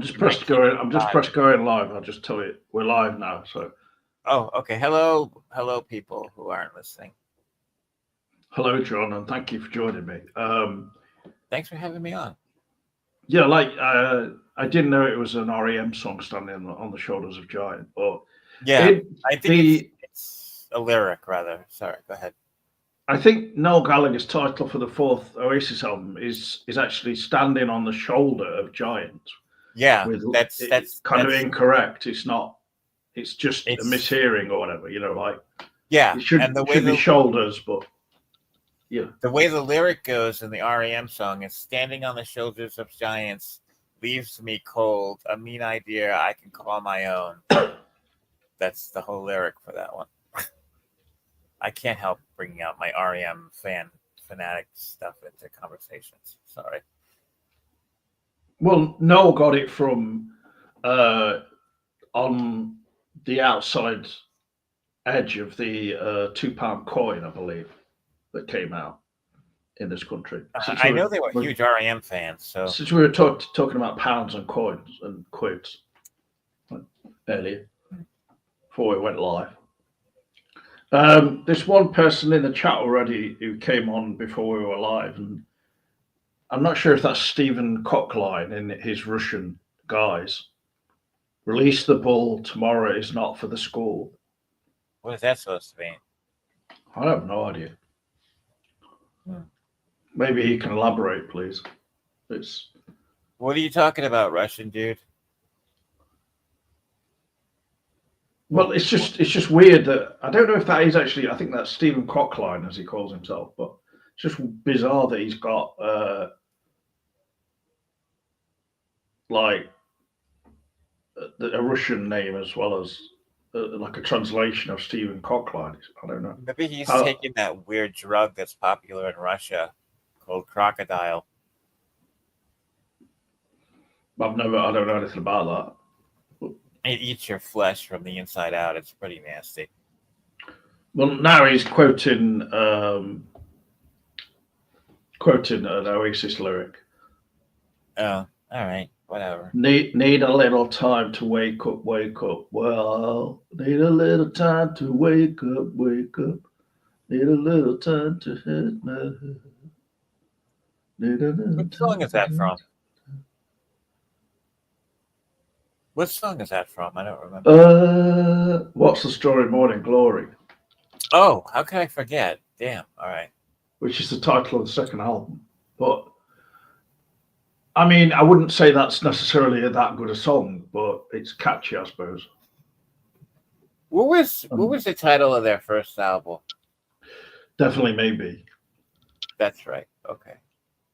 just You might pressed keep going. it I'm just alive. pressed going live. I'll just tell you we're live now. So Oh, okay. Hello, people who aren't listening. hello, John, and thank you for joining me. Thanks for having me on. Yeah, I didn't know it was an REM song standing on the shoulders of giant, but Yeah, it I think the it's a lyric rather. Sorry, go ahead. I think Noel Gallagher's title for the fourth Oasis album is actually standing on the shoulder of giants. Yeah, With that's it's that's kind of that's incorrect. It's not. It's just a it's mishearing or whatever. Like yeah, it should and the it way should be the shoulders, but yeah. the way the lyric goes in the REM song is standing on the shoulders of giants leaves me cold. A mean idea I can call my own. That's the whole lyric for that one. I can't help bringing out my REM fanatic stuff into conversations. Sorry. Well, Noel got it from uh, on the outside edge of the £2 coin, I believe, that came out in this country. I know they were huge REM fans, so Since we were talking about pounds and coins and quids earlier before we went live. There's one person in the chat already who came on before we were live, and I'm not sure if that's Stephen Cockline in his Russian guise. Release the bull. Tomorrow is not for the school. what is that supposed to mean? I have no idea. Hmm. Maybe he can elaborate, please. It's What are you talking about, Russian dude? well, Well, it's just weird that I don't know if that is actually. I think that's Stephen Cockline as he calls himself, but it's just bizarre that he's got like a Russian name as well as like a translation of Stephen Cockline. I don't know. maybe he's How, taking that weird drug that's popular in Russia called crocodile. I don't know anything about that. It eats your flesh from the inside out. It's pretty nasty. Well, now he's quoting an Oasis lyric. Oh, all right, whatever. Need a little time to wake up, wake up. Well, need a little time to wake up, wake up. Need a little time to hit my head. Need a little What song time is that to. from? What song is that from? I don't remember. What's the story? Morning Glory, Oh, how could I forget? Damn. All right. which is the title of the second album. But I mean, I wouldn't say that's necessarily that good a song, but it's catchy, I suppose. What And was the title of their first album? definitely maybe. That's right. Okay.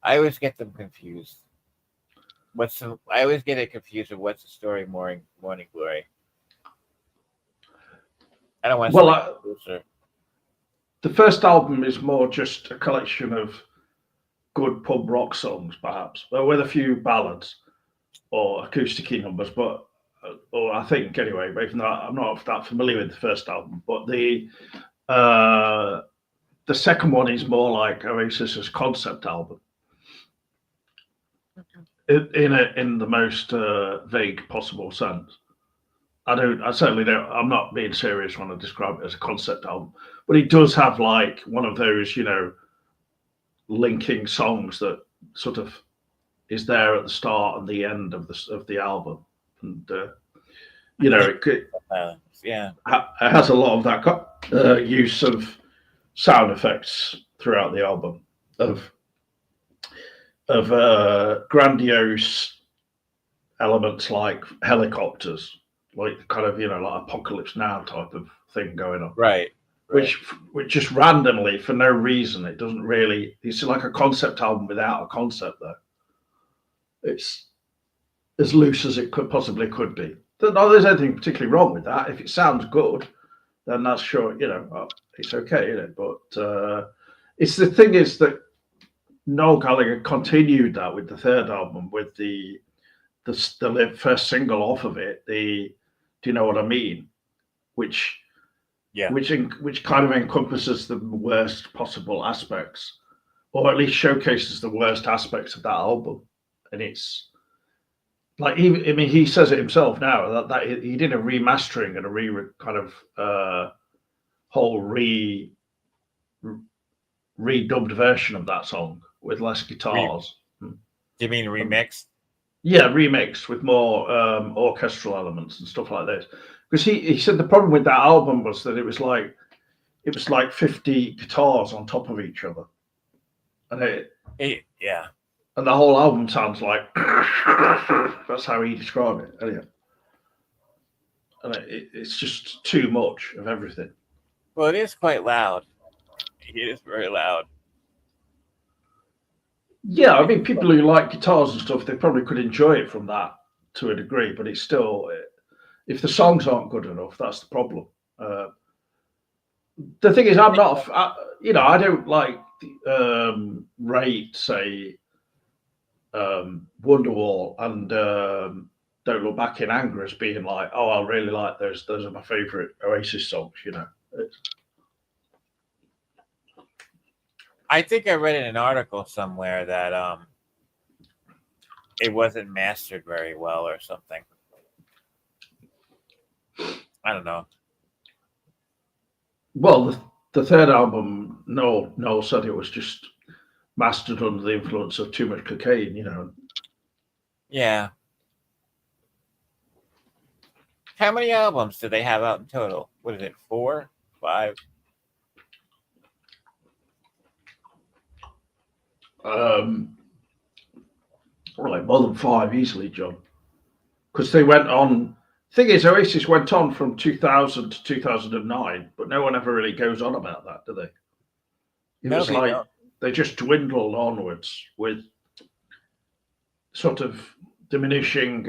I always get them confused. I always get it confused with what's the story Morning Glory. I don't want to sound Well, like a producer. the first album is more just a collection of good pub rock songs, perhaps, but with a few ballads or acoustic numbers. But or I think anyway, even though I'm not that familiar with the first album, but uh, the second one is more like Oasis's concept album in the most vague possible sense. I certainly don't. I'm not being serious when I describe it as a concept album, but it does have like one of those, linking songs that sort of is there at the start and the end of the album, and Yeah. it Yeah. it has a lot of that use of sound effects throughout the album of grandiose elements like helicopters, like kind of like Apocalypse Now type of thing going on, Right. Right. which which just randomly for no reason it doesn't really. It's like a concept album without a concept though. It's as loose as it could be. Not there's anything particularly wrong with that. If it sounds good, then that's sure it's okay, isn't it? But it's the thing is that Noel Gallagher continued that with the third album with the first single off of it, the Do You Know What I Mean, which Yeah. which kind of encompasses the worst possible aspects, or at least showcases the worst aspects of that album, and it's like even I mean he says it himself now that he did a remastering and a kind of whole redubbed version of that song with less Do guitars. you mean remix? Yeah, remix with more orchestral elements and stuff like this. Because he said the problem with that album was that it was like 50 guitars on top of each other, and Yeah. and the whole album sounds like that's how he described it. Anyway, and it's just too much of everything. Well, it is quite loud. It is very loud. Yeah, I mean, people who like guitars and stuff, they probably could enjoy it from that to a degree, but it's still, if the songs aren't good enough, that's the problem. The thing is, I'm not, I don't like rate, say, Wonderwall and Don't Look Back in Anger as being like, oh, I really like those. Those are my favourite Oasis songs. I think I read in an article somewhere that it wasn't mastered very well or something. I don't know. Well, the third album, Noel said it was just mastered under the influence of too much cocaine. Yeah. How many albums do they have out in total? What is it? 4, 5? Like more than 5 easily, John. Because they went on. Thing is, Oasis went on from 2000 to 2009, but no one ever really goes on about that, do they? It was like don't. They just dwindled onwards with sort of diminishing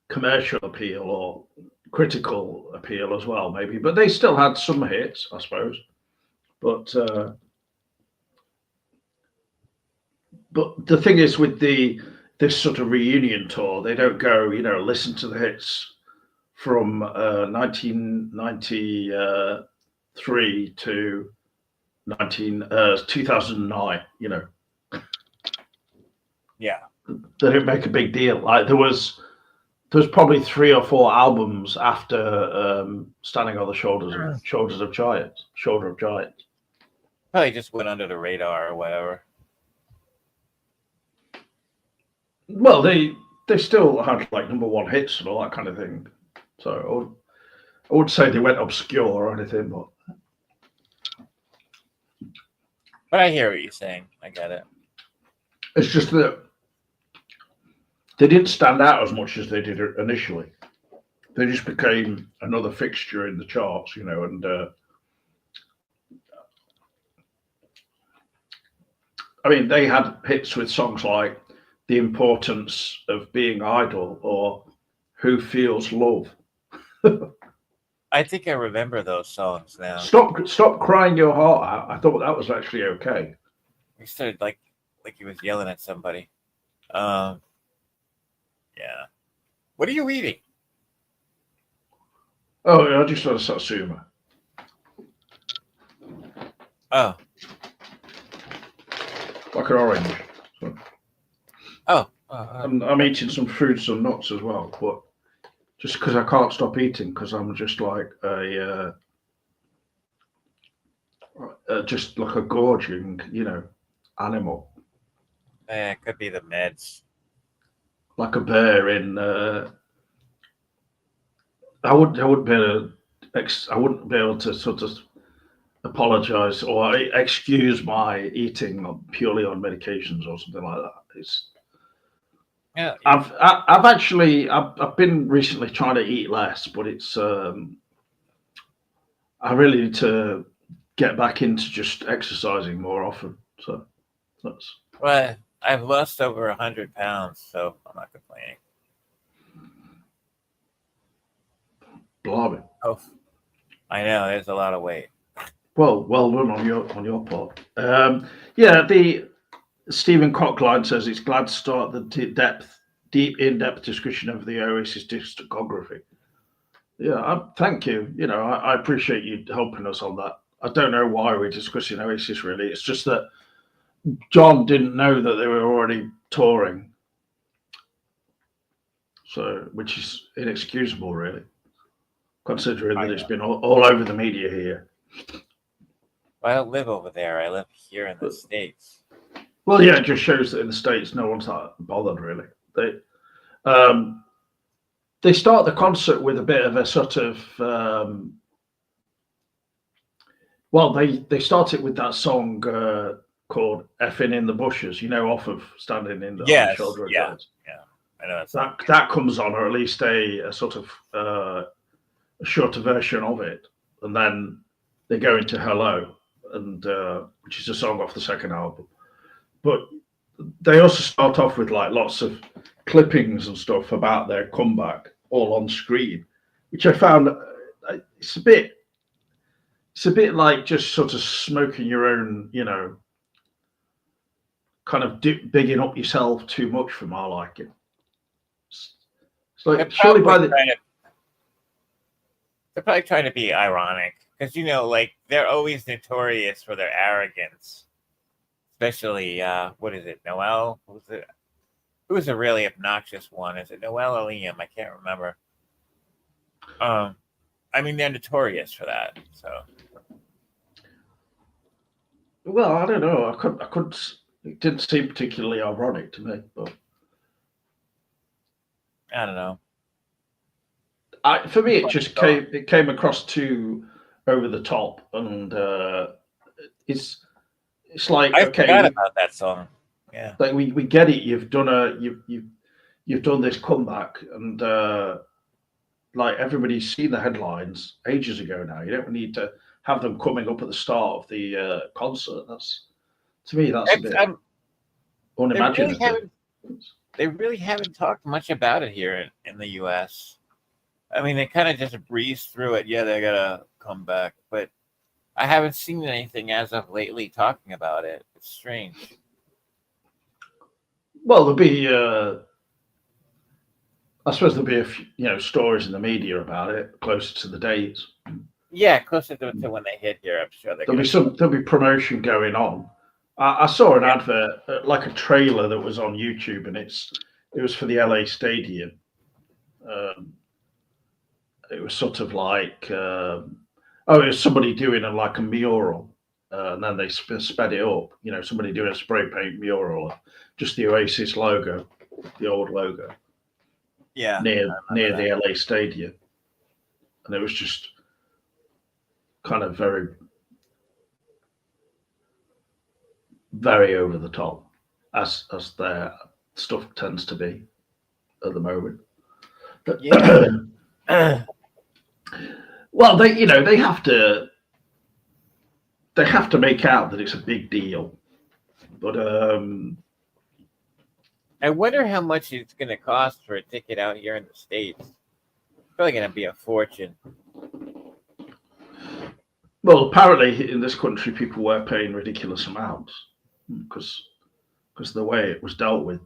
commercial appeal or critical appeal as well, maybe. But they still had some hits, I suppose. But the thing is, with this sort of reunion tour, they don't go, listen to the hits from 1993 to 2009. Yeah, they don't make a big deal. Like there was probably 3 or 4 albums after Standing on the Shoulders of Giants. Shoulder of Giants. Probably just went under the radar or whatever. Well, they still had like #1 hits and all that kind of thing. So I wouldn't say they went obscure or anything, but I hear what you're saying. I get it. It's just that they didn't stand out as much as they did initially. They just became another fixture in the charts, and I mean, they had hits with songs like The Importance of Being Idle or Who Feels Love. I think I remember those songs now. Stop Crying Your Heart Out. I thought that was actually okay. He started like he was yelling at somebody. Yeah. What are you eating? Oh, I just had a Satsuma. Oh. Like an orange. So. Oh. I'm eating some fruits and nuts as well, but just because I can't stop eating because I'm just like just like a gorging, animal. Yeah, it could be the meds. Like a bear in. I wouldn't be able to sort of apologize or excuse my eating purely on medications or something like that. Yeah. I've been recently trying to eat less, but it's I really need to get back into just exercising more often. So that's. Well, I've lost over 100 pounds, so I'm not complaining. Blimey. Oh, I know. There's a lot of weight. Well done on your part. The Stephen Cockline says it's glad to start the deep in-depth discussion of the Oasis discography. Yeah, thank you. I appreciate you helping us on that. I don't know why we're discussing Oasis really. It's just that John didn't know that they were already touring, So, which is inexcusable, really, considering I that it's know. been all over the media here. I don't live over there. I live here in the But, States. well, yeah, it just shows that in the States, no one's that bothered, really. Um, they start the concert with a bit of a sort of well, they start it with that song called "Effing in the Bushes," off of "Standing on the Yes. Shoulder of Yeah. Giants." Yeah. I know that song. That comes on, or at least a sort of a shorter version of it, and then they go into "Hello," and which is a song off the second album. But they also start off with like lots of clippings and stuff about their comeback, all on screen, which I found it's a bit like just sort of smoking your own, kind of bigging up yourself too much for my liking. It's They're like surely probably by the trying to. They're probably trying to be ironic because like they're always notorious for their arrogance. Especially, what is it, Noel? Who's it? Who's a really obnoxious one? Is it Noel or Liam? I can't remember. I mean, they're notorious for that. So well, I don't know. I couldn't. It didn't seem particularly ironic to me, but I don't know. for me, it Funny just song. came across too over the top, and it's like, I okay, forgot about that song. Yeah. like we get it. You've done this comeback, and like everybody's seen the headlines ages ago now. You don't need to have them coming up at the start of the concert. That's to me, that's a It's, bit they really unimaginative. haven't. They really haven't talked much about it here in the U.S. I mean, they kind of just breeze through it. Yeah, they gotta come back, but I haven't seen anything as of lately talking about it. It's strange. Well, there'll be, I suppose there'll be a few, stories in the media about it closer to the dates. Yeah, closer to when they hit here, I'm sure they're gonna. There'll be promotion going on. I saw an Yeah. advert, like a trailer that was on YouTube, and it was for the LA Stadium. Um, it was sort of like it was somebody doing like a mural, and then they sped it up. Somebody doing a spray paint mural of just the Oasis logo, the old logo, Yeah, near the LA Stadium, and it was just kind of very very over the top, as their stuff tends to be at the moment. yeah. Well, they have to make out that it's a big deal, but I wonder how much it's going to cost for a ticket out here in the States. It's probably going to be a fortune. well, apparently in this country people were paying ridiculous amounts because the way it was dealt with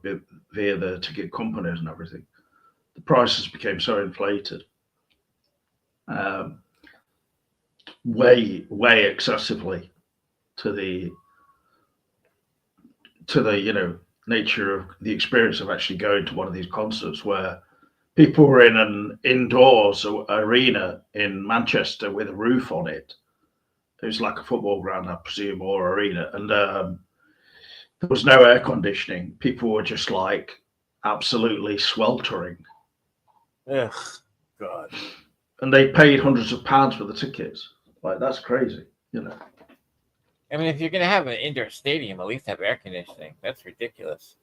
via the ticket companies and everything, the prices became so inflated, um, way excessively to the nature of the experience of actually going to one of these concerts where people were in an indoors arena in Manchester with a roof on it. It was like a football ground, I presume, or arena, and there was no air conditioning. People were just like absolutely sweltering, Ugh, God. and they paid hundreds of pounds for the tickets. Like that's crazy. I mean, if you're going to have an indoor stadium, at least have air conditioning. That's ridiculous.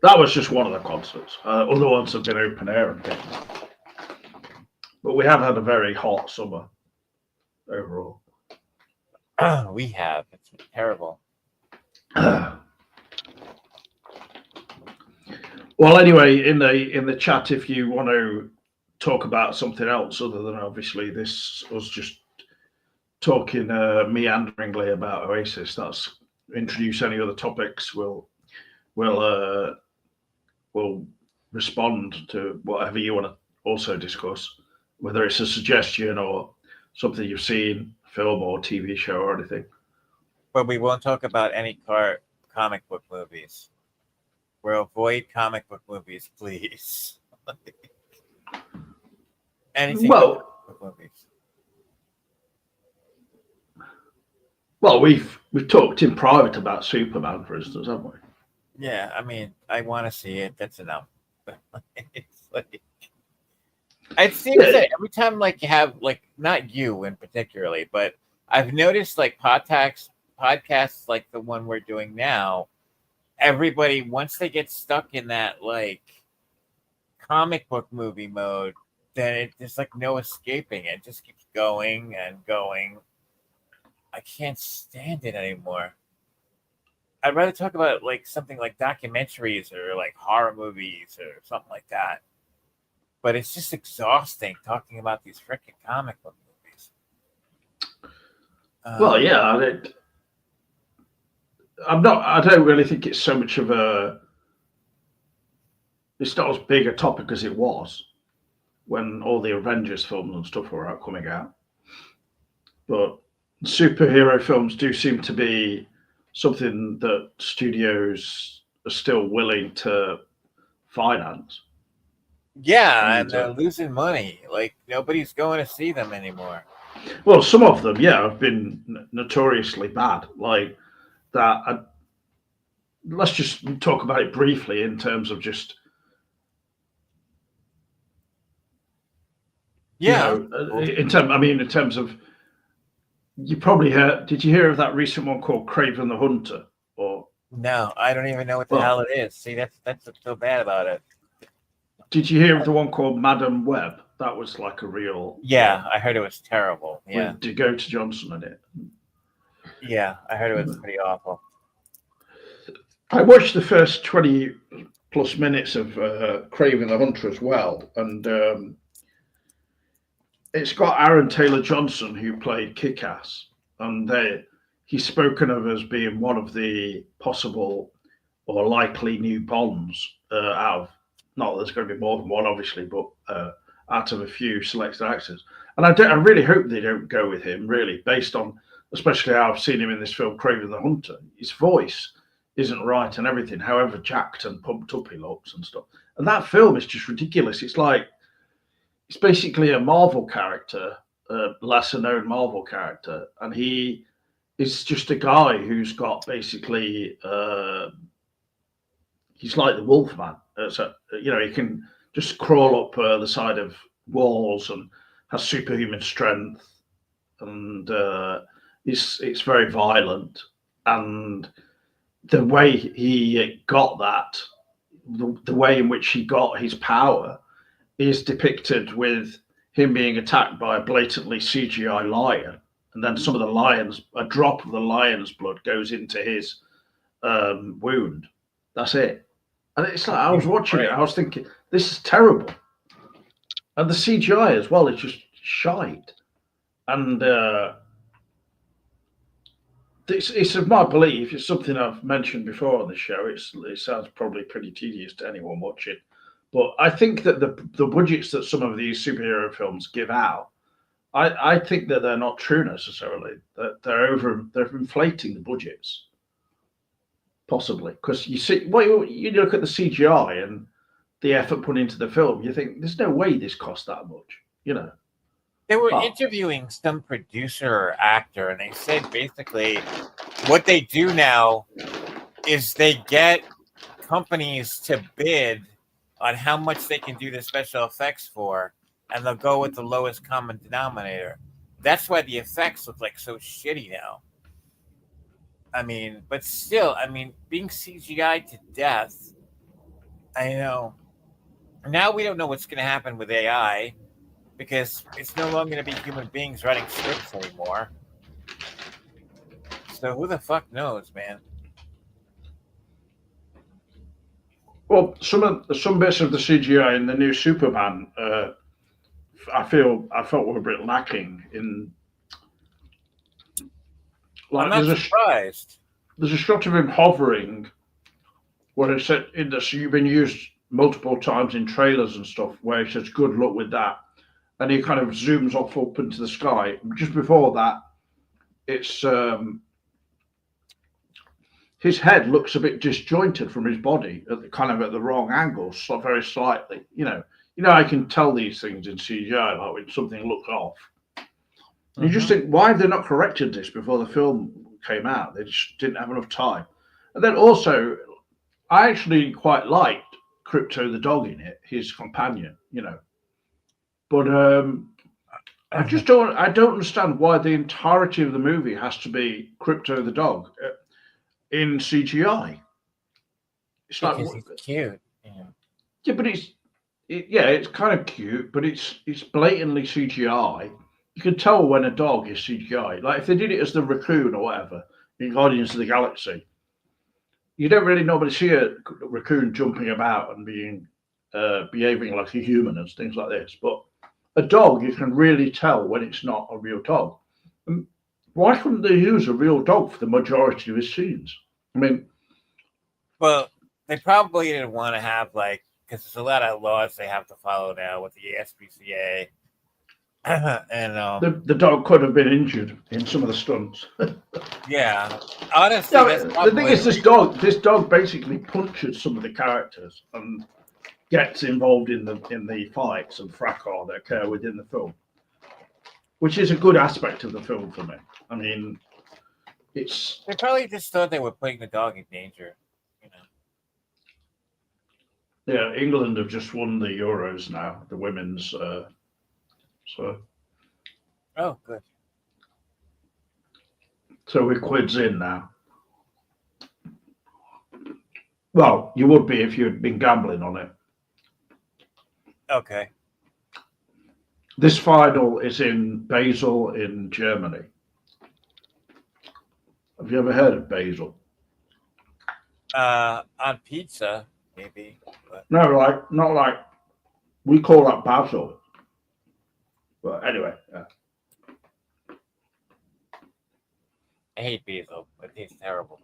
That was just one of the concerts. Other ones have been open air and things, but we have had a very hot summer overall. We have. It's terrible. Well, anyway, in the chat, if you want to talk about something else other than obviously this us just talking meanderingly about Oasis, that's introduce any other topics. We'll respond to whatever you want to also discuss, whether it's a suggestion or something you've seen, film or TV show or anything. But we won't talk about any comic book movies. We'll avoid comic book movies, please. Anything but Well, comic book movies. well, we've talked in private about Superman, for instance, haven't we? Yeah, I mean, I want to see it. That's enough. It's like it seems Yeah. that every time, like, you have, like, not you in particularly, but I've noticed, like, podcasts like the one we're doing now, everybody, once they get stuck in that, like, comic book movie mode, then there's, like, no escaping it. It just keeps going and going. I can't stand it anymore. I'd rather talk about, like, something like documentaries or, like, horror movies or something like that. But it's just exhausting talking about these freaking comic book movies. Well, yeah, I'm not. I don't really think it's so much of a. It's not as big a topic as it was when all the Avengers films and stuff were coming out. But superhero films do seem to be something that studios are still willing to finance. Yeah, And and they're losing money. Like, nobody's going to see them anymore. well, some of them, yeah, have been notoriously bad. Like that. Let's just talk about it briefly in terms of just Yeah. in terms. I mean, in terms of you probably heard. Did you hear of that recent one called Craven the Hunter? Or No, I don't even know what the well, hell it is. See, that's what's so bad about it. did you hear of the one called Madam Web? That was like a real Yeah, one I heard it was terrible. Yeah, with Dakota Johnson in it. yeah, I heard it was pretty awful. I watched the first 20 plus minutes of Craven the Hunter as well, and it's got Aaron Taylor Johnson who played Kick-Ass, and he's spoken of as being one of the possible or likely new Bonds out of, not that there's going to be more than one, obviously, but out of a few selected actors. And I really hope they don't go with him, really, based on, especially how I've seen him in this film, Craven the Hunter. His voice isn't right and everything, however jacked and pumped up he looks and stuff. And that film is just ridiculous. It's basically a Marvel character, a lesser known Marvel character, and he is just a guy who's got basically he's like the Wolfman. So he can just crawl up the side of walls and has superhuman strength, and it's very violent. And the way he got that, the way in which he got his power, is depicted with him being attacked by a blatantly CGI lion, and then a drop of the lion's blood goes into his wound. That's it. And it's like I was watching it, I was thinking, this is terrible. And the CGI as well is just shite. And it's of my belief, it's something I've mentioned before on the show. It sounds probably pretty tedious to anyone watching. But I think that the budgets that some of these superhero films give out, I think that they're not true necessarily. That they're inflating the budgets, possibly, because you see, you look at the CGI and the effort put into the film, you think there's no way this cost that much. They were interviewing some producer or actor, and they said basically what they do now is they get companies to bid on how much they can do the special effects for, and they'll go with the lowest common denominator. That's why the effects look like so shitty now. I mean, but still, I mean, being CGI to death, I know. Now we don't know what's going to happen with AI because it's no longer going to be human beings writing scripts anymore. So who the fuck knows, man? Well, some bits of the CGI in the new Superman, I felt were a bit lacking in. I'm Like not surprised. There's a shot of him hovering, where it's you've been used multiple times in trailers and stuff, where he says "good luck with that," and he kind of zooms off up into the sky. Just before that, it's his head looks a bit disjointed from his body, kind of at the wrong angle, so very slightly. I can tell these things in CGI, like when something looks off. And you just think, why have they not corrected this before the film came out? They just didn't have enough time. And then also, I actually quite liked Crypto the dog in it, his companion, But I just don't understand why the entirety of the movie has to be Crypto the dog in CGI. It's because like, he's cute. yeah, but it's kind of cute, but it's blatantly CGI. You can tell when a dog is CGI. Like if they did it as the raccoon or whatever in Guardians of the Galaxy, you don't really normally see a raccoon jumping about and behaving like a human and things like this. But a dog, you can really tell when it's not a real dog. And why couldn't they use a real dog for the majority of his scenes? I mean, well, they probably didn't want to have because there's a lot of laws they have to follow now with the SPCA. And the dog could have been injured in some of the stunts. Yeah, honestly, the thing is, this dog basically punches some of the characters and gets involved in the fights and fracas that occur within the film, which is a good aspect of the film for me. I mean, they probably just thought they were putting the dog in danger. Yeah, England have just won the Euros now, the women's. Oh, good. So we're quids in now. Well, you would be if you'd been gambling on it. Okay. This final is in Basel in Germany. Have you ever heard of Basel? On pizza, maybe. But... No, not like we call that basil. But anyway, yeah. I hate basil. It tastes terrible.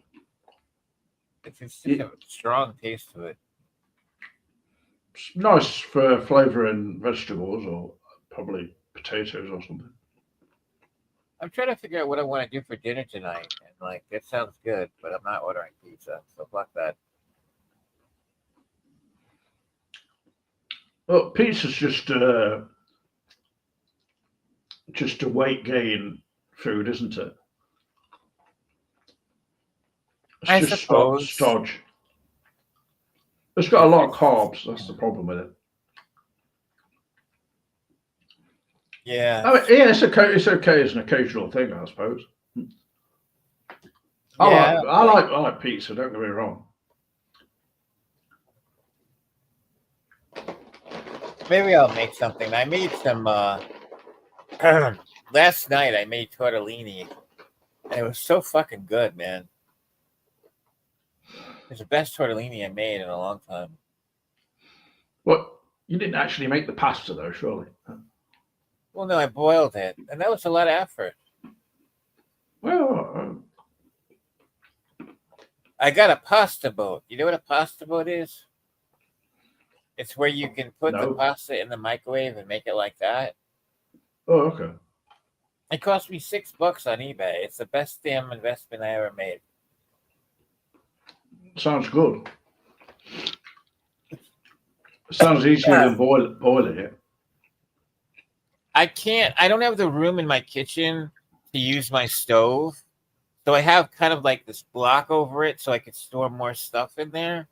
It's just a strong taste to it. It's nice for flavouring vegetables or probably potatoes or something. I'm trying to figure out what I want to do for dinner tonight, and that sounds good, but I'm not ordering pizza, so fuck that. Well, pizza's just a weight gain food, isn't it? I suppose. Stodge. It's got a lot of carbs. That's the problem with it. Yeah. I mean, yeah, it's okay as an occasional thing, I suppose. I like pizza. Don't get me wrong. Maybe I'll make something. I made some last night. I made tortellini, and it was so fucking good, man. It's the best tortellini I made in a long time. Well, you didn't actually make the pasta, though, surely? Well, no, I boiled it, and that was a lot of effort. Well, I got a pasta boat. You know what a pasta boat is? It's where you can put the pasta in the microwave and make it like that. Oh, okay. It cost me $6 on eBay. It's the best damn investment I ever made. Sounds good. Sounds easier than boiling it. I don't have the room in my kitchen to use my stove. So I have kind of this block over it so I could store more stuff in there.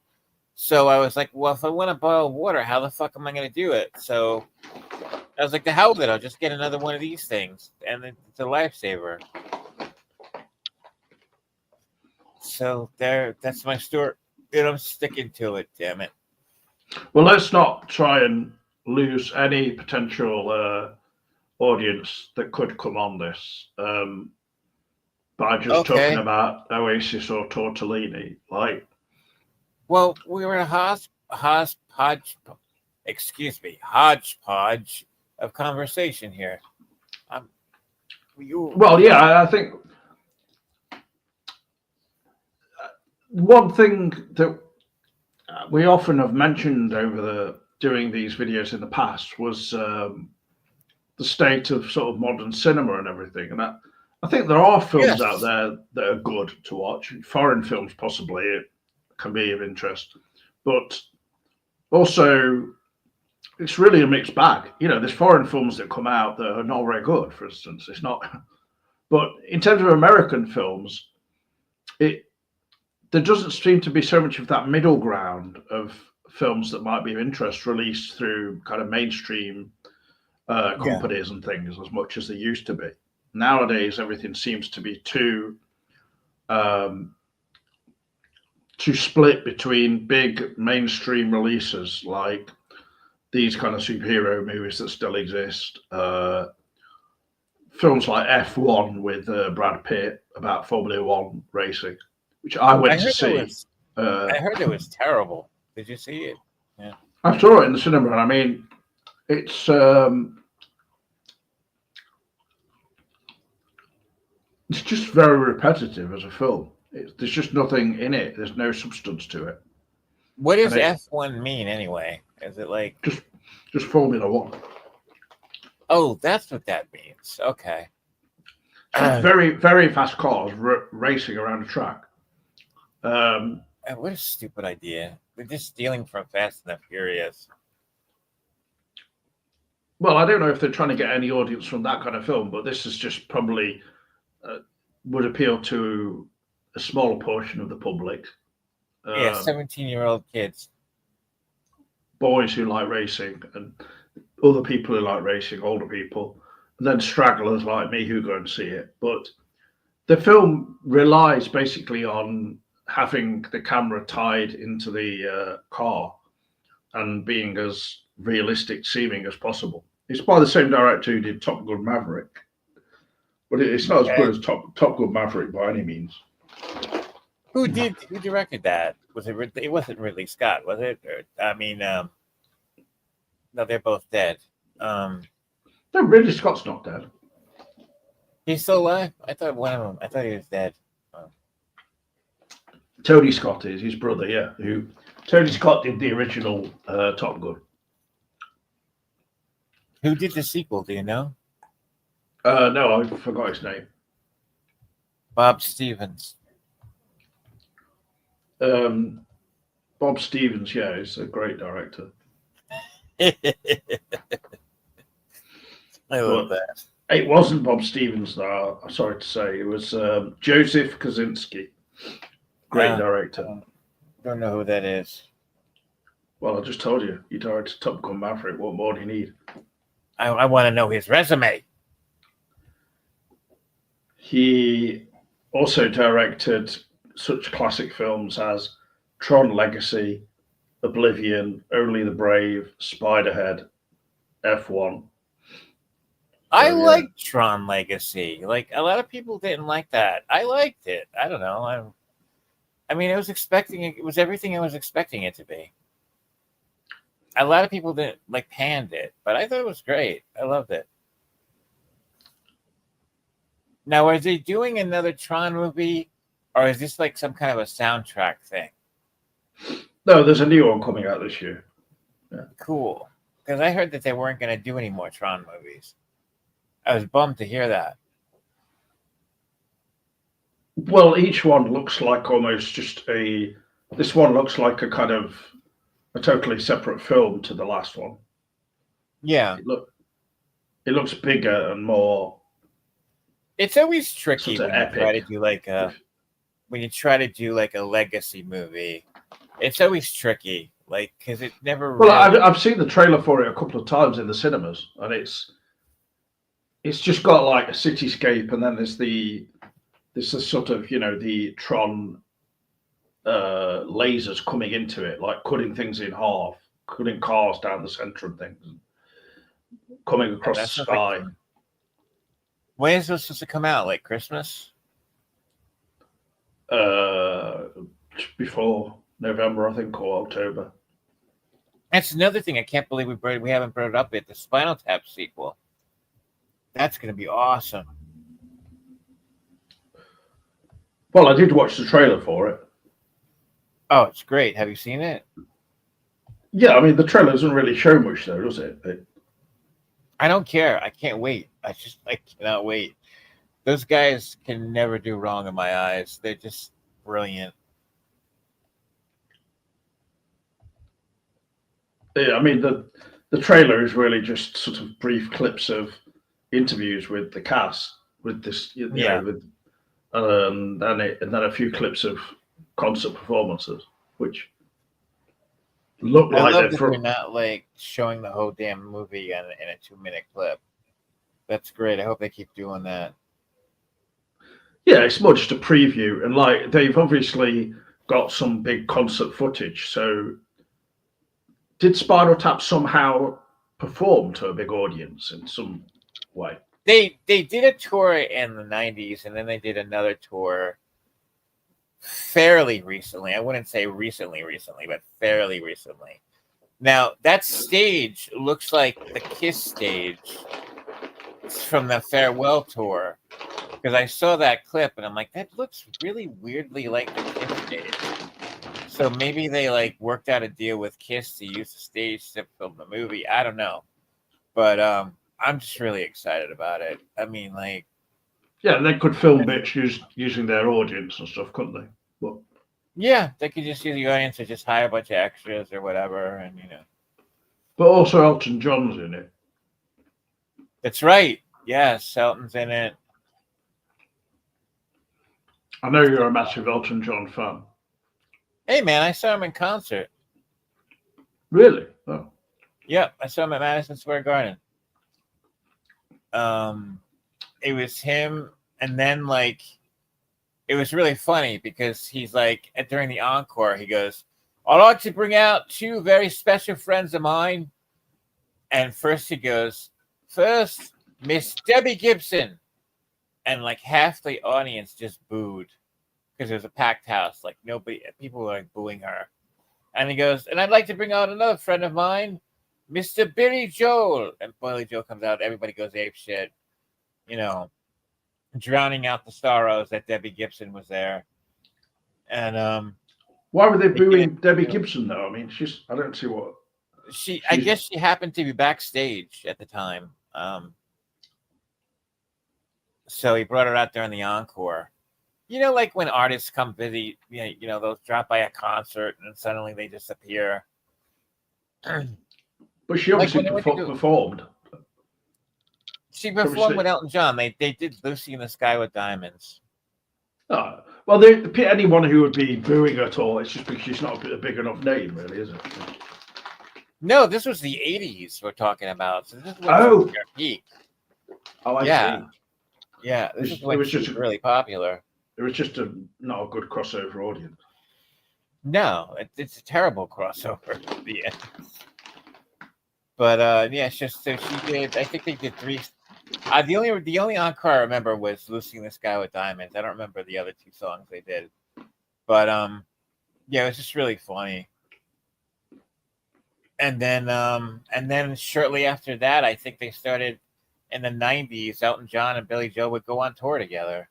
So I was like, well, if I want to boil water, how the fuck am I going to do it? So I was like, the hell with it. I'll just get another one of these things. And it's a lifesaver. So that's my story. And I'm sticking to it, damn it. Well, let's not try and lose any potential audience that could come on this by just talking about Oasis or tortellini. Well, we were a hodgepodge of conversation here. Well, yeah, I think one thing that we often have mentioned during these videos in the past was the state of sort of modern cinema and everything, and I think there are films out Yes. there that are good to watch. Foreign films, possibly, it can be of interest. But also, it's really a mixed bag. There's foreign films that come out that are not very good, for instance. It's not. But in terms of American films, it there doesn't seem to be so much of that middle ground of films that might be of interest released through kind of mainstream Yeah. companies and things as much as they used to be. Nowadays, everything seems to be um, too split between big mainstream releases like these kind of superhero movies that still exist. Films like F1 with Brad Pitt about Formula One racing, which I I went to heard it see. was. Uh, I heard it was terrible. Did you see it? Yeah. I saw it in the cinema, and I mean, it's it's just very repetitive as a film. There's just nothing in it. There's no substance to it, What and does it F1 mean anyway? Is it like? just just Formula One. Oh, that's what that means. Okay. Just very very fast cars racing around a track. Um, What a stupid idea. They're just stealing from Fast and the Furious. well, I don't know if they're trying to get any audience from that kind of film, but this is just probably uh, would appeal to a smaller portion of the public. Yeah, Um, 17-year-old kids. Boys who like racing and other people who like racing, older people, and then stragglers like me who go and see it. But the film relies basically on having the camera tied into the car and being as realistic seeming as possible. It's by the same director who did Top Gun Maverick, but it's not as good Okay. as Top Gun Maverick by any means. Who directed that? Was it? It wasn't Ridley Scott, was it? No, they're both dead. Um, No, Ridley Scott's not dead. he's still alive. I thought one of them. I thought he was dead. Oh. Tony Scott is his brother, yeah. Who Tony Scott did the original Top Gun. Who did the sequel? Do you know? No, I forgot his name. Bob Stevens. Bob Stevens, yeah, is a great director. I But love that. it wasn't Bob Stevens, though. I'm sorry to say. It was Joseph Kosinski. Great director. Don't know who that is. Well, I just told you. You directed Top Gun Maverick. What more do you need? I want to know his resume. He also directed such classic films as Tron Legacy, Oblivion, Only the Brave, Spiderhead, F1. I yeah. like Tron Legacy. Like a lot of people didn't like that. I liked it. I don't know. I mean, I was expecting it. It was everything I was expecting it to be. A lot of people didn't panned it, but I thought it was great. I loved it. Now, are they doing another Tron movie, or is this like some kind of a soundtrack thing? No, there's a new one coming out this year. Yeah. Cool, because I heard that they weren't going to do any more Tron movies. I was bummed to hear that. Well, each one looks like almost just a. This one looks like a kind of a totally separate film to the last one. Yeah, It looks bigger and more. it's always tricky Sort of when you try to epic. do like a legacy movie. It's always tricky, because it never Well, really. I've seen the trailer for it a couple of times in the cinemas, and it's just got like a cityscape, and then there's this sort of the Tron lasers coming into it, like cutting things in half, cutting cars down the center and things, coming across the sky. When is this supposed to come out? Like Christmas? Before November, I think, or October. That's another thing I can't believe we haven't brought it up yet. The Spinal Tap sequel. That's going to be awesome. Well, I did watch the trailer for it. Oh, it's great. Have you seen it? Yeah, I mean, the trailer doesn't really show much, though, does it? I don't care. I can't wait. I cannot wait. Those guys can never do wrong in my eyes. They're just brilliant. Yeah, I mean the trailer is really just sort of brief clips of interviews with the cast, with this, Yeah. with and then a few clips of concert performances, which look I like love they're that they're from. not like showing the whole damn movie in a 2-minute clip. That's great. I hope they keep doing that. Yeah, it's more just a preview, and like they've obviously got some big concert footage. So, did Spinal Tap somehow perform to a big audience in some way? They did a tour in the 90s, and then they did another tour fairly recently. I wouldn't say recently, but fairly recently. Now, that stage looks like the Kiss stage from the farewell tour, because I saw that clip and I'm like, that looks really weirdly like the Kiss stage. So maybe they like worked out a deal with Kiss to use the stage to film the movie. I don't know, but I'm just really excited about it. I mean, like, Yeah, they could film bits using their audience and stuff, couldn't they? But yeah, they could just use the audience to just hire a bunch of extras or whatever, and also Elton John's in it. that's right. Yes, Elton's in it. I know you're a massive Elton John fan. Hey man, I saw him in concert. Really? Oh. Yep, I saw him at Madison Square Garden. It was him, and then like it was really funny because he's like during the encore, he goes, "I'd like to bring out two very special friends of mine." And first he goes, "First, Miss Debbie Gibson," and like half the audience just booed because it was a packed house. Like nobody, people were like booing her. And he goes, "And I'd like to bring out another friend of mine, Mr. Billy Joel." And Billy Joel comes out, everybody goes ape shit, you know, drowning out the sorrows that Debbie Gibson was there. And Why were they they get booing Debbie Gibson though? I mean, I don't see what I she's. guess she happened to be backstage at the time. So he brought her out during the encore. Like when artists come visit, they'll drop by a concert and suddenly they disappear. But she Like obviously when they went to do, performed. she performed with Elton John. They did Lucy in the Sky with Diamonds. Well, anyone who would be booing at all, it's just because she's not a big enough name, really, is it? No, this was the 80s we're talking about. So this is when she was Oh, at her peak. I Yeah. see. Yeah, this is It when was she just was really popular. it was just not a good crossover audience. No, it's a terrible crossover. Yeah. But yeah, it's just so she did. I think they did three. The only encore I remember was "Lucy in the Sky with Diamonds." I don't remember the other two songs they did, but yeah, it was just really funny. And then shortly after that, I think they started in the '90s. Elton John and Billy Joel would go on tour together,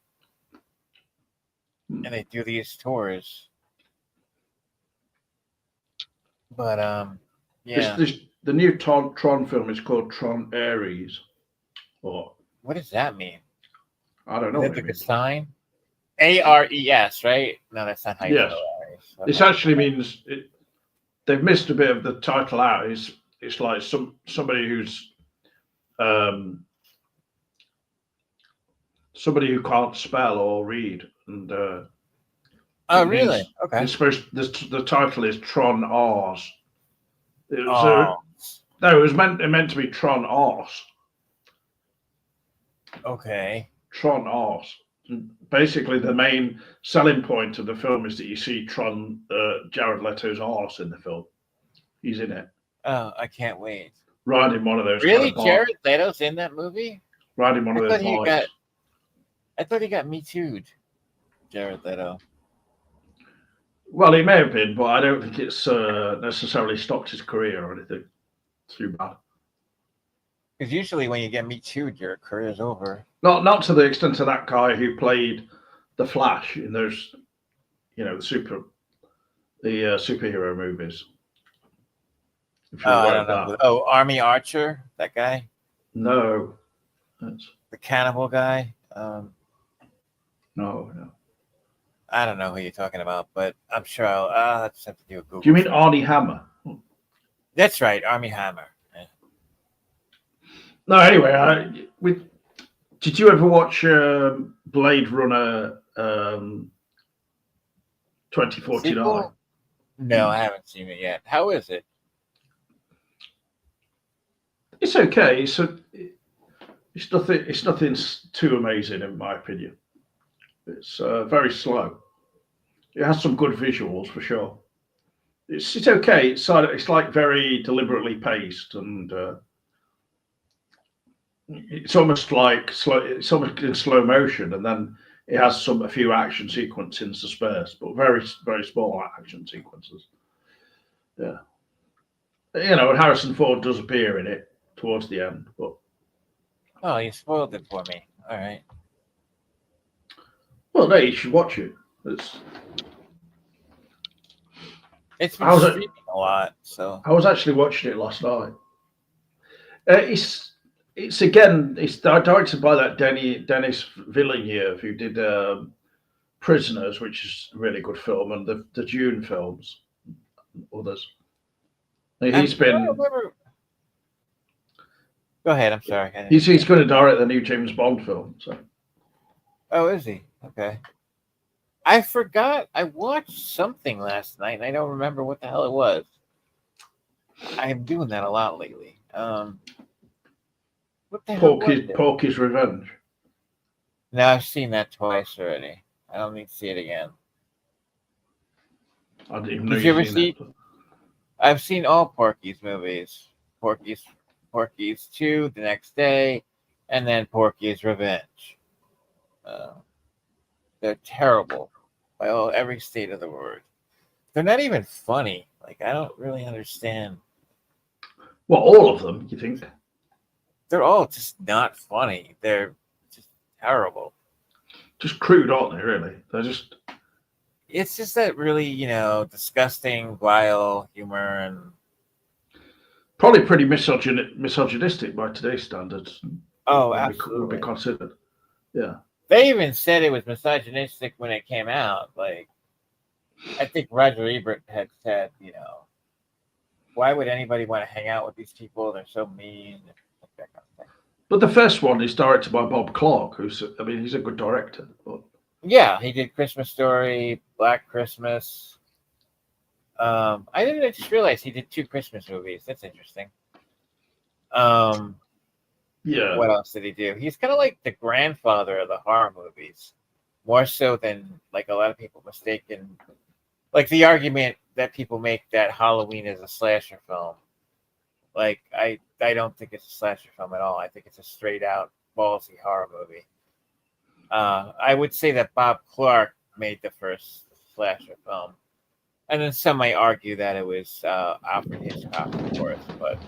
and they do these tours. But yeah. The new Tron film is called Tron Ares. Or What does that mean? I don't Is know that what it like a means. sign? Ares, right? No, that's not how you Yes, spell Ares. this Okay. actually means they've missed a bit of the title out. It's like somebody who's somebody who can't spell or read, and Oh, it really? means Okay. the title is Tron Ars. Oh, No, it was meant to be Tron Ars. okay. Tron Ars. Basically, the main selling point of the film is that you see Jared Leto's arse in the film. He's in it, Oh, I can't wait. riding one of those kind Really, of Jared Leto's in that movie? riding one I of those thought he bikes. got. I thought he got Me Too'd. Jared Leto. Well, he may have been, but I don't think it's necessarily stopped his career or anything. Too bad. Because usually when you get Me Too'd, your career's over. Not to the extent of that guy who played the Flash in those, the superhero movies. If you're Oh, I aware don't of know. that. Oh, Army Archer, that guy, No, that's the cannibal guy. No, no. I don't know who you're talking about, but I'm sure I'll just have to do a Google. Do you mean search. Arnie Hammer? That's right, Army Hammer. Yeah. No, anyway, did you ever watch Blade Runner 2049? Sequel? No, I haven't seen it yet. How is it? It's okay. It's nothing. It's nothing too amazing in my opinion. It's very slow. It has some good visuals for sure. It's okay. It's like very deliberately paced, and it's almost like slow. It's almost in slow motion, and then it has a few action sequences interspersed, but very small action sequences. Yeah, and Harrison Ford does appear in it towards the end, but Oh, you spoiled it for me. All right. well, no, you should watch it. It's It's been I was streaming a lot, so. I was actually watching it last night. It's directed by that Denis Villeneuve who did Prisoners, which is a really good film, and the Dune films, others. I'm He's trying to been remember. Go ahead. I'm sorry. he's going to direct the new James Bond film. So Oh, is he? Okay. I forgot. I watched something last night, and I don't remember what the hell it was. I'm doing that a lot lately. What the hell was it? Porky's Revenge. No, I've seen that twice already. I don't need to see it again. I didn't even know Did you ever you'd seen see? I've seen all Porky's movies. Porky's 2, The Next Day, and then Porky's Revenge. They're terrible by every state of the word. They're not even funny. Like, I don't really understand. Well, all of them, you think? They're all just not funny. They're just terrible. Just crude, aren't they? Really, they're just. It's just that really, disgusting, vile humor, and Probably pretty misogynistic by today's standards. oh, Would be absolutely. considered. Yeah. They even said it was misogynistic when it came out. Like, I think Roger Ebert had said, why would anybody want to hang out with these people? They're so mean. That kind of thing. But the first one is directed by Bob Clark, he's a good director. But Yeah, he did Christmas Story, Black Christmas. I didn't just realize he did 2 Christmas movies. That's interesting. yeah, What else did he do? He's kind of like the grandfather of the horror movies, more so than like a lot of people mistaken. Like the argument that people make that Halloween is a slasher film. Like I don't think it's a slasher film at all. I think it's a straight out ballsy horror movie. I would say that Bob Clark made the first slasher film, and then some might argue that it was Alfred Hitchcock, of course, but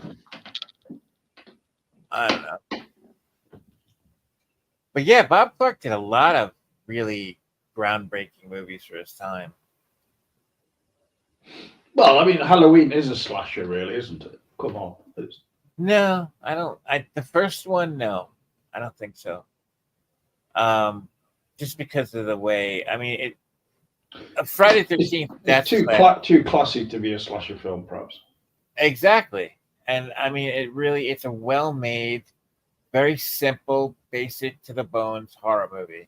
I don't know. But yeah, Bob Clark did a lot of really groundbreaking movies for his time. well, Halloween is a slasher, really, isn't it? Come on. No, I don't. The first one, no, I don't think so. Just because of the way. Friday 13th. That's too classy to be a slasher film, perhaps. Exactly, and it's a well-made, very simple, basic to the bones horror movie.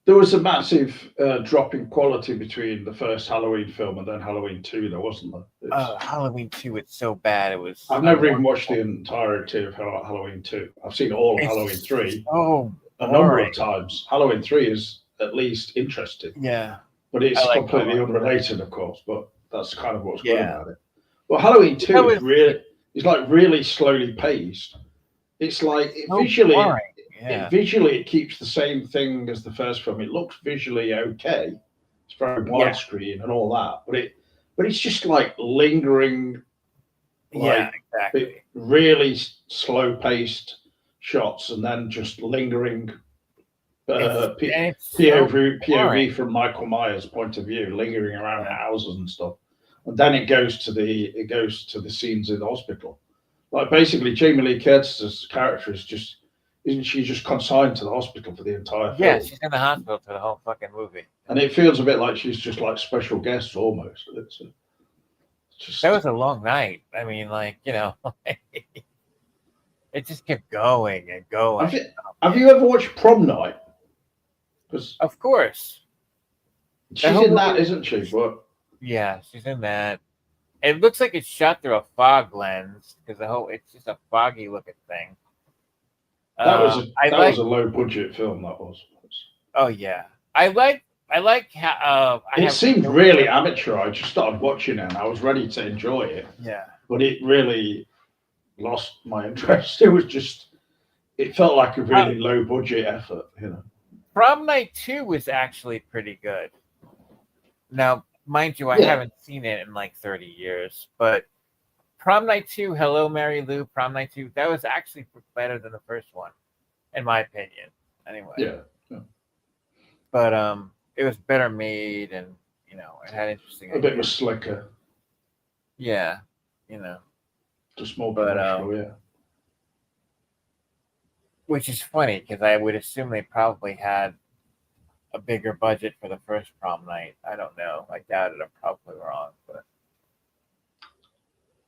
There was a massive drop in quality between the first Halloween film and then Halloween 2, there wasn't there? Halloween 2, it's so bad. It was. I've never even watched the entirety of Halloween 2. I've seen all of Halloween 3 a number of times. Halloween 3 is at least interesting. Yeah. But it's completely unrelated, of course, but that's kind of what's good about it. Well, Halloween 2 is really slowly paced. It's like visually it keeps the same thing as the first film. It looks visually okay. It's very widescreen and all that, but it's just like lingering, exactly. Really slow paced shots, and then just lingering POV from Michael Myers' point of view, lingering around houses and stuff, and then it goes to the scenes in the hospital. Like basically, Jamie Lee Curtis's character is just isn't she just consigned to the hospital for the entire Yeah, film? she's in the hospital for the whole fucking movie. And it feels a bit like she's just like special guest almost. It's just That was a long night. I mean, like, you know, it just kept going and going. Have you ever watched Prom Night? Because Of course. she's in that, isn't she? But yeah, she's in that. It looks like it's shot through a fog lens because it's just a foggy looking thing. that was I a low budget film. That was. Oh yeah, I like how It seemed really amateur. I just started watching it and I was ready to enjoy it. Yeah, but it really lost my interest. It felt like a really low budget effort, you know. Prom Night 2 was actually pretty good. Now, mind you, I haven't seen it in like 30 years, but Prom Night 2, Hello Mary Lou, Prom Night 2, that was actually better than the first one, in my opinion. Anyway. Yeah. But it was better made and, you know, it had interesting a bit of a slicker. Yeah, you know. Just more commercial, yeah. Which is funny because I would assume they probably had a bigger budget for the first Prom Night. I don't know. I doubt it. I'm probably wrong, but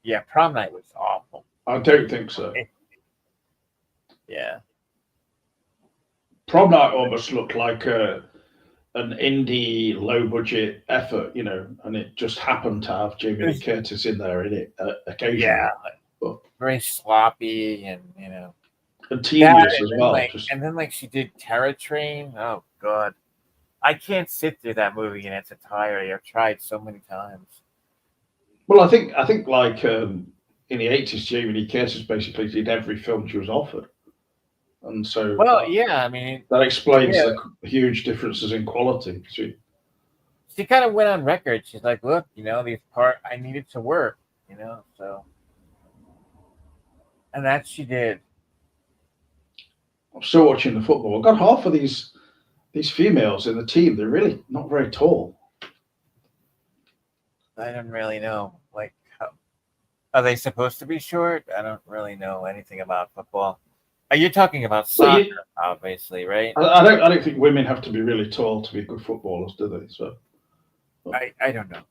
yeah, Prom Night was awful. I don't think so. Yeah. Prom Night almost looked like an indie low budget effort, you know, and it just happened to have Jamie Lee Curtis in there in it occasionally. Yeah, but very sloppy and, you know, and tedious as well. And then like she did Terror Train. Oh god, I can't sit through that movie in its entirety. I've tried so many times. Well, I think like in the 80s, Jamie Lee Curtis basically did every film she was offered. And so, I mean, that explains the huge differences in quality. She kind of went on record. She's like, "Look, you know, I needed to work, you know, so," and that she did. I'm still watching the football. I've got half of these females in the team. They're really not very tall. I don't really know. Like, are they supposed to be short? I don't really know anything about football. Are you talking about soccer, obviously, right? I don't think women have to be really tall to be good footballers, do they? So I don't know.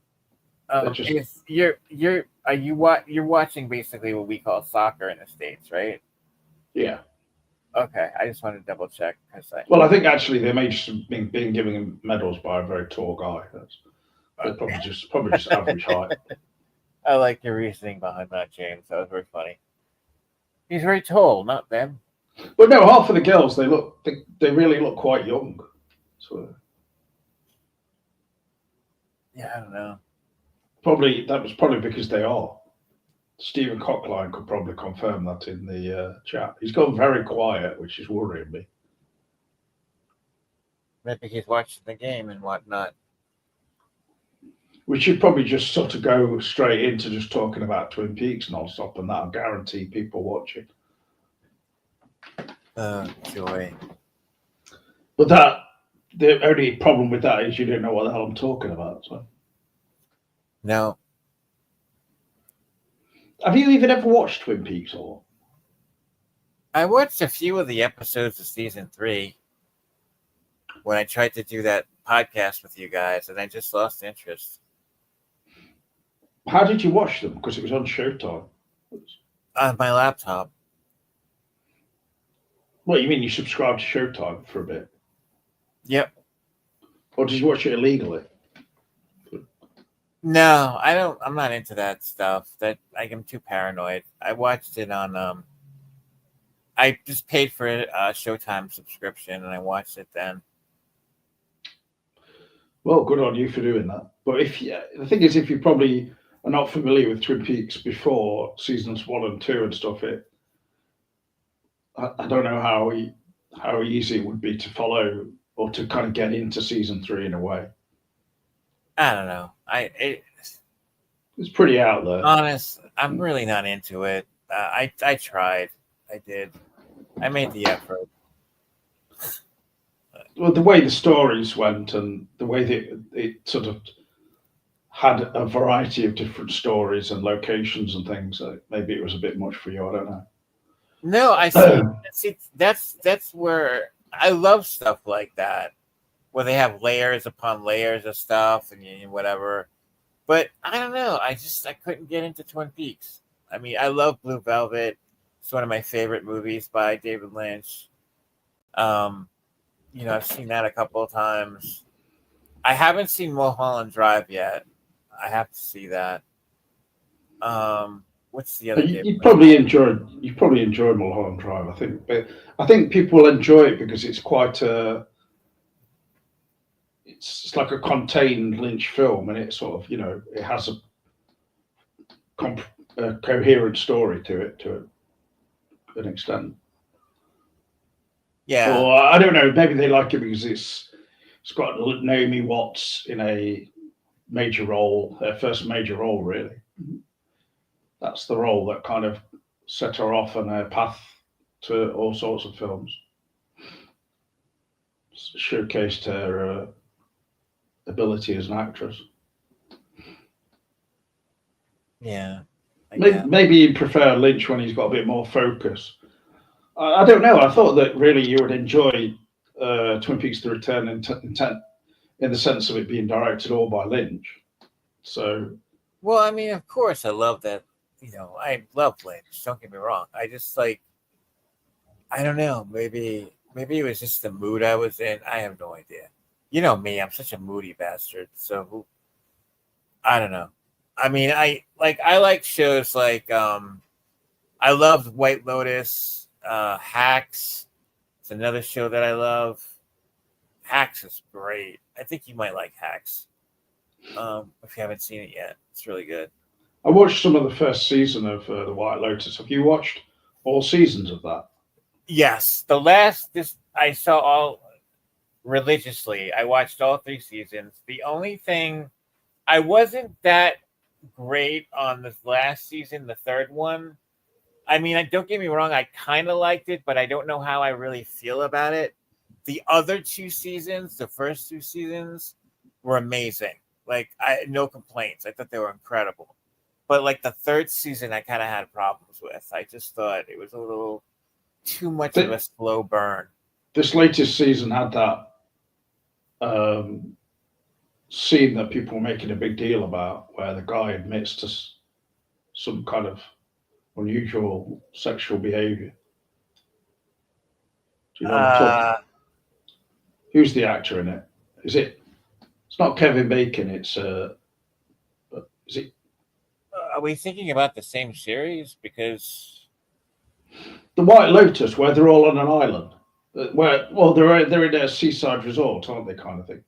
You're watching basically what we call soccer in the States, right? Yeah. Okay, I just wanted to double check Well, I think actually they may just have been giving medals by a very tall guy. That's probably just average height. I like your reasoning behind that, James. That was very funny. He's very tall, not them. But no, half of the girls they really look quite young. So yeah, I don't know. That was probably because they are. Stephen Cockline could probably confirm that in the chat. He's gone very quiet, which is worrying me. Maybe he's watching the game and whatnot. We should probably just sort of go straight into just talking about Twin Peaks non-stop, and that'll guarantee people watching. Oh, joy. But the only problem with that is you don't know what the hell I'm talking about. So. No. Have you even ever watched Twin Peaks or? I watched a few of the episodes of season 3 when I tried to do that podcast with you guys, and I just lost interest. How did you watch them? Because it was on Showtime. On my laptop. What, you mean you subscribed to Showtime for a bit? Yep. Or did you watch it illegally? No, I don't. I'm not into that stuff. I'm too paranoid. I watched it on. I just paid for a Showtime subscription, and I watched it then. Well, good on you for doing that. But the thing is, if you probably are not familiar with Twin Peaks before seasons 1 and 2 and stuff, I don't know how easy it would be to follow or to kind of get into season 3 in a way. I don't know. It's pretty out there. Honest, I'm really not into it. I tried. I did. I made the effort. Well, the way the stories went and the way that it sort of had a variety of different stories and locations and things, maybe it was a bit much for you. I don't know. No, I see. See, that's where I love stuff like that, where they have layers upon layers of stuff and whatever. But I don't know. I couldn't get into Twin Peaks. I mean, I love Blue Velvet. It's one of my favorite movies by David Lynch. Um, I've seen that a couple of times. I haven't seen Mulholland Drive yet. I have to see that. What's the other David You Lynch? probably enjoy Mulholland Drive, I think, but I think people will enjoy it because it's quite it's like a contained Lynch film, and it sort of it has a coherent story to it to an extent. Yeah. Or I don't know, maybe they like it because it's got Naomi Watts in a major role, her first major role, really. That's the role that kind of set her off on a path to all sorts of films. Showcased her ability as an actress. Yeah. Maybe you prefer Lynch when he's got a bit more focus. I don't know. I thought that really you would enjoy Twin Peaks: The Return in the sense of it being directed all by Lynch. So, well, I mean, of course, I love that. I love Lynch. Don't get me wrong. I just I don't know. Maybe it was just the mood I was in. I have no idea. You know me. I'm such a moody bastard. So I don't know. I mean, I like shows like I loved White Lotus, Hacks. It's another show that I love. Hacks is great. I think you might like Hacks. If you haven't seen it yet, it's really good. I watched some of the first season of The White Lotus. Have you watched all seasons of that? Yes, this I saw all religiously. I watched all 3 seasons. The only thing I wasn't that great on this last season, the third one. I mean, don't get me wrong, I kind of liked it, but I don't know how I really feel about it. The other 2 seasons, the first 2 seasons, were amazing. No complaints. I thought they were incredible. But the third season, I kind of had problems with. I just thought it was a little too much of a slow burn. This latest season had that scene that people were making a big deal about, where the guy admits to some kind of unusual sexual behavior. Do you know what I'm talking? Who's the actor in it? Is it? It's not Kevin Bacon. It's is it? Are we thinking about the same series? Because The White Lotus, where they're all on an island. They're in a seaside resort, aren't they? Kind of thing.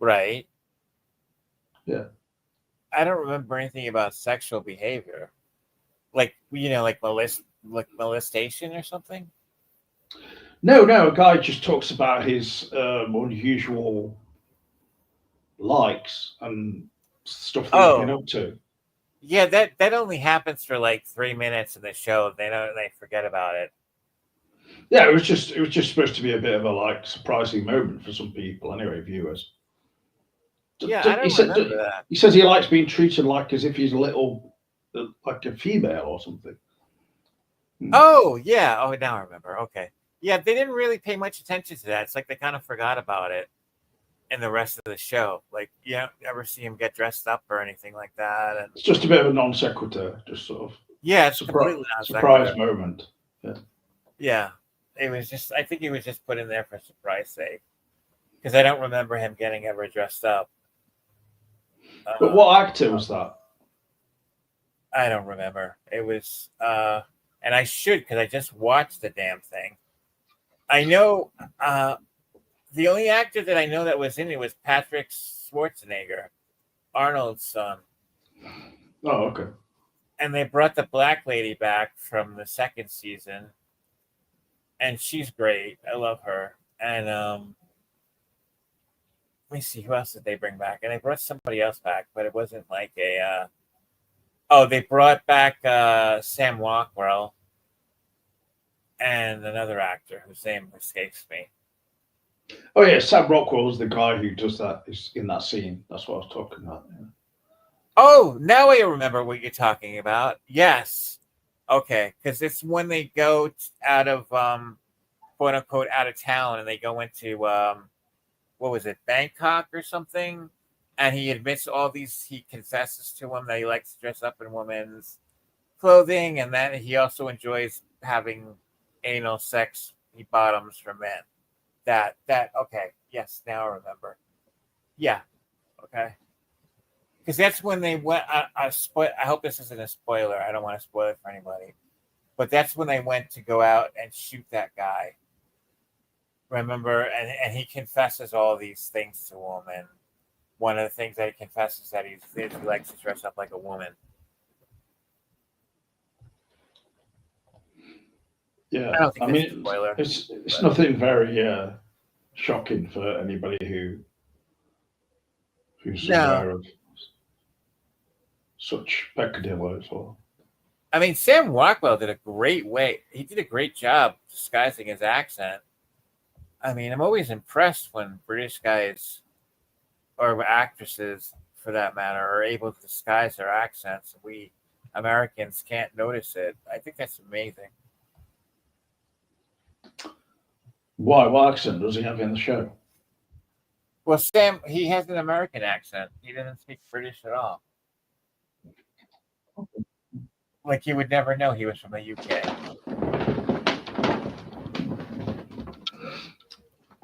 right. Yeah. I don't remember anything about sexual behavior, like molestation or something. No, a guy just talks about his unusual likes and stuff that he's been up to. Yeah, that only happens for 3 minutes in the show. They forget about it. Yeah, it was just supposed to be a bit of a surprising moment for some people, anyway, viewers. Yeah, I don't remember that. He says he likes being treated as if he's a little, like a female or something. Oh yeah. Oh, now I remember. Okay. Yeah, they didn't really pay much attention to that. It's like they kind of forgot about it in the rest of the show. You don't ever see him get dressed up or anything like that. And it's just a bit of a non sequitur, just sort of. Yeah, it's completely surprise moment. Yeah. Yeah, it was just. I think he was just put in there for surprise sake, because I don't remember him getting ever dressed up. But what actor was that? I don't remember. It was, and I should, because I just watched the damn thing. I know the only actor that I know that was in it was Patrick Schwarzenegger, Arnold's son. Oh, okay. And they brought the black lady back from the second season, and she's great. I love her. And let me see, who else did they bring back? And they brought somebody else back, but it wasn't like a. They brought back Sam Rockwell and another actor whose name escapes me. Oh yeah, Sam Rockwell was the guy who does that. Is in that scene. That's what I was talking about. Yeah. Oh, now I remember what you're talking about. Yes. Okay, because it's when they go out of quote unquote out of town and they go into what was it, Bangkok or something, and he admits all these. He confesses to him that he likes to dress up in women's clothing, and then he also enjoys having anal sex. He bottoms for men. That okay. Yes, now I remember. Yeah. Okay. Because that's when they went. I hope this isn't a spoiler. I don't want to spoil it for anybody. But that's when they went to go out and shoot that guy. Remember, and he confesses all these things to him, and one of the things that he confesses that he likes to dress up like a woman. Yeah, I don't think I that's a mean, spoiler. it's nothing very shocking for anybody who's aware of such peccadilloes. Or I mean, Sam Rockwell did a great job disguising his accent. I mean, I'm always impressed when British guys or actresses, for that matter, are able to disguise their accents. We Americans can't notice it. I think that's amazing. why? What accent does he have in the show? Well, Sam, he has an American accent. He doesn't speak British at all. Like you would never know he was from the UK.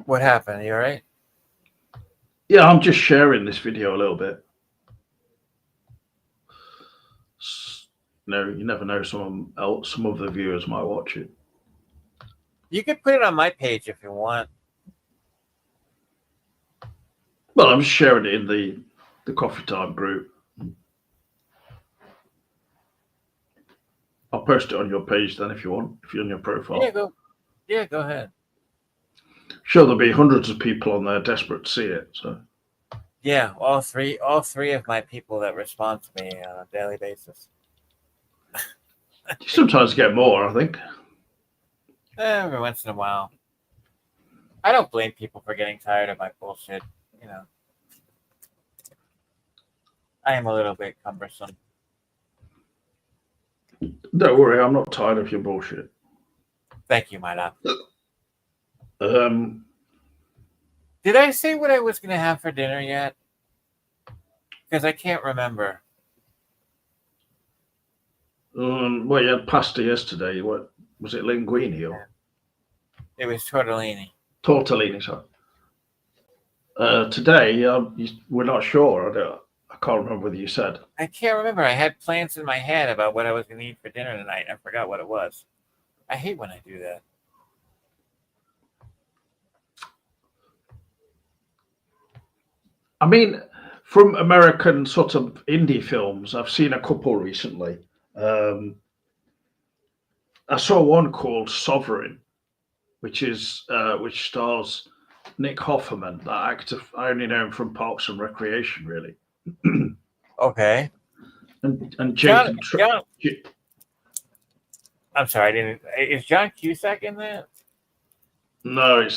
What happened? You all right? Yeah, I'm just sharing this video a little bit. No, you never know. Some of the viewers might watch it. You could put it on my page if you want. Well, I'm just sharing it in the coffee time group. I'll post it on your page then if you want, if you're on your profile. Go ahead. Sure, there'll be hundreds of people on there desperate to see it. So yeah, all three of my people that respond to me on a daily basis. You sometimes get more, I think. Every once in a while. I don't blame people for getting tired of my bullshit. You know, I am a little bit cumbersome. Don't worry, I'm not tired of your bullshit. Thank you, my love. Um, Did I say what I was going to have for dinner yet? Because I can't remember. well, you had pasta yesterday. What was it, linguine or? It was tortellini. Tortellini, sorry. Today, we're not sure. I can't remember whether you said. I can't remember. I had plans in my head about what I was going to eat for dinner tonight. I forgot what it was. I hate when I do that. I mean, from American sort of indie films, I've seen a couple recently. I saw one called Sovereign, which stars Nick Offerman, that actor. I only know him from Parks and Recreation, really. Okay. And Jacob. I'm sorry, I didn't. Is John Cusack in that? No,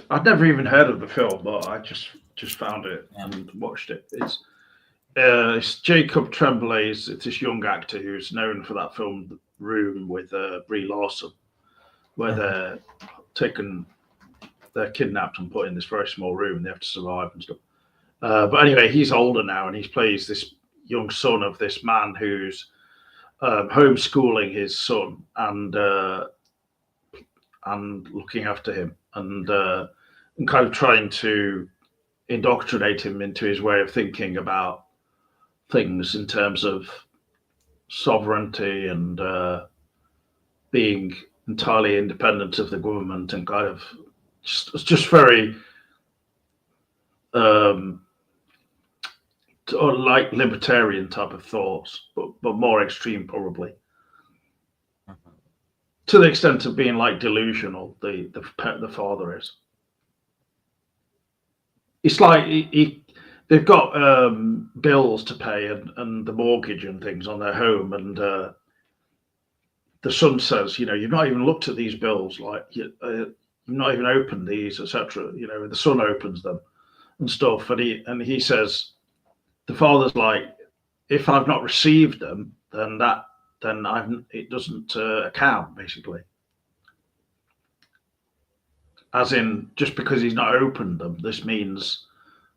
I'd never even heard of the film, but I just found it and watched it. It's Jacob Tremblay's. It's this young actor who's known for that film Room with Brie Larson, where they're kidnapped and put in this very small room and they have to survive and stuff. But anyway, he's older now and he plays this young son of this man who's homeschooling his son and looking after him and kind of trying to indoctrinate him into his way of thinking about things in terms of sovereignty and being entirely independent of the government and kind of just very or like libertarian type of thoughts, but more extreme probably. To the extent of being like delusional, the father is. It's like they've got bills to pay and the mortgage and things on their home, and the son says, you've not even looked at these bills, like you've not even opened these, etc. The son opens them and stuff, and he says, the father's like, if I've not received them, then then it doesn't account, basically. As in, just because he's not opened them, this means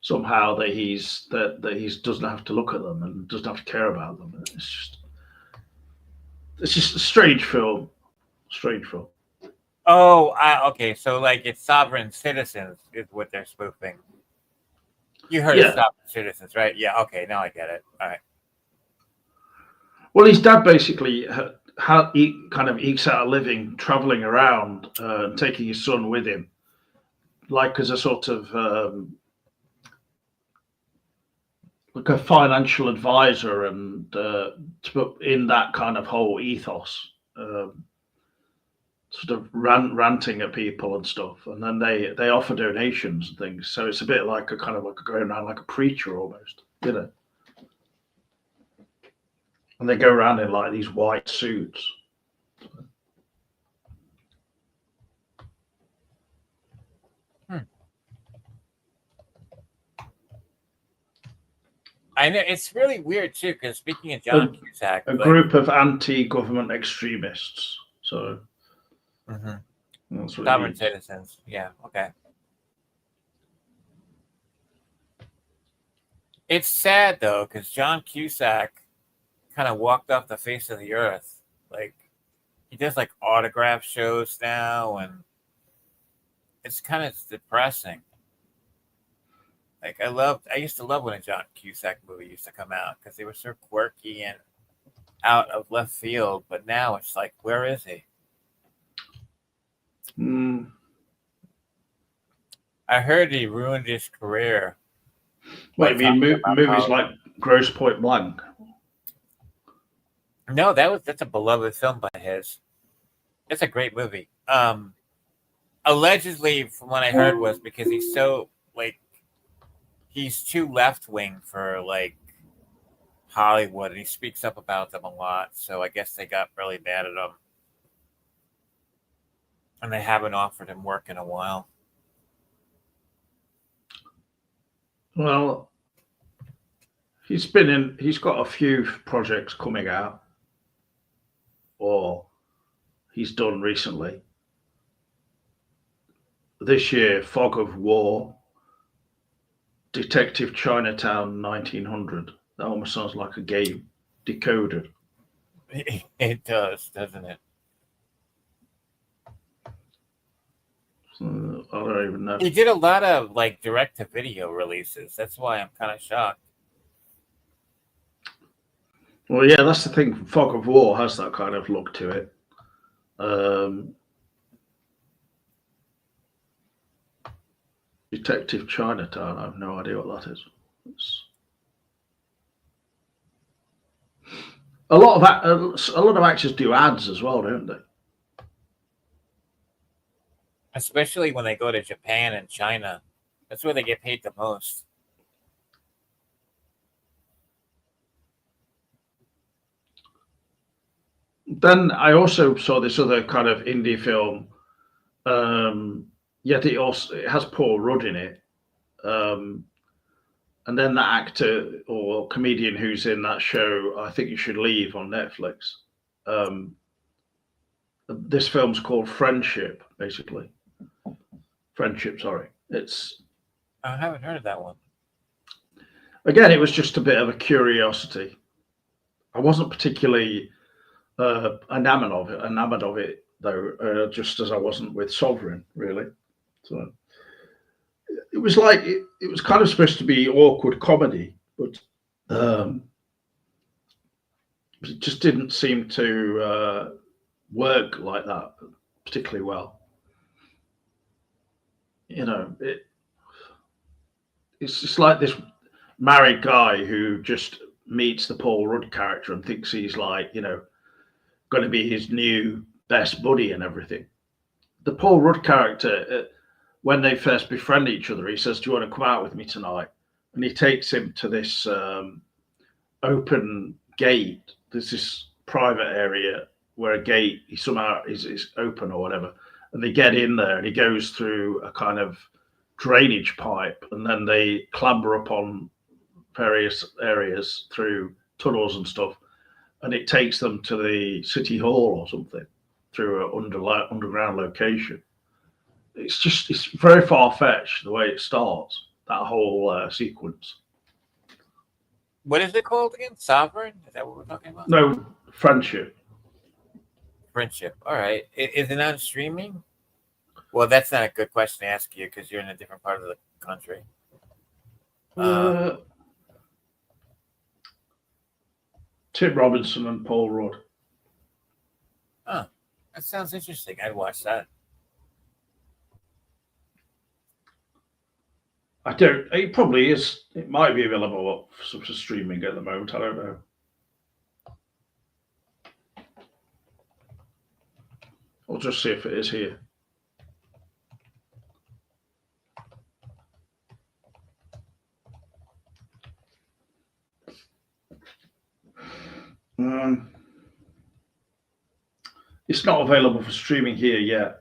somehow that he doesn't have to look at them and doesn't have to care about them. It's just a strange film. Strange film. Oh, okay. So like it's Sovereign Citizens is what they're spoofing. You heard of Sovereign Citizens, right? Yeah. Okay. Now I get it. All right. Well, his dad basically he kind of ekes out a living traveling around and taking his son with him, like as a sort of like a financial advisor, and in that kind of whole ethos, sort of ranting at people and stuff, and then they offer donations and things. So it's a bit like a kind of like going around like a preacher almost, you know. And they go around in like these white suits. I know it's really weird too, because speaking of John Cusack, a group of anti-government extremists. So that's what Sovereign Citizens. Yeah. Okay. It's sad though, because John Cusack kind of walked off the face of the earth. Like he does like autograph shows now, and it's kind of depressing. Like I used to love when a John Cusack movie used to come out because they were so quirky and out of left field. But now it's like, where is he? I heard he ruined his career. What, you mean movies like Grosse Pointe Blank? No, that's a beloved film by his. It's a great movie. Allegedly, from what I heard, was because he's so he's too left wing for like Hollywood, and he speaks up about them a lot. So I guess they got really mad at him, and they haven't offered him work in a while. Well, he's got a few projects coming out, or he's done recently. This year, Fog of War, Detective Chinatown 1900. That almost sounds like a game. Decoded. It does, doesn't it? So, I don't even know. He did a lot of like direct-to-video releases. That's why I'm kind of shocked. Well, yeah, that's the thing. Fog of War has that kind of look to it. Detective Chinatown. I have no idea what that is. A lot of actors do ads as well, don't they? Especially when they go to Japan and China. That's where they get paid the most. Then I also saw this other kind of indie film. Yet it has Paul Rudd in it. And then the actor or comedian who's in that show, I Think You Should Leave, on Netflix. This film's called Friendship, basically. Friendship, sorry. I haven't heard of that one. Again, it was just a bit of a curiosity. I wasn't particularly enamored of it though, just as I wasn't with Sovereign, really. So it was like it was kind of supposed to be awkward comedy, but it just didn't seem to work like that particularly well. You know, it's just like this married guy who just meets the Paul Rudd character and thinks he's like, you know, going to be his new best buddy and everything. The Paul Rudd character, when they first befriend each other, he says, "Do you want to come out with me tonight?" And he takes him to this open gate. There's this private area where a gate somehow is open or whatever. And they get in there and he goes through a kind of drainage pipe, and then they clamber up on various areas through tunnels and stuff. and it takes them to the city hall or something through an underground location. It's very far fetched the way it starts. That whole sequence. What is it called again? Sovereign? Is that what we're talking about? No, friendship. Friendship. All right. Is it on streaming? Well, that's not a good question to ask you because you're in a different part of the country. Tim Robinson and Paul Rudd. Oh, that sounds interesting. I'd watch that. I don't. It probably is. It might be available for streaming at the moment. I don't know. I'll just see if it is here. It's not available for streaming here yet.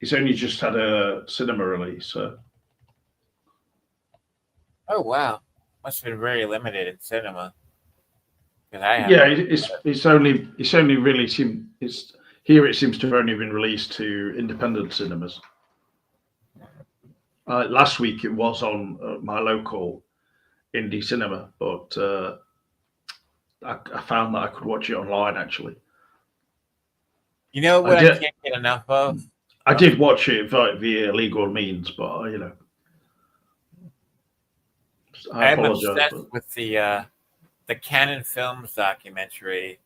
It's only just had a cinema release. So. Oh wow, must have been very limited in cinema. It's only really it's here. It seems to have only been released to independent cinemas. Last week it was on my local indie cinema, but I found that I could watch it online actually. You know what I can't get enough of? I did watch it via legal means, but I'm obsessed with the Canon Films documentary.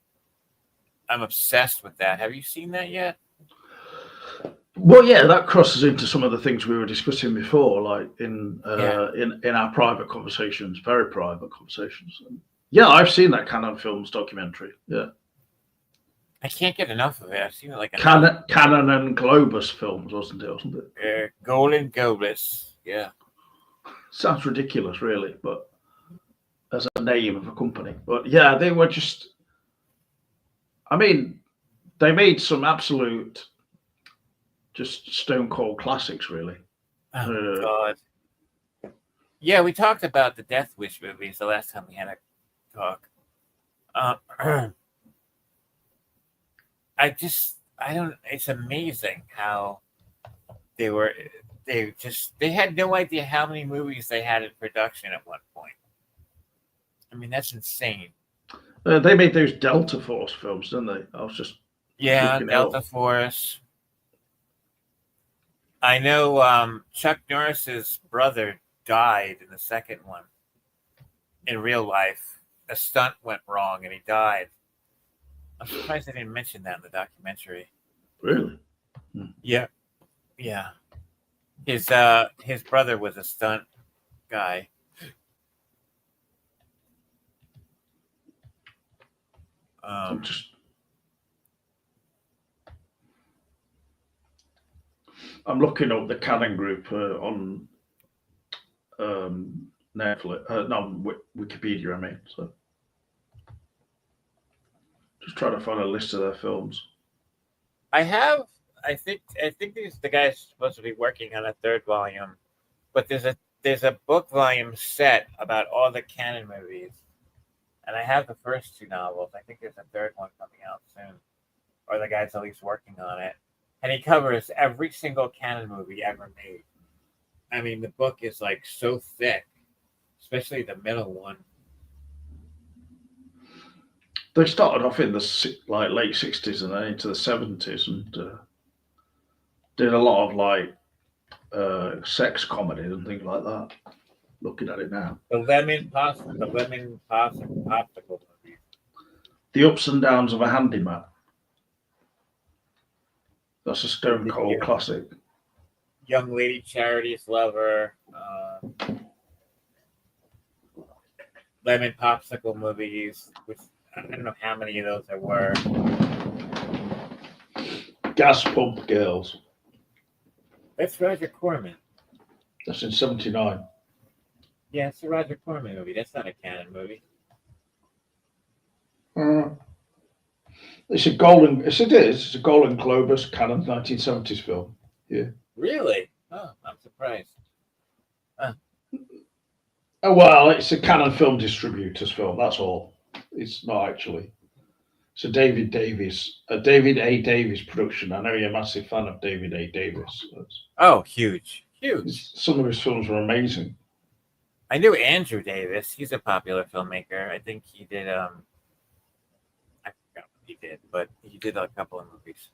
I'm obsessed with that. Have you seen that yet? Well, yeah, that crosses into some of the things we were discussing before, like in our private conversations, very private conversations. Yeah, I've seen that Canon Films documentary. Yeah, I can't get enough of it. I've seen it like Canon and Globus Films, wasn't it? Golden Globus. Yeah. Sounds ridiculous, really, but as a name of a company. But yeah, they were just. I mean, they made some absolute, just stone cold classics, really. Oh God. Yeah, we talked about the Death Wish movies the last time we had a talk. I don't. It's amazing how they had no idea how many movies they had in production at one point. I mean, that's insane. They made those Delta Force films, didn't they? I was just Delta Force. I know Chuck Norris's brother died in the second one. In real life, a stunt went wrong and he died. I'm surprised they didn't mention that in the documentary. Really? Yeah. Yeah. His brother was a stunt guy. I'm looking up the Canon Group on Netflix, Wikipedia. I mean, so just trying to find a list of their films. I think the guy's supposed to be working on a third volume, but there's a book volume set about all the Canon movies, and I have the first two novels. I think there's a third one coming out soon, or the guy's at least working on it, and he covers every single Canon movie ever made. I mean, the book is like so thick, especially the middle one. They started off in the late 60s and then into the 70s and did a lot of sex comedies and things like that. Looking at it now. The lemon popsicle movies. The Ups and Downs of a Handyman. That's a stone cold classic. Young Lady Charity's Lover. Lemon popsicle movies, which I don't know how many of those there were. Gas Pump Girls. That's Roger Corman. That's in 79. Yeah, it's a Roger Corman movie. That's not a Canon movie. It's a Golden Globus Canon 1970s film. Yeah. Really? Oh, I'm surprised. Oh, well, it's a Canon Film Distributors film. That's all. It's not actually. It's a David A. Davis production. I know you're a massive fan of David A. Davis. Oh, huge, huge. Some of his films were amazing. I knew Andrew Davis. He's a popular filmmaker. I think he did. I forgot what he did, but he did a couple of movies.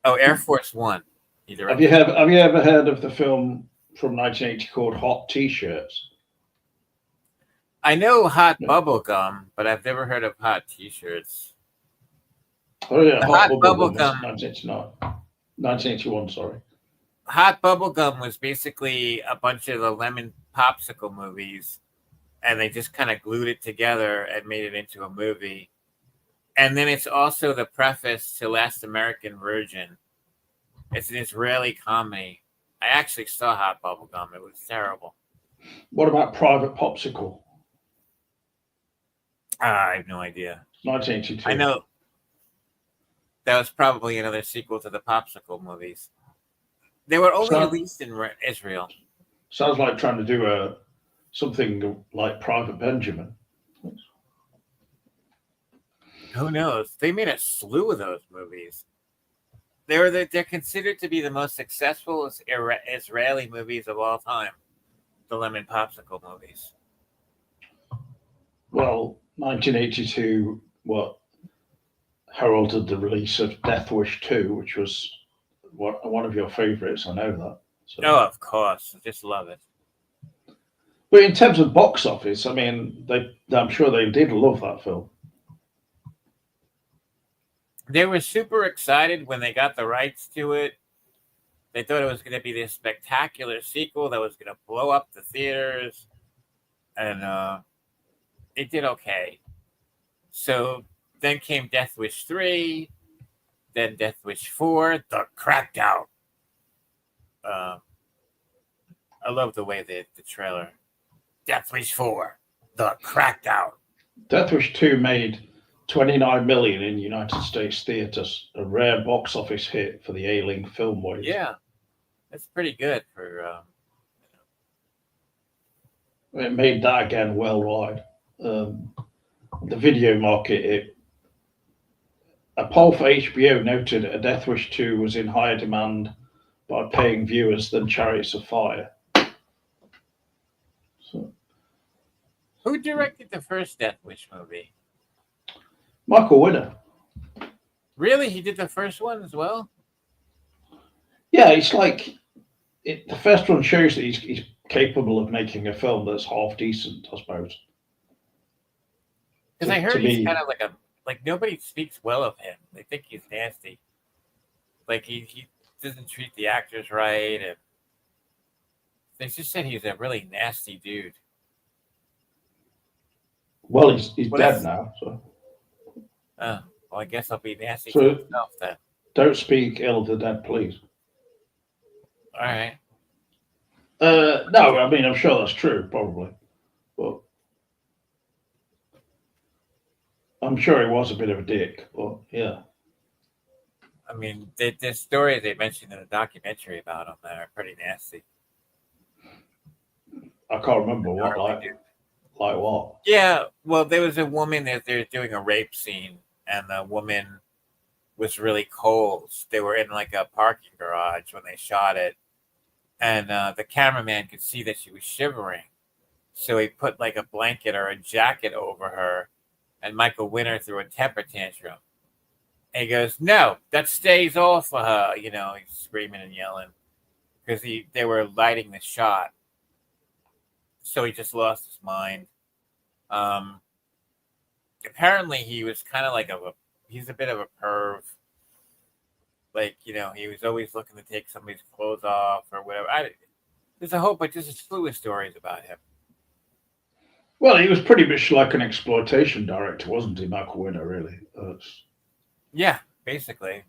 Oh, Air Force One. He directed. Have you ever heard of the film from 1980 called Hot T-Shirts? I know Hot No. Bubblegum, but I've never heard of Hot T-shirts. Oh yeah, The Hot Hot Bubblegum was Bubblegum. 1981. Sorry. Hot Bubblegum was basically a bunch of the Lemon Popsicle movies, and they just kind of glued it together and made it into a movie. And then it's also the preface to Last American Virgin. It's an Israeli comedy. I actually saw Hot Bubblegum. It was terrible. What about Private Popsicle? I have no idea. 1982. I know that was probably another sequel to the Popsicle movies. They were only released in Israel. Sounds like trying to do something like Private Benjamin. Who knows? They made a slew of those movies. They're considered to be the most successful Israeli movies of all time. The Lemon Popsicle movies. Well, 1982, heralded the release of Death Wish 2, which was one of your favourites. I know that. So. Oh, of course. I just love it. But in terms of box office, I mean, I'm sure they did love that film. They were super excited when they got the rights to it. They thought it was going to be this spectacular sequel that was going to blow up the theaters. And it did okay. So then came Death Wish 3, then Death Wish 4, The Crackdown. I love the way the trailer. Death Wish 4, The Crackdown. Death Wish 2 made 29 million in United States theaters, a rare box office hit for the ailing film wave. Yeah, that's pretty good for. It made that again worldwide. The video market, a poll for HBO noted a Death Wish 2 was in higher demand by paying viewers than Chariots of Fire. So, who directed the first Death Wish movie? Michael Winner. Really? He did the first one as well? Yeah, it's like the first one shows that he's capable of making a film that's half decent, I suppose. Because I heard he's kind of like nobody speaks well of him. They think he's nasty. Like he doesn't treat the actors right, and they just said he's a really nasty dude. Well, he's dead now, so. Oh, well, I guess I'll be nasty to myself then. Don't speak ill of the dead, please. All right. No, I mean, I'm sure that's true, probably. But I'm sure he was a bit of a dick, but yeah. I mean, the stories they mentioned in the documentary about him are pretty nasty. I can't remember what, like what? Yeah, well, there was a woman that they're doing a rape scene, and the woman was really cold. They were in like a parking garage when they shot it, and the cameraman could see that she was shivering. So he put like a blanket or a jacket over her, and Michael Winner threw a temper tantrum. And he goes, "No, that stays off for her." You know, he's screaming and yelling because they were lighting the shot. So he just lost his mind. Apparently he was kind of like he's a bit of a perv. Like, you know, he was always looking to take somebody's clothes off or whatever. There's a slew of stories about him. Well, he was pretty much like an exploitation director, wasn't he, Michael Winner, really? Yeah, basically.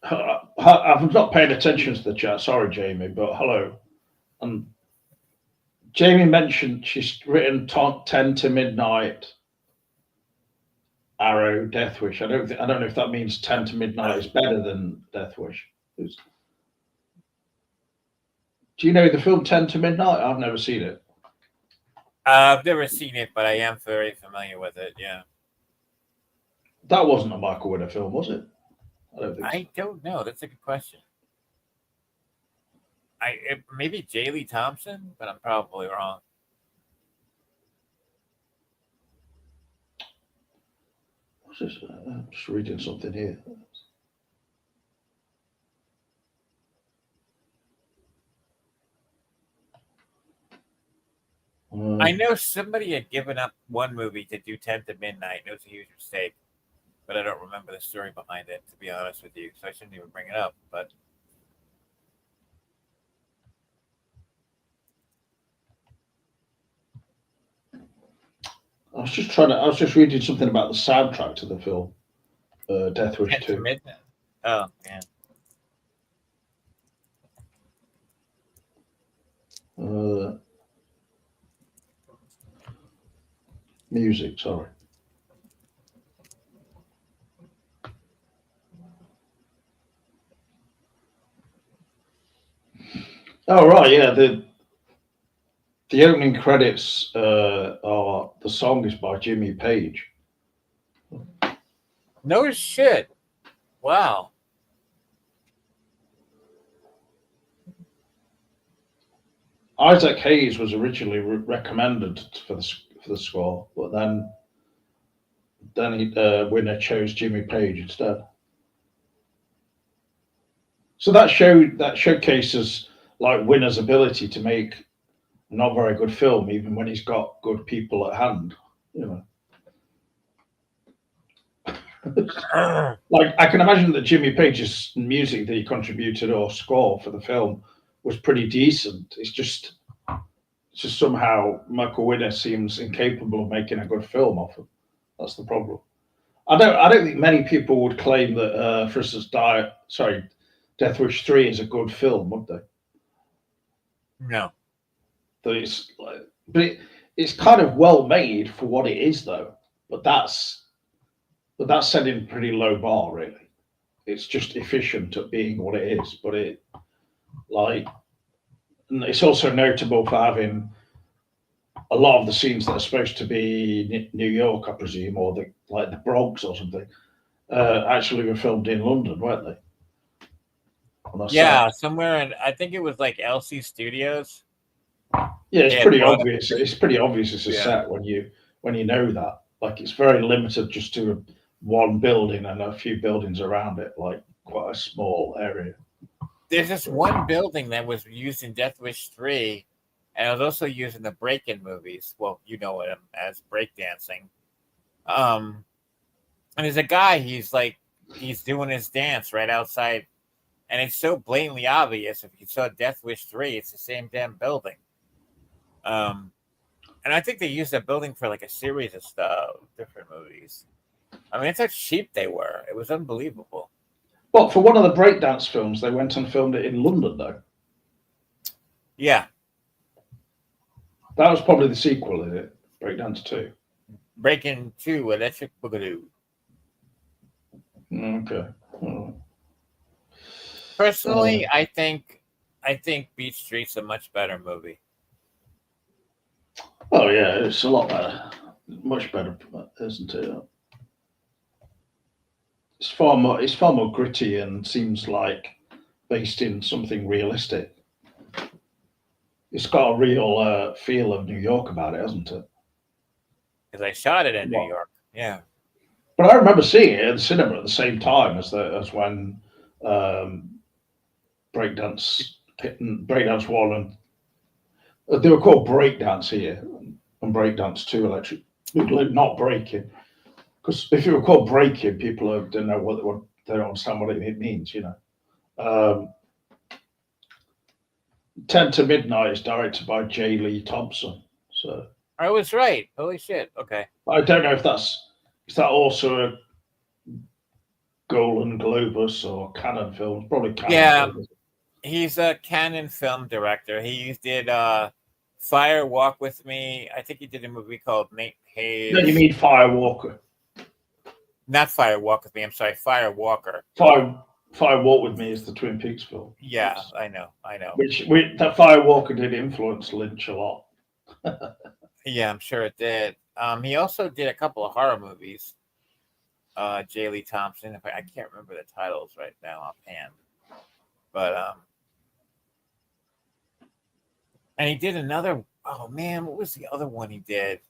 I'm not paying attention to the chat. Sorry, Jamie, but hello. Jamie mentioned she's written 10 to Midnight, Arrow, Death Wish. I don't know if that means 10 to Midnight is better than Death Wish. Do you know the film 10 to Midnight? I've never seen it. I've never seen it, but I am very familiar with it, yeah. That wasn't a Michael Winner film, was it? I don't think so. I don't know. That's a good question. Maybe J. Lee Thompson, but I'm probably wrong. What's this? I'm just reading something here. I know somebody had given up one movie to do 10 to Midnight. It was a huge mistake, but I don't remember the story behind it, to be honest with you. So I shouldn't even bring it up. But I was just reading something about the soundtrack to the film, Death Wish 10 to 2. Midnight. Oh, yeah. Music, sorry. Oh right, yeah. The opening credits are the song is by Jimmy Page. No shit. Wow. Isaac Hayes was originally recommended for the score, but then Winner chose Jimmy Page instead. So that showcases like Winner's ability to make a not very good film, even when he's got good people at hand. You know, like I can imagine that Jimmy Page's music that he contributed or score for the film was pretty decent. It's just somehow Michael Winner seems incapable of making a good film off it. That's the problem. I don't think many people would claim that for instance Death Wish 3 is a good film, would they? No. That it's kind of well made for what it is though. But that's setting a pretty low bar really. It's just efficient at being what it is, but like it's also notable for having a lot of the scenes that are supposed to be New York, I presume, or the Bronx or something, actually were filmed in London, weren't they? On a Yeah, set. somewhere in, I think it was like LC Studios. Yeah, They had brought up. It's pretty obvious it's a Yeah. set when you know that. Like it's very limited just to one building and a few buildings around it, like quite a small area. There's this one building that was used in Death Wish 3, and it was also used in the break in movies. Well, you know it as breakdancing. Um, and there's a guy, he's doing his dance right outside, and it's so blatantly obvious. If you saw Death Wish 3, it's the same damn building. Um, and I think they used that building for like a series of stuff, different movies. I mean, it's how cheap they were. It was unbelievable. But for one of the breakdance films, they went and filmed it in London, though. Yeah. That was probably the sequel, is it? Breakdance 2. Breaking 2, Electric Boogaloo. Okay. Personally, I think Beach Street's a much better movie. Oh yeah, it's a lot better, much better, isn't it? It's far more gritty and seems like based in something realistic. It's got a real feel of New York about it, hasn't it? Because I shot it in New What? York. Yeah. But I remember seeing it at the cinema at the same time as when um, breakdance breakdance one and they were called breakdance here and breakdance two electric, not breaking. Because if you were called breaking, people don't know what they don't understand what it means. You know, 10 to Midnight is directed by J. Lee Thompson. So I was right. Holy shit. Okay. I don't know if is that also a Golden Globus or Canon film? Probably Canon Yeah. film. He's a Canon film director. He did Fire Walk with Me. I think he did a movie called Nate No, you Hayes. mean Firewalker. Not Fire Walk with Me. I'm sorry. Fire Walker. Fire Walk with Me is the Twin Peaks film. Yeah, I know. I know. That Firewalker did influence Lynch a lot. Yeah, I'm sure it did. He also did a couple of horror movies. J. Lee Thompson. I can't remember the titles right now offhand, but and he did another. Oh man, what was the other one he did?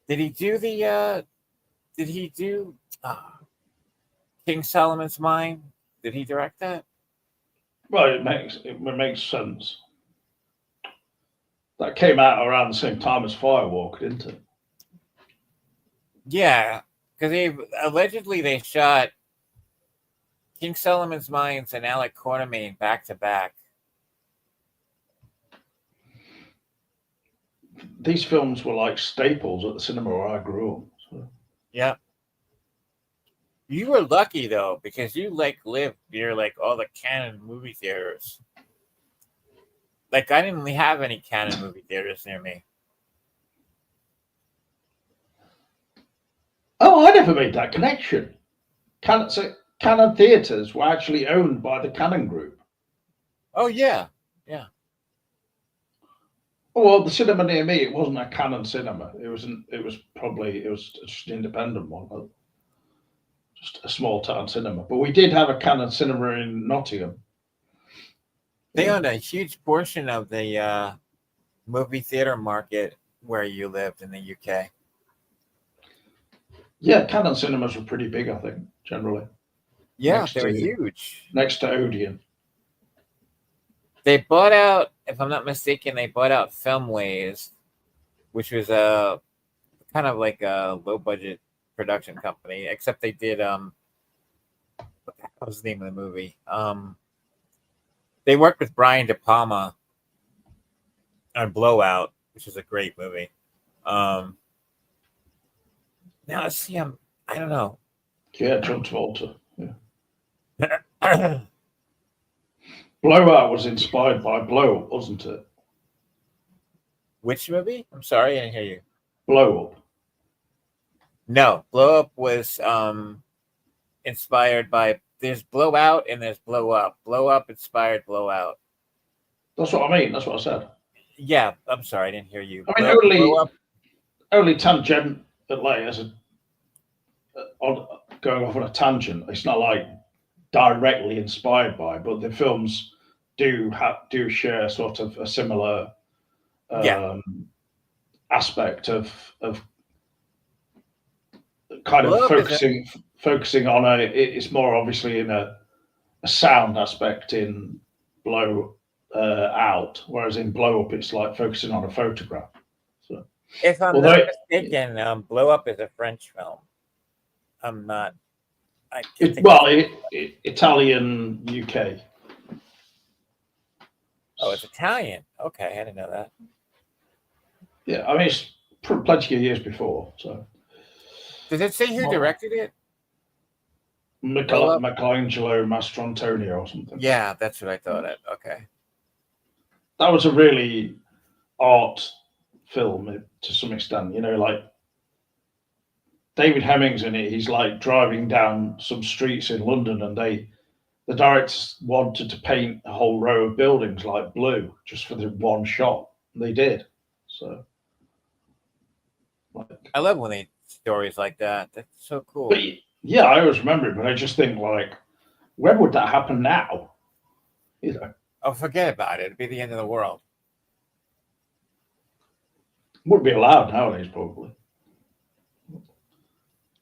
Did he do the? Did he do King Solomon's Mine? Did he direct that? Well, it makes sense. That came out around the same time as Firewalk, didn't it? Yeah, because allegedly they shot King Solomon's Mines and Alec Quartermain back to back. These films were like staples at the cinema where I grew up. So. Yeah. You were lucky though, because you lived near all the Canon movie theaters. I didn't really have any Canon movie theaters near me. Oh, I never made that connection. Canon theaters were actually owned by the Canon Group. Oh yeah, yeah. Well, the cinema near me, it wasn't a Canon cinema. It was just an independent one, just a small town cinema. But we did have a Canon cinema in Nottingham. They owned a huge portion of the movie theater market where you lived in the UK. Yeah, Canon cinemas were pretty big, I think, generally. Yeah, they were huge. Next to Odeon. They bought out, if I'm not mistaken, Filmways, which was a kind of like a low budget production company, except they did what the hell was the name of the movie? They worked with Brian De Palma on Blowout, which is a great movie. Now let's see, I don't know. Yeah, John Travolta. Yeah. Blowout was inspired by Blow Up, wasn't it? Which movie? I'm sorry, I didn't hear you. Blow Up. No, Blow Up was inspired by. There's Blowout and there's Blow Up. Blow Up inspired Blowout. That's what I mean. That's what I said. Yeah, I'm sorry, I didn't hear you. I mean, only tangent, as going off on a tangent. It's not like directly inspired by, but the films do share sort of a similar aspect of kind of focusing on it's more obviously in a sound aspect in Blow Out, whereas in Blow Up it's like focusing on a photograph. So, if I'm not mistaken, Blow Up is a French film. I'm not. Italian UK. Oh, it's Italian. Okay, I didn't know that. Yeah, I mean it's plenty of years before. So, does it say who directed it? Michelangelo Mastrantonio or something. Yeah, that's what I thought. Okay. That was a really art film to some extent. Like David Hemming's in it. He's like driving down some streets in London, and the directors wanted to paint a whole row of buildings like blue just for the one shot. And they did. So, I love when they stories like that. That's so cool. But, yeah, I always remember it, but I just think when would that happen now? Oh, forget about it. It'd be the end of the world. Wouldn't be allowed nowadays, probably.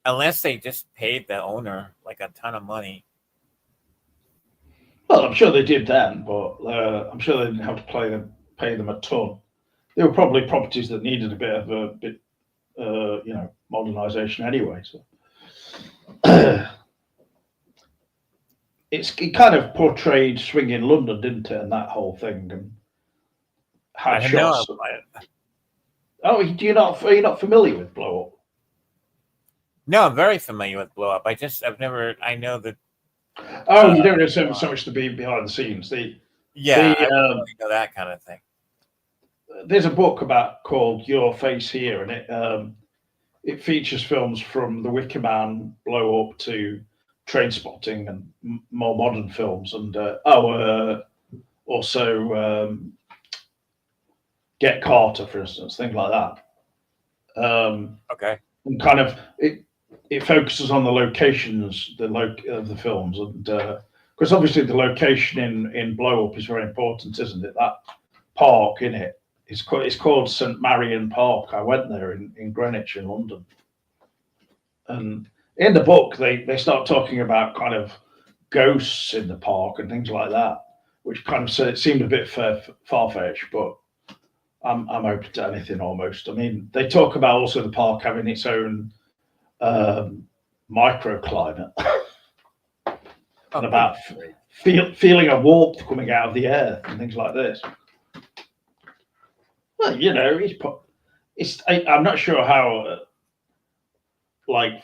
Unless they just paid the owner a ton of money. Well, I'm sure they did then, but I'm sure they didn't have to pay them a ton. They were probably properties that needed a bit modernization anyway. So it kind of portrayed swinging London, didn't it? And that whole thing, and had shots. Oh, are you not familiar with Blow Up? No, I'm very familiar with Blow Up. I know that. Oh, you don't know so much to be behind the scenes. I don't really know that kind of thing. There's a book called Your Face Here, and it features films from The Wicker Man, Blow Up to Trainspotting, and more modern films, and also Get Carter, for instance, things like that. Okay. And kind of it focuses on the locations, of the films, and because obviously the location in Blow Up is very important, isn't it? That park in it. It's called St Marion Park. I went there in Greenwich in London, and in the book they start talking about kind of ghosts in the park and things like that, which kind of it seemed a bit far fetched, but I'm open to anything almost. I mean, they talk about also the park having its own um, microclimate and about feeling a warmth coming out of the earth and things like this. Well, you know, I'm not sure how like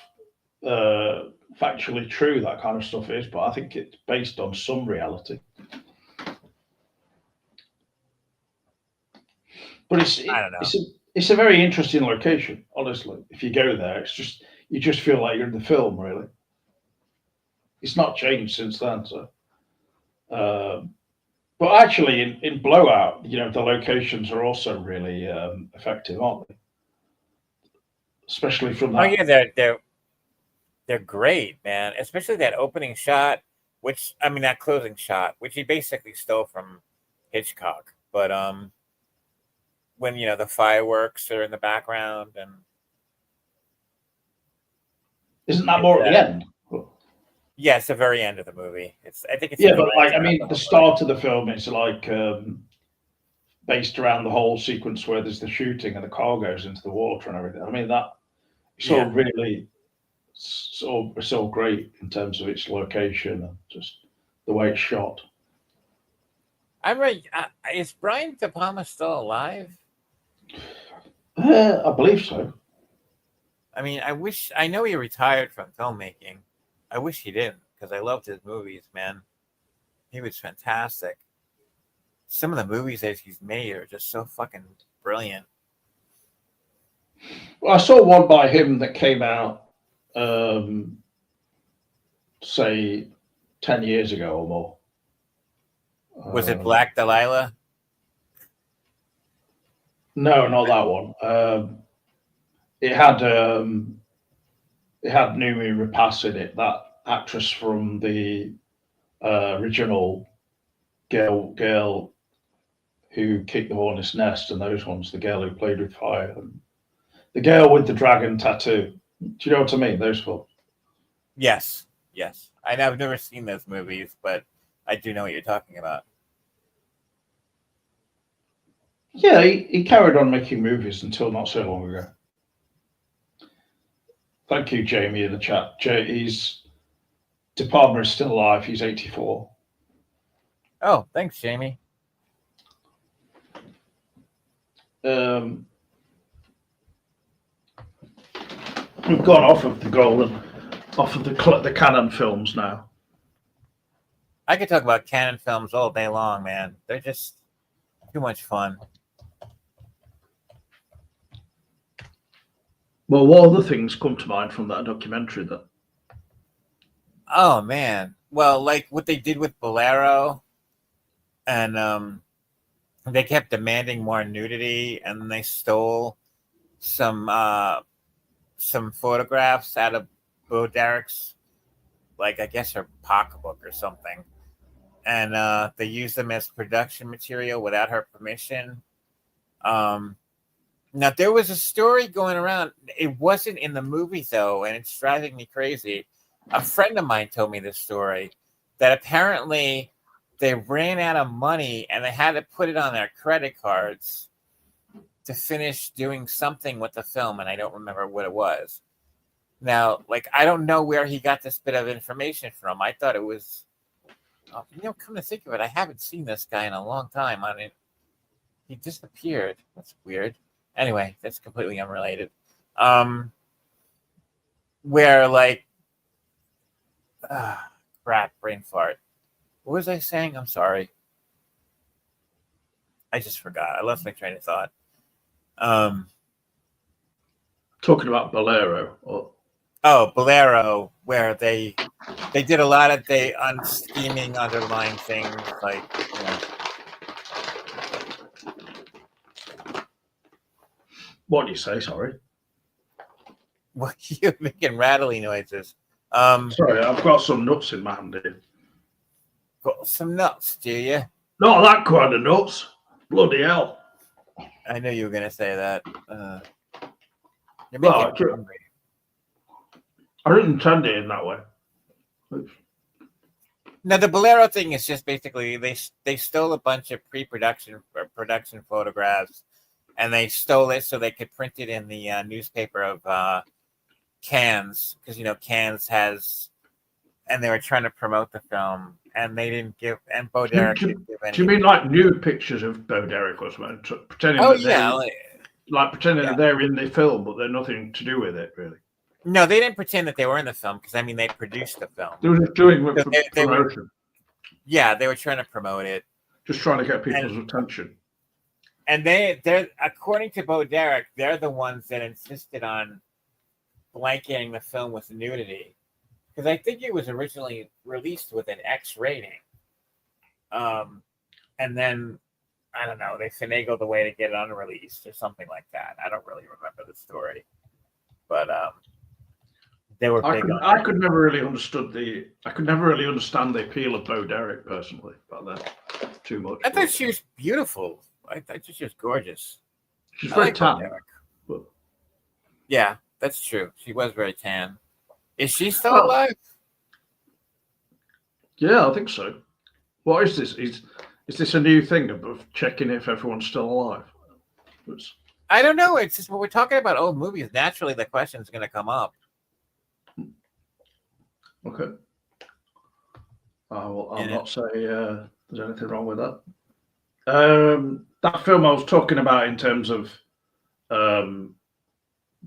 factually true that kind of stuff is, but I think it's based on some reality. But I don't know. It's a very interesting location, honestly. If you go there, you just feel like you're in the film, really. It's not changed since then, so. But actually, in Blowout, you know, the locations are also really effective, aren't they? Especially from Oh that. yeah, they're great, man. Especially that opening shot, which I mean that closing shot, which he basically stole from Hitchcock. But when you know the fireworks are in the background and Isn't that more at the end? yeah, it's the very end of the movie. I think it's Yeah, in the but red like I zone of mean, the the whole movie. start of the film is like based around the whole sequence where there's the shooting and the car goes into the water and everything. I mean that it's all Yeah, really so great in terms of its location and just the way it's shot. I'm right. Is Brian De Palma still alive? I believe so. I mean, I know he retired from filmmaking. I wish he didn't because I loved his movies, man. He was fantastic. Some of the movies that he's made are just so fucking brilliant. Well, I saw one by him that came out, um, say, 10 years ago or more. Was it Um, Black Delilah? no, not that one. It had um, it had Noomi Rapace in it, that actress from the original girl who kicked the hornet's nest, and those ones, the girl who played with fire, and the girl with the dragon tattoo. Do you know what I mean? Those films. Yes, yes. I've never seen those movies, but I do know what you're talking about. Yeah, he carried on making movies until not so long ago. Thank you, Jamie, in the chat. He's De Palma is still alive. He's 84. Oh, thanks, Jamie. Um, we've gone off of the Canon films now. I could talk about Canon films all day long, man. They're just too much fun. Well, what other things come to mind from that documentary? Then Oh man. Well, like what they did with Bolero, and they kept demanding more nudity, and they stole some some photographs out of Bo Derek's, like I guess her pocketbook or something, and they used them as production material without her permission. Um, Now there was a story going around. It wasn't in the movie though, and it's driving me crazy. A friend of mine told me this story that apparently they ran out of money and they had to put it on their credit cards to finish doing something with the film, and I don't remember what it was. Now, like I don't know where he got this bit of information from. I thought it was, come to think of it, I haven't seen this guy in a long time. I mean, he disappeared. That's weird. Anyway, that's completely unrelated. Where like, crap, brain fart. What was I saying? I'm sorry. I just forgot. I lost my train of thought. talking about Bolero. Bolero, where they did a lot of the scheming underlying things, like What do you say? Sorry. What you're making rattly noises. Sorry, I've got some nuts in my hand here. Got some nuts, do you? Not that kind of nuts. Bloody hell. I knew you were gonna say that. You're making Well, me hungry. I didn't intend it in that way. Now the Bolero thing is just basically they stole a bunch of pre-production production photographs, and they stole it so they could print it in the newspaper of Cannes, because Cannes has, and they were trying to promote the film, and they didn't give, and Bo Derek didn't give any. Do you mean like nude pictures of Bo Derek or something, pretending Oh that yeah, they're pretending that they're in the film, but they're nothing to do with it, really? no, they didn't pretend that they were in the film, because I mean they produced the film. They were just doing it So for they were, promotion, they were trying to promote it, just trying to get people's attention. and they're according to Bo Derek, they're the ones that insisted on blanketing the film with nudity, because I think it was originally released with an X rating, and then I don't know, they finagled a way to get it unreleased or something like that. I don't really remember the story, but they were big. I could never really understand the appeal of Bo Derek personally, but then too much. I thought she was beautiful. I thought she was gorgeous. She's very tan. But... Yeah, that's true. She was very tan. Is she still alive? Yeah, I think so. What is this? Is this a new thing of checking if everyone's still alive? I don't know. It's just when we're talking about old movies, naturally the question is going to come up. Okay. I'll not say there's anything wrong with that. That film I was talking about in terms of Brian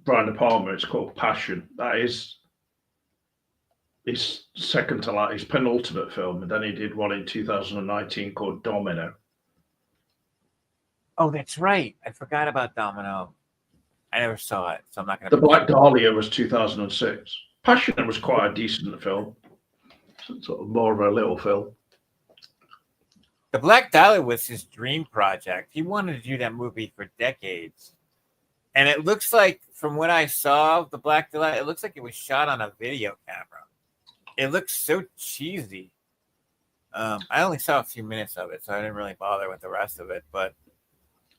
De Palma, it's called Passion. That is his second to last, his penultimate film, and then he did one in 2019 called Domino. Oh, that's right. I forgot about Domino. I never saw it, so I'm not going to. The Black Dahlia was 2006. Passion was quite a decent film, sort of more of a little film. The Black Dahlia was his dream project. He wanted to do that movie for decades. And it looks like, from what I saw of the Black Dahlia, it looks like it was shot on a video camera. It looks so cheesy. I only saw a few minutes of it, so I didn't really bother with the rest of it. But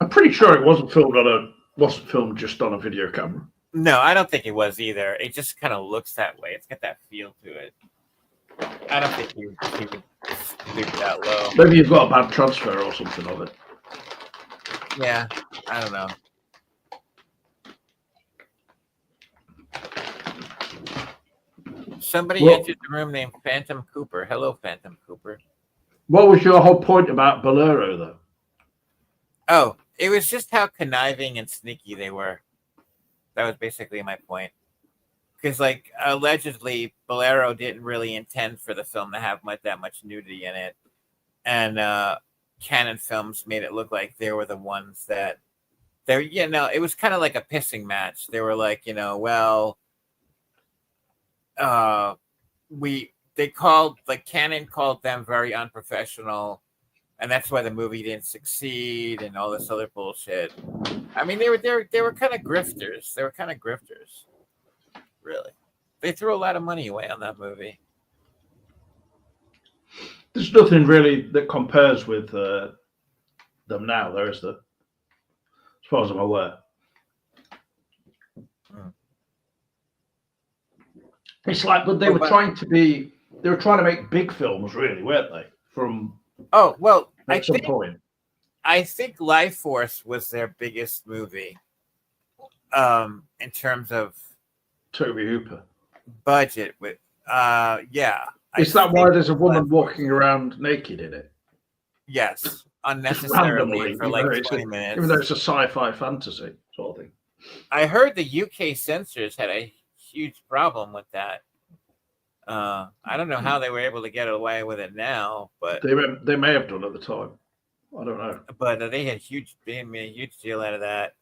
I'm pretty sure it wasn't filmed just on a video camera. No, I don't think it was either. It just kind of looks that way. It's got that feel to it. I don't think he would stoop that low. Maybe you've got a bad transfer or something of it. Yeah, I don't know. Somebody entered the room named Phantom Cooper. Hello, Phantom Cooper. What was your whole point about Bolero, though? Oh, it was just how conniving and sneaky they were. That was basically my point. Because, allegedly, Bolero didn't really intend for the film to have that much nudity in it. And Canon Films made it look like they were the ones that... it was kind of like a pissing match. They were like, Canon called them very unprofessional, and that's why the movie didn't succeed and all this other bullshit. I mean, they were kind of grifters. They were kind of grifters, really. They threw a lot of money away on that movie. There's nothing really that compares with them now, there is there? As far as I'm aware. It's like, but they were trying to make big films, really, weren't they? At some point. I think Life Force was their biggest movie, in terms of Toby Hooper budget. With is that why there's a woman walking around naked in it? Yes, unnecessarily for 20 minutes. Even though it's a sci-fi fantasy sort of thing. I heard the UK censors had a huge problem with that. I don't know how they were able to get away with it now, but they may have done at the time. I don't know. But they made a huge deal out of that.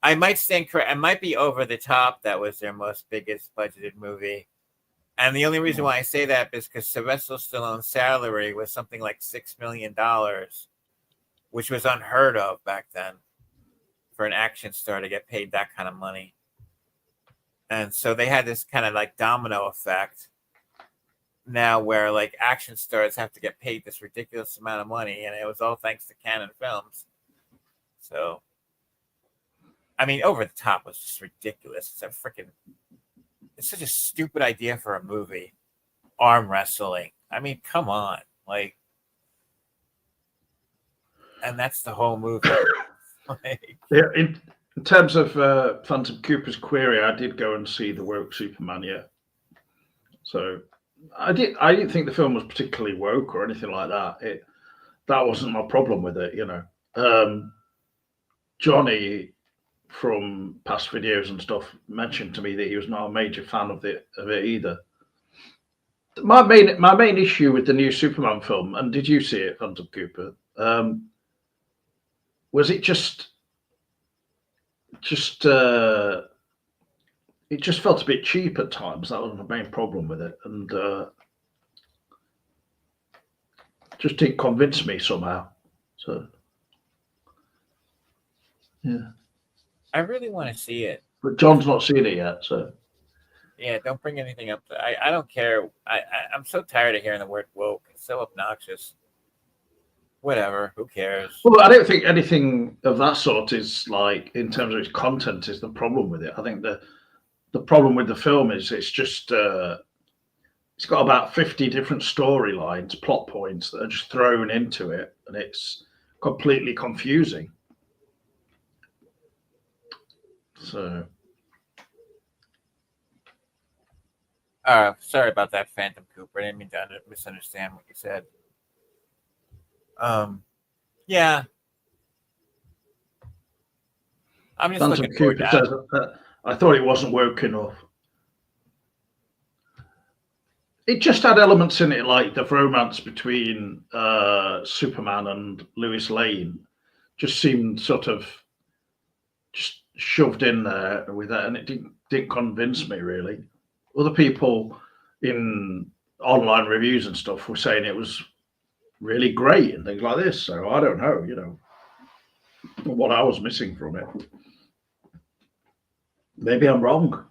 I might stand correct. I might be over the top. That was their biggest budgeted movie. And the only reason why I say that is because Sylvester Stallone's salary was something like $6 million, which was unheard of back then for an action star to get paid that kind of money. And so they had this kind of like domino effect now where like action stars have to get paid this ridiculous amount of money, and it was all thanks to Canon Films. So, I mean, Over the Top was just ridiculous. It's such a stupid idea for a movie. Arm wrestling. I mean, come on. Like, and that's the whole movie. Like, Yeah, in terms of Phantom Cooper's query, I did go and see the woke Superman. Yeah, so I didn't think the film was particularly woke or anything like that. That wasn't my problem with it. Johnny from past videos and stuff mentioned to me that he was not a major fan of it either. My main issue with the new Superman film, and did you see it, Phantom Cooper? Was it just it just felt a bit cheap at times. That was my main problem with it, and just didn't convince me somehow. So yeah, I really want to see it. but John's not seen it yet, so Yeah, don't bring anything up. I don't care. I'm so tired of hearing the word woke. It's so obnoxious. Whatever. Who cares? well, I don't think anything of that sort is like in terms of its content is the problem with it. I think the problem with the film is it's just it's got about 50 different storylines, plot points that are just thrown into it, and it's completely confusing. So Sorry about that, Phantom Cooper. I didn't mean to misunderstand what you said. Yeah. I'm just Phantom looking forward Cooper to says I thought it wasn't woke enough. It just had elements in it like the romance between Superman and Lois Lane just seemed sort of just shoved in there with that, and it didn't convince me really. Other people in online reviews and stuff were saying it was really great and things like this. So I don't know, what I was missing from it. Maybe I'm wrong.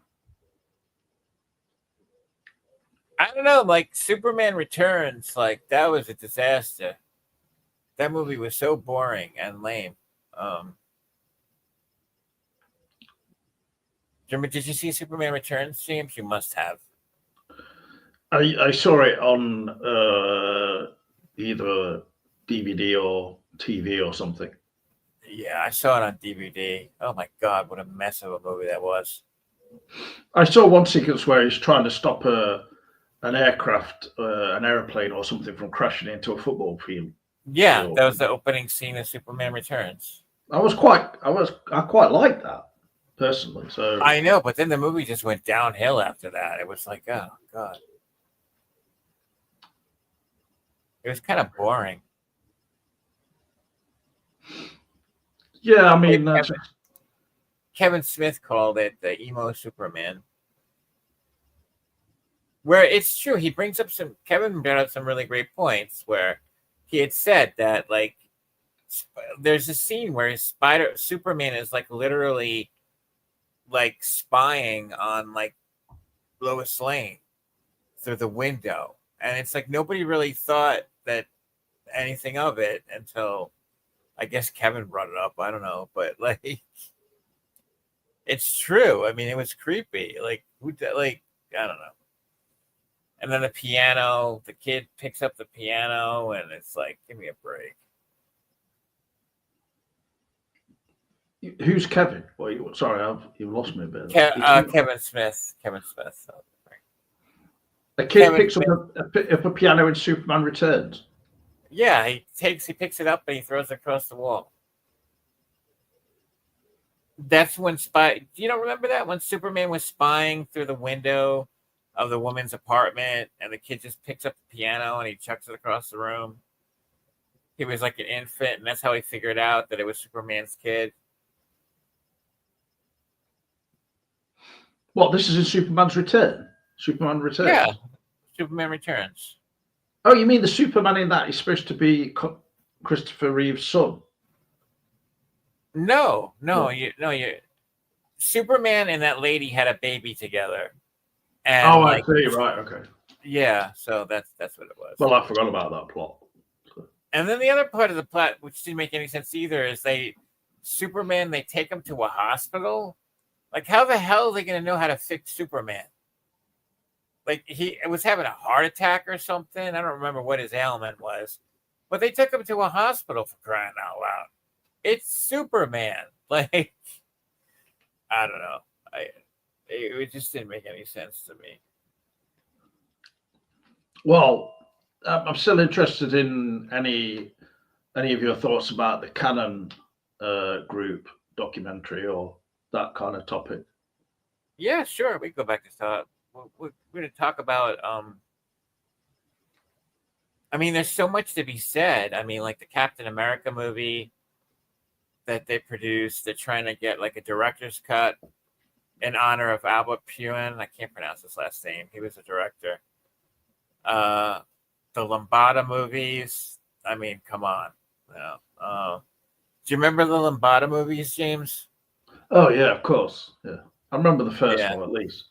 I don't know. Like Superman Returns, like that was a disaster. That movie was so boring and lame. Did you see Superman Returns, James? You must have. I saw it on either DVD or TV or something. Yeah, I saw it on DVD. Oh my god, what a mess of a movie that was. I saw one sequence where he's trying to stop an aircraft, an aeroplane or something from crashing into a football field. Yeah, that was the opening scene of Superman Returns. I quite liked that personally. So I know, but then the movie just went downhill after that. It was like, oh god, it was kind of boring. yeah, I mean, Kevin Smith called it the emo Superman. Where it's true, Kevin brought up some really great points where he had said that like there's a scene where Superman is like literally like spying on like Lois Lane through the window, and it's like nobody really thought that anything of it until I guess Kevin brought it up. I don't know, but like it's true. I mean, it was creepy. Like I don't know. And then the piano, the kid picks up the piano, and it's like, give me a break. who's Kevin? Well, sorry, you've lost me a bit. Kevin Smith. Kevin Smith. A kid picks up a piano in Superman Returns. Yeah, he picks it up and he throws it across the wall. That's when you don't remember that when Superman was spying through the window of the woman's apartment, and the kid just picks up the piano and he chucks it across the room. He was like an infant, and that's how he figured out that it was Superman's kid. What? This is in Superman's Return. Superman Returns. Yeah, Superman Returns. Oh, you mean the Superman in that is supposed to be Christopher Reeve's son? No. Superman and that lady had a baby together, and Oh, I like, see. Right. Okay. yeah, so that's what it was. Well, I forgot about that plot. And then the other part of the plot, which didn't make any sense either, is they take him to a hospital. Like, how the hell are they going to know how to fix Superman? Like, he was having a heart attack or something. I don't remember what his ailment was, but they took him to a hospital, for crying out loud. It's Superman. Like, I don't know. It just didn't make any sense to me. Well, I'm still interested in any of your thoughts about the Canon group documentary or that kind of topic. Yeah, sure. We can go back to talk. We're going to talk about. I mean, there's so much to be said. I mean, like the Captain America movie that they produced. They're trying to get like a director's cut in honor of Albert Puin. I can't pronounce his last name. He was a director. The Lambada movies. I mean, come on. No. Do you remember the Lambada movies, James? Oh yeah, of course. Yeah, I remember the first Yeah. one at least.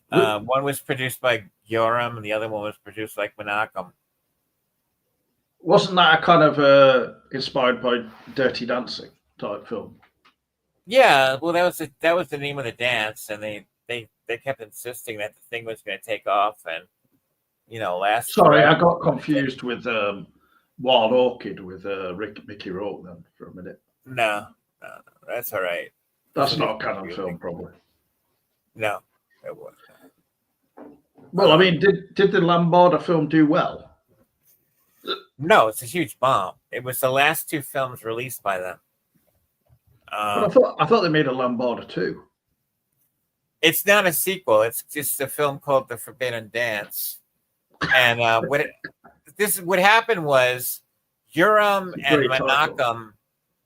One was produced by Yoram, and the other one was produced by Menachem. Wasn't that a kind of inspired by Dirty Dancing type film? Yeah, well, that was the name of the dance, and they kept insisting that the thing was going to take off and last. Sorry, forever. I got confused with Wild Orchid with Mickey Rourke then for a minute. No, that's all right. That's not a canon film, probably. No, it wasn't. Well, I mean, did the Lambada film do well? No, it's a huge bomb. It was the last two films released by them. But I thought they made a Lambada too. It's not a sequel. It's just a film called The Forbidden Dance. And what happened was Yoram and Menachem,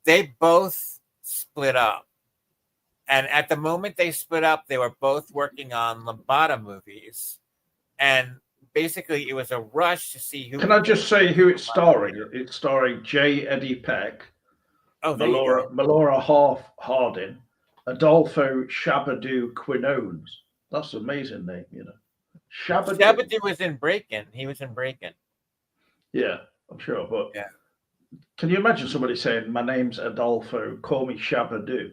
they both split up. And at the moment they split up, they were both working on Lambada movies. And basically it was a rush to see who. Can I just say who it's starring? It's starring J. Eddie Peck, Melora Hardin, Adolfo Shabadoo Quinones. That's an amazing name, Shabadoo was in Breakin'. He was in Breakin'. Yeah, I'm sure. But yeah, can you imagine somebody saying, "My name's Adolfo, call me Shabadoo"?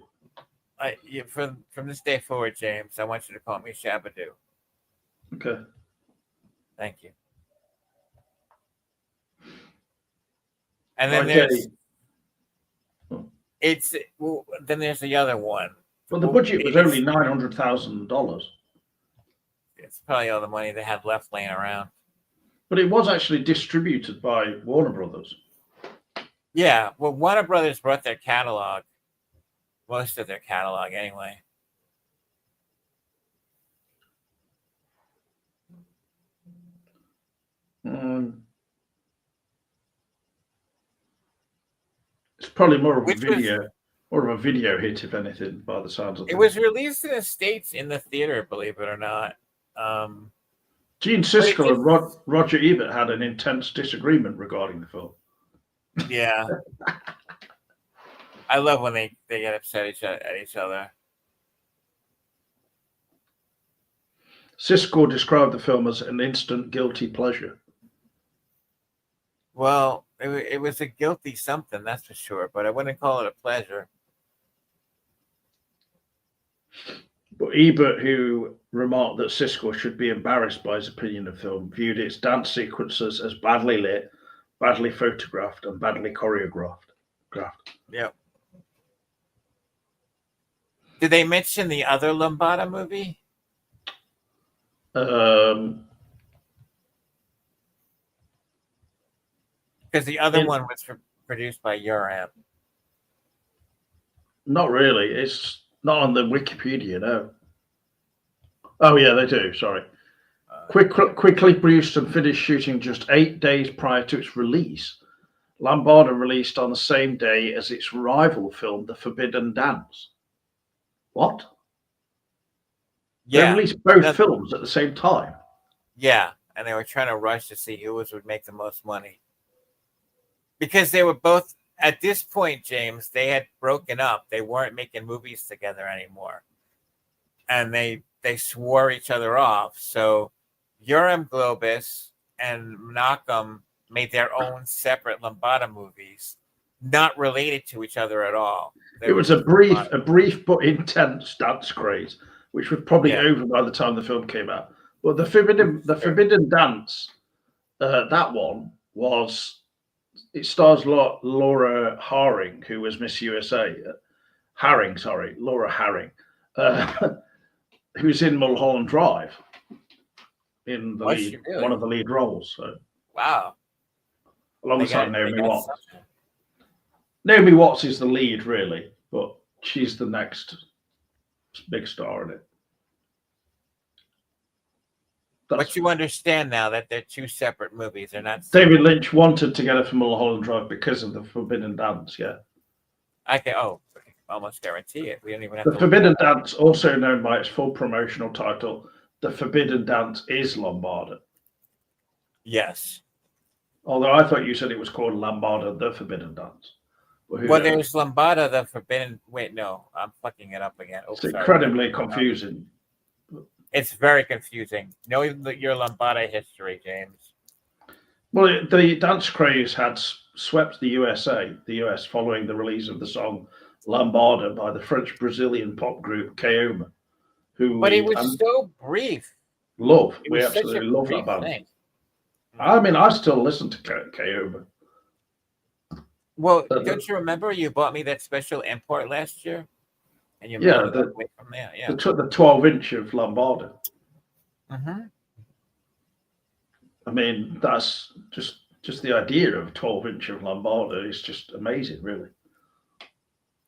From this day forward, James, I want you to call me Shabadoo. Okay. Thank you. And then there's the other one. But the budget was only $900,000. It's probably all the money they had left laying around. But it was actually distributed by Warner Brothers. Yeah, well, Warner Brothers brought their catalog, most of their catalog anyway. It's probably more of a video hit, if anything, by the sounds of things. It was released in the States in the theater, believe it or not. Gene Siskel and Roger Ebert had an intense disagreement regarding the film. Yeah. I love when they get upset at each other. Siskel described the film as an instant guilty pleasure. Well, it was a guilty something, that's for sure, but I wouldn't call it a pleasure. But Ebert, who remarked that Siskel should be embarrassed by his opinion of the film, viewed its dance sequences as badly lit, badly photographed, and badly choreographed. Yeah. Did they mention the other Lambada movie? Because the other one was produced by Yoram. Not really. It's not on the Wikipedia, no. Oh, yeah, they do. Sorry. Quickly produced and finished shooting just 8 days prior to its release. Lambada released on the same day as its rival film, The Forbidden Dance. What? Yeah. They released both films at the same time. Yeah, and they were trying to rush to see who would make the most money. Because they were both at this point, James, they had broken up. They weren't making movies together anymore, and they swore each other off. So Urim Globus and Menachem made their own separate Lambada movies, not related to each other at all. They It were was a just brief but intense dance craze, which was probably yeah. over by the time the film came out. But the Sure. Forbidden Dance, that one was. It stars Laura Haring, who was Miss USA. Haring, sorry, Laura Haring, who's in Mulholland Drive in the Was she lead, one really? of the lead roles. So Wow. alongside They Naomi got Watts. something. Naomi Watts is the lead, really, but she's the next big star in it. But you understand now that they're two separate movies. They're not. David Lynch wanted to get her from Mulholland Drive because of the Forbidden Dance. Yeah, I can almost guarantee it. We don't even have the to look Forbidden that up. Dance, also known by its full promotional title, "The Forbidden Dance is Lambada." Yes. Although I thought you said it was called Lambada: The Forbidden Dance. Well, there's Lambada, the Forbidden. Wait, no, I'm fucking it up again. It's incredibly confusing. It's very confusing. Know your Lambada history, James. Well, the dance craze had swept the US, following the release of the song Lambada by the French Brazilian pop group Kaoma, who But it we was so brief. love. It We was such a absolutely love that brief band. thing. I mean, I still listen to Kaoma. Well, don't you remember you bought me that special import last year? And you mailed it away from there. Yeah. The 12-inch of Lambada. Mm-hmm. I mean, that's just the idea of 12-inch of Lambada is just amazing, really.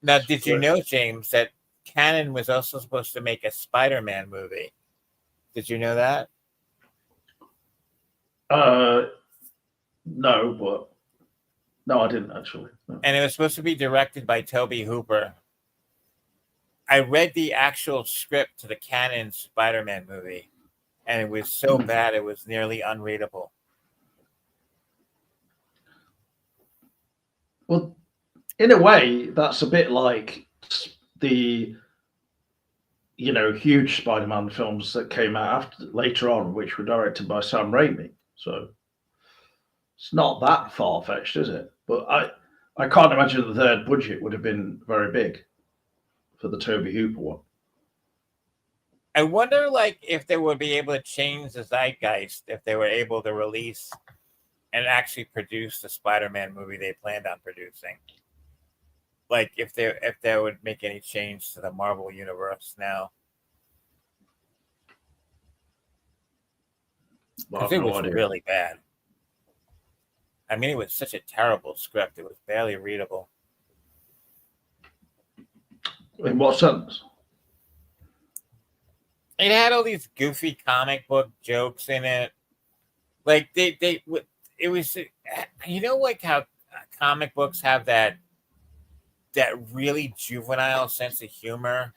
Now, did you know, James, that Canon was also supposed to make a Spider-Man movie? Did you know that? No, I didn't actually. No. And it was supposed to be directed by Tobe Hooper. I read the actual script to the Canon Spider-Man movie, and it was so bad it was nearly unreadable. Well, in a way, that's a bit like the huge Spider-Man films that came out later on, which were directed by Sam Raimi. So it's not that far-fetched, is it? But I can't imagine that their budget would have been very big for the Tobe Hooper one. I wonder, if they would be able to change the zeitgeist if they were able to release and actually produce the Spider-Man movie they planned on producing. Like if they would make any change to the Marvel universe now. Because it was really bad. I mean, it was such a terrible script. It was barely readable. In what sense? It had all these goofy comic book jokes in it. Like it was, like how comic books have that really juvenile sense of humor,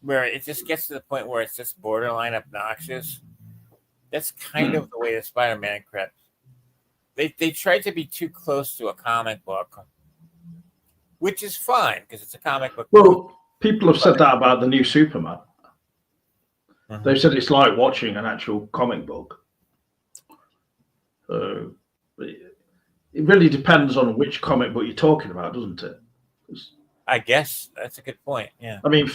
where it just gets to the point where it's just borderline obnoxious. That's kind of the way the Spider-Man crept. They tried to be too close to a comic book, which is fine because it's a comic book. Well, people have said that about the new Superman. Mm-hmm. They've said it's like watching an actual comic book. It really depends on which comic book you're talking about, doesn't it? I guess that's a good point. Yeah. I mean,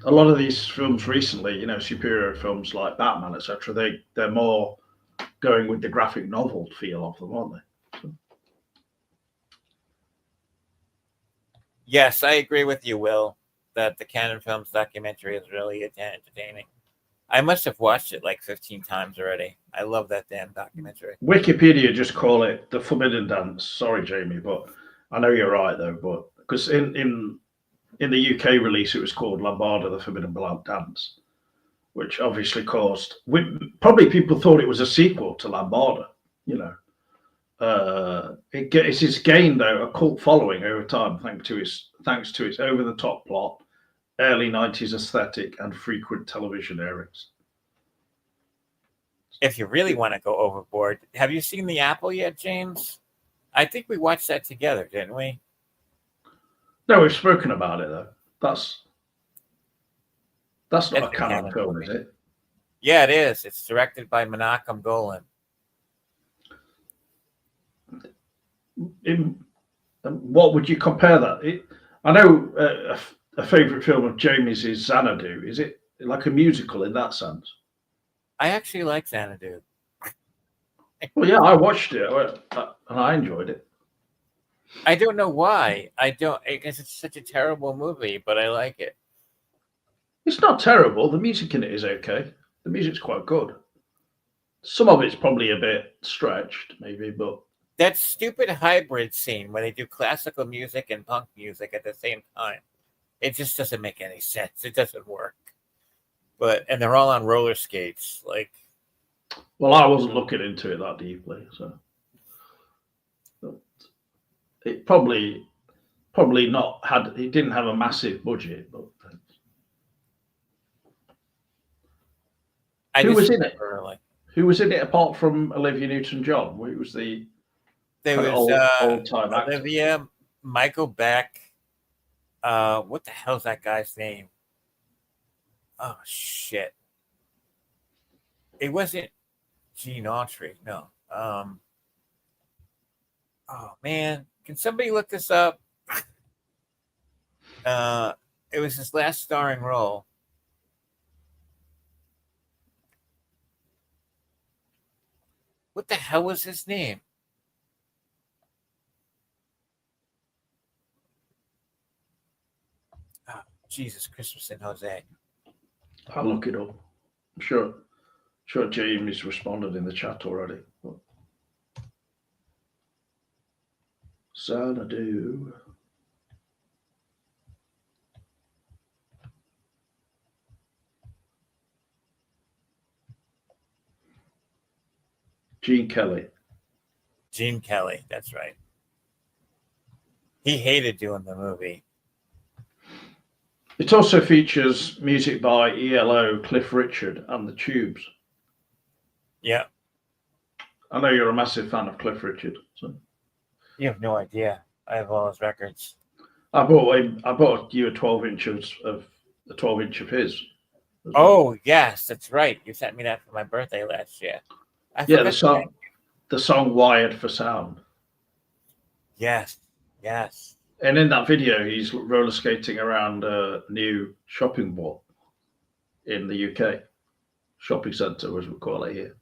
a lot of these films recently, superhero films like Batman, etc., they're more going with the graphic novel feel of them, aren't they? So. Yes, I agree with you, Will, that the Canon Films documentary is really entertaining. I must have watched it like 15 times already. I love that damn documentary. Wikipedia just call it The Forbidden Dance. Sorry, Jamie, but I know you're right, though. But because in the UK release, it was called Lambada: The Forbidden Dance, which obviously probably people thought it was a sequel to Lambada. It's gained though a cult following over time thanks to its over-the-top plot, early 90s aesthetic, and frequent television airings. If you really want to go overboard, have you seen The Apple yet, James? I think we watched that together, didn't we? No, we've spoken about it though. That's not That's a a canon canon film, is movie. it? Yeah, it is. It's directed by Menachem Golan. In, what would you compare that? I know a favourite film of Jamie's is Xanadu. Is it like a musical in that sense? I actually like Xanadu. Well, yeah, I watched it and I enjoyed it. I don't know why. I don't, because it's such a terrible movie, but I like it. It's not terrible. The music in it is okay. The music's quite good. Some of it's probably a bit stretched, maybe, but That stupid hybrid scene where they do classical music and punk music at the same time, it just doesn't make any sense. It doesn't work. And they're all on roller skates. Like, well, I wasn't looking into it that deeply, so it probably not had. It didn't have a massive budget, but I who just was in it? remember, like, Who was in it apart from Olivia Newton-John? Who was the there kind of was old time actor? Olivia, Michael Beck. What the hell's that guy's name? Oh shit! It wasn't Gene Autry. No. Oh man, can somebody look this up? Uh, it was his last starring role. What the hell was his name? Oh, Jesus, Christmas in Jose. I'll look it up. I'm sure Jamie's responded in the chat already. Xanadu. Gene Kelly. Gene Kelly. That's right. He hated doing the movie. It also features music by ELO, Cliff Richard, and the Tubes. Yeah. I know you're a massive fan of Cliff Richard. So. You have no idea. I have all his records. I bought you a 12-inch of the 12-inch of his. Oh yes, that's right. You sent me that for my birthday last year. Yeah, the song "Wired for Sound." Yes, yes. And in that video, he's roller skating around a new shopping mall in the UK, shopping centre, as we call it here.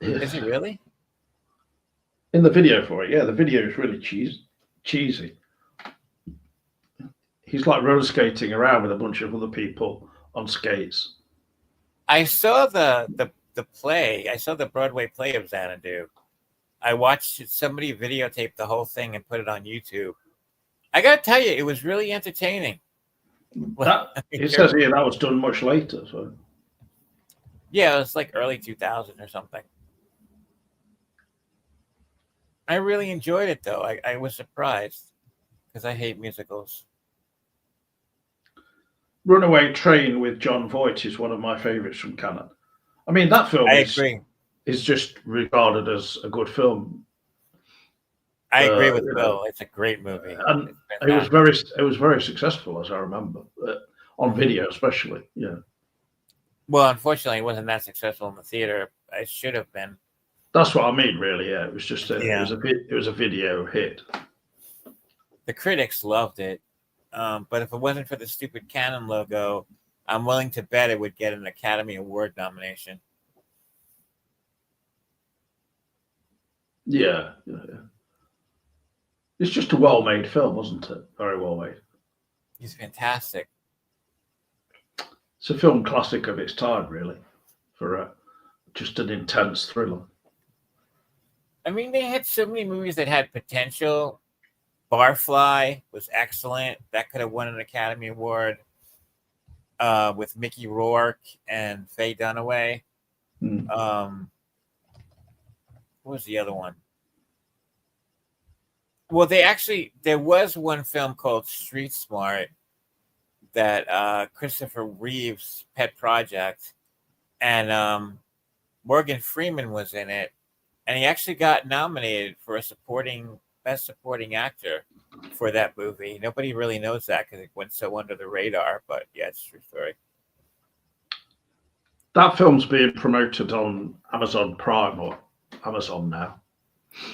Is he really? In the video for it, yeah, the video is really cheesy. He's like roller skating around with a bunch of other people on skates. I saw the play. I saw the Broadway play of Xanadu. I watched somebody videotape the whole thing and put it on YouTube. I gotta tell you, it was really entertaining. It says here that was done much later. So yeah, it was like early 2000 or something. I really enjoyed it though. I was surprised because I hate musicals. Runaway Train with John Voight is one of my favourites from Cannon. I mean, that film is just regarded as a good film. I agree with Bill. It's a great movie. And it was very successful, as I remember, on video especially. Yeah. Well, unfortunately, it wasn't that successful in the theater. It should have been. That's what I mean, really. Yeah, it was just it was a video hit. The critics loved it, but if it wasn't for the stupid Canon logo, I'm willing to bet it would get an Academy Award nomination. Yeah. It's just a well-made film, wasn't it? Very well made. He's fantastic. It's a film classic of its time, really, for just an intense thriller. I mean, they had so many movies that had potential. Barfly was excellent. That could have won an Academy Award with Mickey Rourke and Faye Dunaway. What was the other one? Well, there was one film called Street Smart that Christopher Reeve's pet project, and Morgan Freeman was in it, and he actually got nominated for a best supporting actor for that movie. Nobody really knows that because it went so under the radar. But yeah, it's a true story. That film's being promoted on Amazon Prime or Amazon now.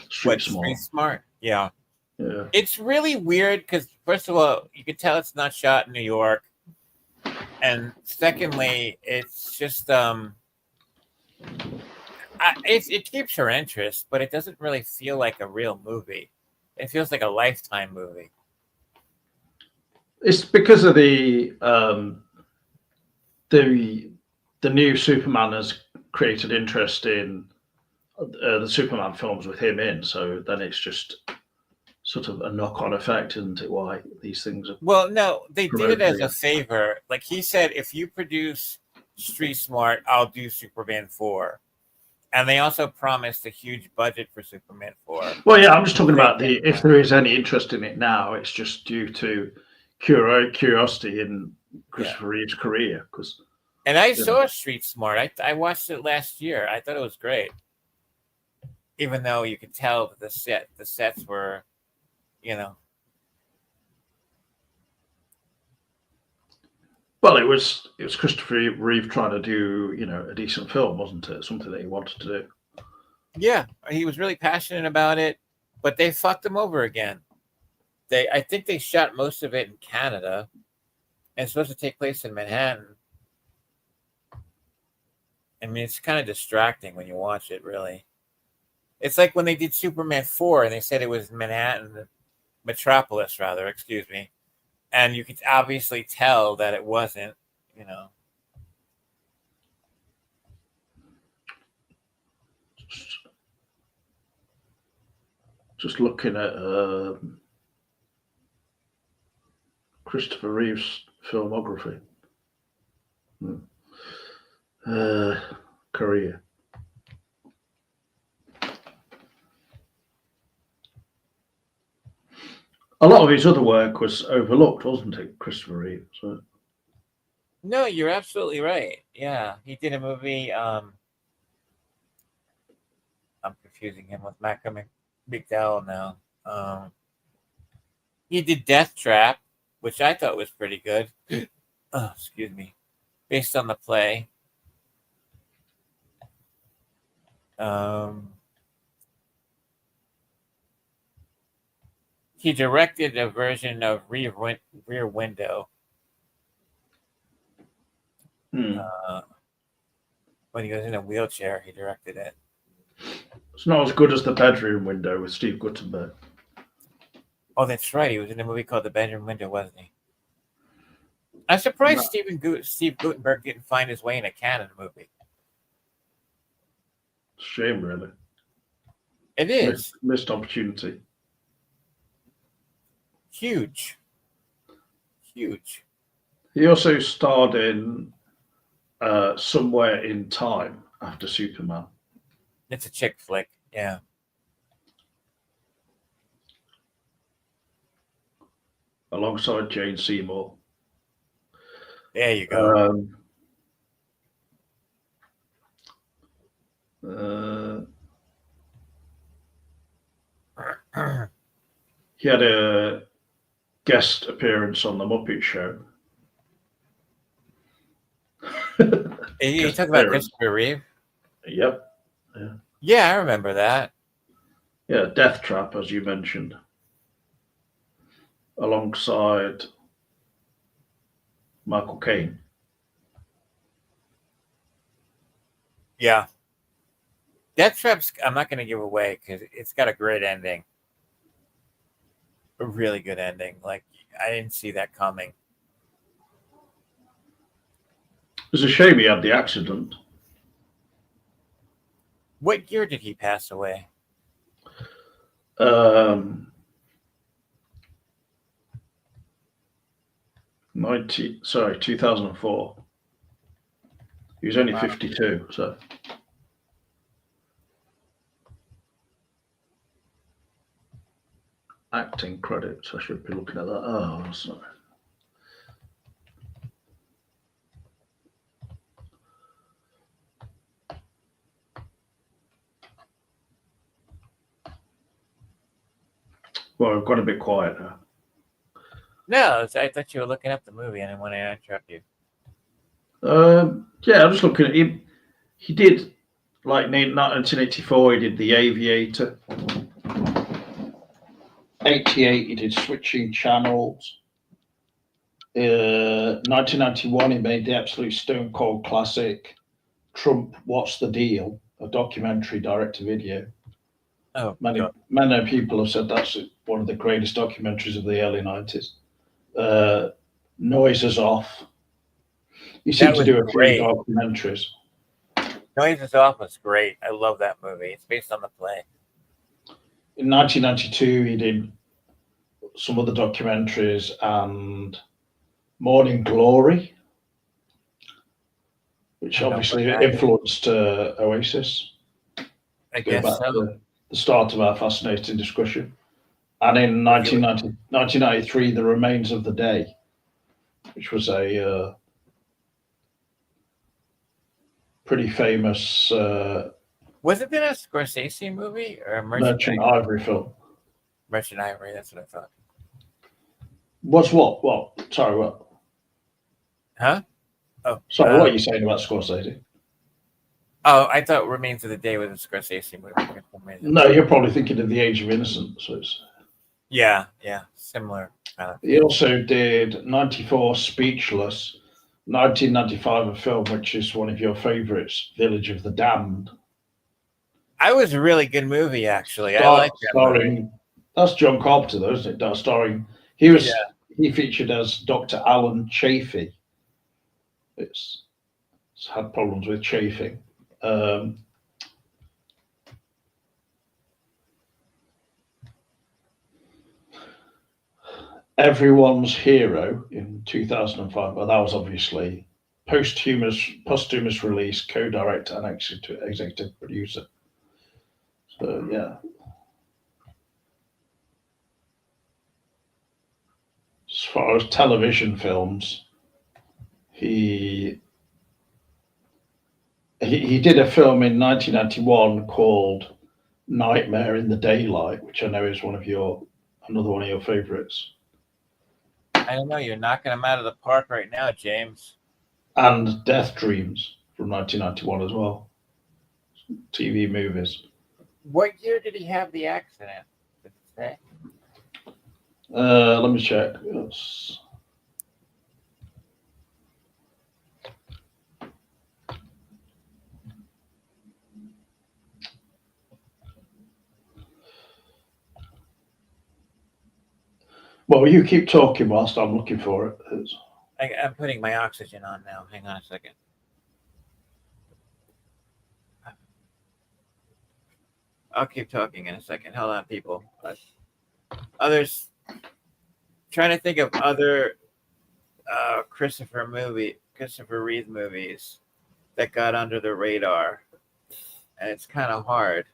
Street Street Smart. Smart? Yeah. Yeah. It's really weird because first of all, you can tell it's not shot in New York, and secondly, it's just it keeps her interest, but it doesn't really feel like a real movie. It feels like a Lifetime movie. It's because of the new Superman has created interest in the Superman films with him in. So then it's just sort of a knock-on effect, isn't it? Why these things are Well, no, they did it promoted as a again. favor. Like he said, if you produce Street Smart, I'll do Superman 4. And they also promised a huge budget for Superman 4. Well, yeah, I'm just talking They about didn't. if there is any interest in it now, it's just due to curiosity in Yeah. Christopher Reeve's career. Because And I saw Street Smart. I watched it last year. I thought it was great. Even though you could tell that the sets were, you know. well, it was Christopher Reeve trying to do a decent film, wasn't it? Something that he wanted to do. Yeah, he was really passionate about it, but they fucked him over again. I think they shot most of it in Canada, and it's supposed to take place in Manhattan. I mean, it's kind of distracting when you watch it, really. It's like when they did Superman 4 and they said it was Manhattan, Metropolis, rather, excuse me. And you could obviously tell that it wasn't, you know. Just looking at Christopher Reeve's filmography. Career. A lot of his other work was overlooked, wasn't it, Christopher Reeve? So. No, you're absolutely right. Yeah, he did a movie. I'm confusing him with Malcolm McDowell now. He did Death Trap, which I thought was pretty good. Oh, excuse me. Based on the play. He directed a version of Rear Window. When he was in a wheelchair, he directed it. It's not as good as The Bedroom Window with Steve Guttenberg. Oh, that's right. He was in a movie called The Bedroom Window, wasn't he? I'm surprised Steve Guttenberg didn't find his way in a Canada movie. Shame, really. It is. Missed opportunity. Huge. He also starred in Somewhere in Time after Superman. It's a chick flick, yeah. Alongside Jane Seymour. There you go. He had a guest appearance on The Muppet Show. You talk about Christopher Reeve? Yep. Yeah, I remember that. Yeah, Death Trap, as you mentioned. Alongside Michael Caine. Yeah. Death Trap's, I'm not going to give away because it's got a great ending. A really good ending. Like, I didn't see that coming. It was a shame he had the accident. What year did he pass away? 2004. He was only 52, so. Acting credits, I should be looking at that. Oh, sorry. Well, I've got a bit quiet now. No, I thought you were looking up the movie, and I didn't want to interrupt you. Yeah, I'm just looking at him. He did, like, in 1984, he did The Aviator. 88, he did Switching Channels. 1991, he made the absolute stone cold classic, Trump, What's the Deal? A documentary direct-to-video. Oh, Many people have said that's one of the greatest documentaries of the early 90s. Noises Off. He seemed to do a few great. documentaries. Noises Off was great. I love that movie. It's based on the play. In 1992, he did some other documentaries and Morning Glory, which obviously influenced Oasis. I guess so. The start of our fascinating discussion. And in 1993, The Remains of the Day, which was a pretty famous wasn't it a Scorsese movie or a Merchant Ivory film? Merchant Ivory, that's what I thought. What's what? What? Sorry, what? Huh? Oh, sorry, what are you saying about Scorsese? Oh, I thought Remains of the Day was a Scorsese movie. No, you're probably thinking of The Age of Innocence. So it's... Yeah, similar. He also did 94 Speechless, 1995 a film which is one of your favourites, Village of the Damned. I was a really good movie, actually. I like that movie. That's John Carpenter, though, isn't it? Starring he featured as Dr. Alan Chaffee. It's had problems with chafing. Everyone's Hero in 2005. Well, that was obviously posthumous release, co-director and executive producer. So yeah. As far as television films, he did a film in 1991 called Nightmare in the Daylight, which I know is another one of your favourites. I don't know. You're knocking them out of the park right now, James. And Death Dreams from 1991 as well. TV movies. What year did he have the accident? Did it say? Let me check. Yes. Well, you keep talking whilst I'm looking for it. I'm putting my oxygen on now. Hang on a second. I'll keep talking in a second. Hold on, people. Others, trying to think of other Christopher Reeve movies that got under the radar, and it's kind of hard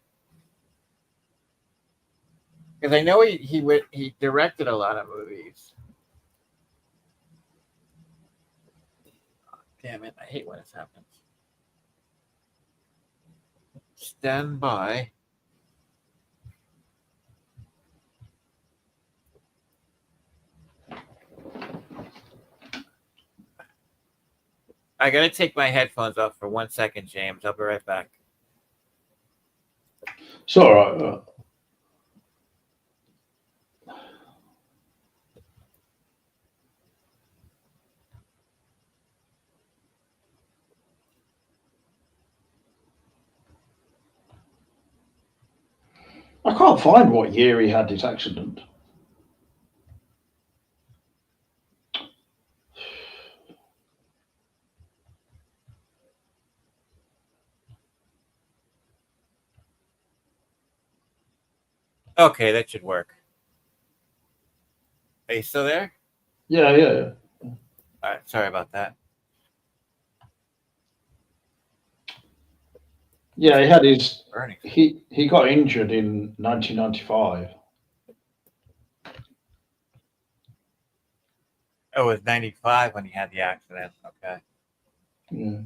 because I know he directed a lot of movies. Damn it! I hate when this happens. Stand by. I gotta take my headphones off for 1 second, James. I'll be right back. It's all right. I can't find what year he had his accident. Okay, that should work. Are you still there? Yeah. All right, sorry about that. Yeah, he had he got injured in 1995. Oh, it was 95 when he had the accident. Okay. Yeah.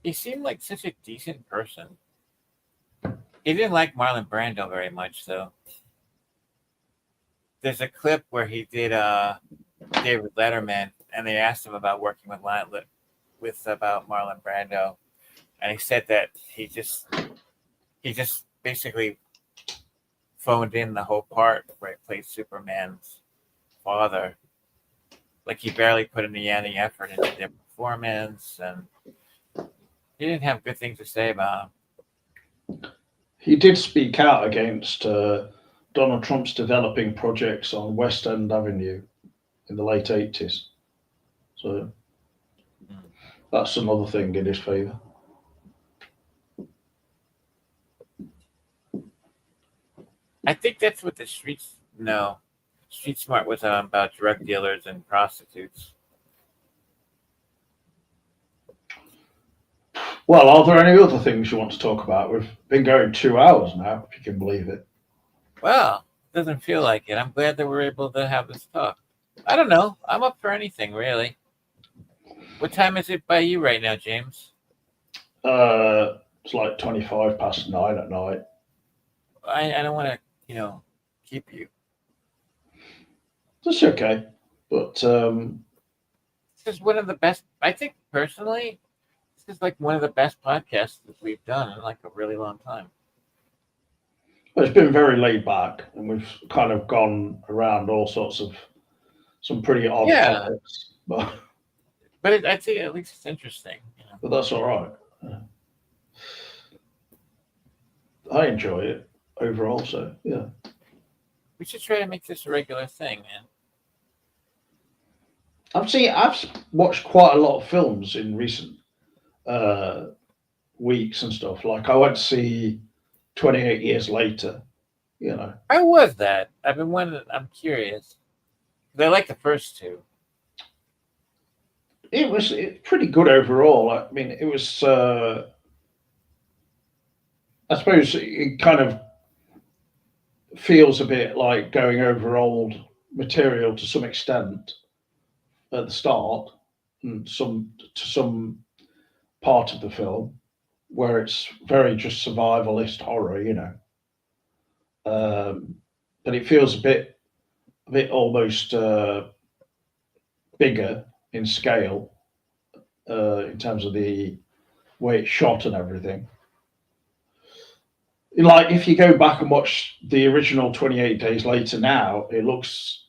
He seemed like such a decent person. He didn't like Marlon Brando very much, though. There's a clip where he did David Letterman, and they asked him about working with about Marlon Brando, and he said that he just basically phoned in the whole part where he played Superman's father. Like he barely put any effort into their performance, and he didn't have good things to say about him. He did speak out against Donald Trump's developing projects on West End Avenue in the late 80s. So that's another thing in his favour. I think that's what the streets. No, Street Smart was about drug dealers and prostitutes. Well, are there any other things you want to talk about? We've been going 2 hours now, if you can believe it. Well, it doesn't feel like it. I'm glad that we're able to have this talk. I don't know. I'm up for anything, really. What time is it by you right now, James? It's like 25 past 9 at night. I don't want to, keep you. That's okay. But This is one of the best. I think personally, this is like one of the best podcasts that we've done in like a really long time. it's been very laid back, and we've kind of gone around all sorts of some pretty odd topics. But I think at least it's interesting. but that's all right. I enjoy it overall. So yeah. We should try to make this a regular thing, man. I've watched quite a lot of films in recent uh, weeks and stuff. Like I went to see 28 Years Later. How was that? I've been wondering. I'm curious. I like the first two. It's pretty good overall. I mean, it was. I suppose it kind of feels a bit like going over old material to some extent at the start, and some part of the film where it's very just survivalist horror. But it feels a bit almost bigger in scale in terms of the way it's shot and everything. Like if you go back and watch the original 28 Days Later now, it looks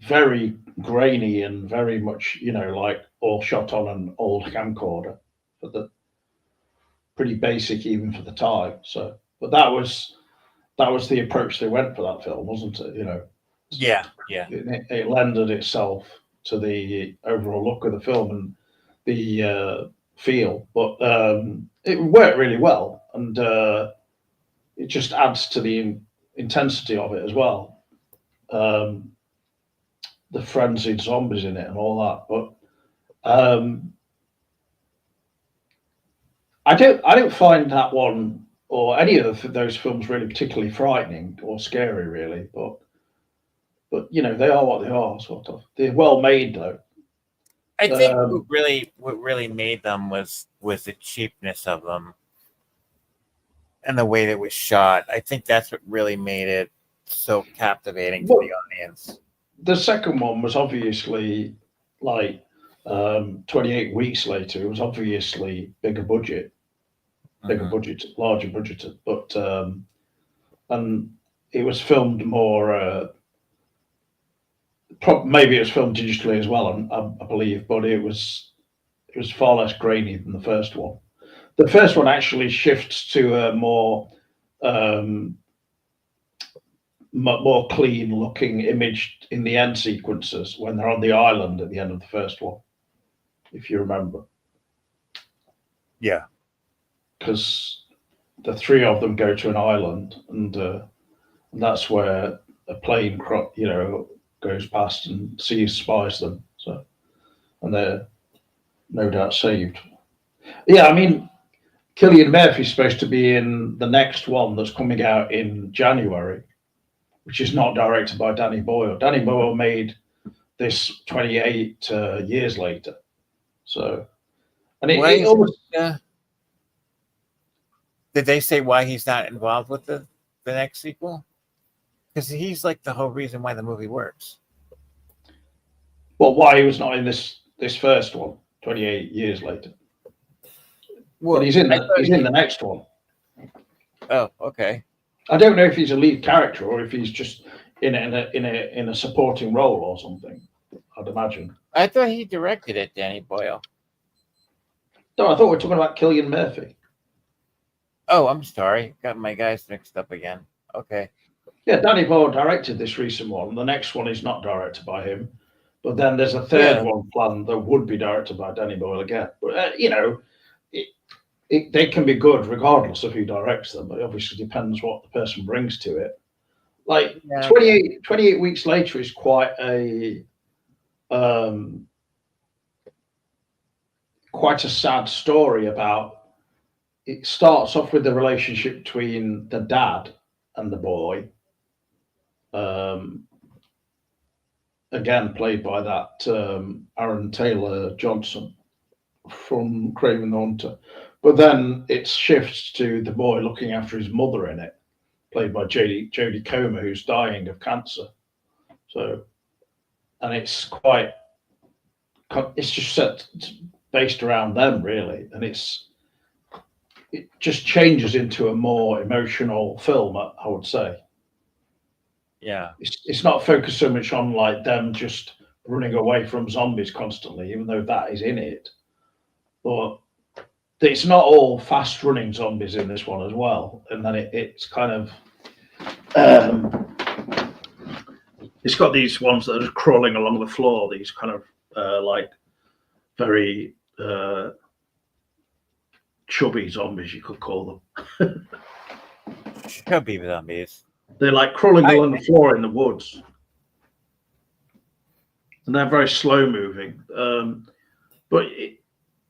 very grainy and very much, like all shot on an old camcorder, but pretty basic even for the time. So, but that was the approach they went for that film, wasn't it? Yeah. It lended itself to the overall look of the film and the feel, but it worked really well, and it just adds to the intensity of it as well. Um, the frenzied zombies in it and all that, but I don't find that one or any of those films really particularly frightening or scary, really. But they are what they are, sort of. They're well made, though. I think what really made them was the cheapness of them and the way that it was shot. I think that's what really made it so captivating to the audience. The second one was obviously like 28 Weeks Later. It was obviously larger budget, larger budgeted, but and it was filmed more. Maybe it was filmed digitally as well, I believe, but it was far less grainy than the first one. The first one actually shifts to a um, more clean looking image in the end sequences when they're on the island at the end of the first one, if you remember. Yeah. Because the three of them go to an island, and that's where a plane, goes past and spies them. So, and they're no doubt saved. Yeah, I mean, Cillian Murphy's supposed to be in the next one that's coming out in January, which is not directed by Danny Boyle. Danny Boyle made this 28 years later. So, and it almost. Did they say why he's not involved with the next sequel? Because he's like the whole reason why the movie works. Well, why he was not in this first one 28 years later. Well, but he's in the next one. Oh, okay. I don't know if he's a lead character or if he's just in a supporting role or something. I'd imagine. I thought he directed it, Danny Boyle. No, I thought we were talking about Cillian Murphy. Oh, I'm sorry. Got my guys mixed up again. Okay. Yeah, Danny Boyle directed this recent one. The next one is not directed by him. But then there's a third one planned that would be directed by Danny Boyle again. But, they can be good regardless of who directs them. It obviously depends what the person brings to it. Like 28 weeks later is quite a sad story about. It starts off with the relationship between the dad and the boy. Again, played by that Aaron Taylor Johnson from Craven the Hunter. But then it shifts to the boy looking after his mother in it, played by Jodie Comer, who's dying of cancer. So, and it's just set based around them really, and it just changes into a more emotional film, I would say. Yeah. It's not focused so much on like them just running away from zombies constantly, even though that is in it. But it's not all fast running zombies in this one as well. And then it's kind of it's got these ones that are just crawling along the floor, these kind of like very chubby zombies, you could call them. Chubby zombies. They're like crawling along the floor in the woods. And they're very slow moving. But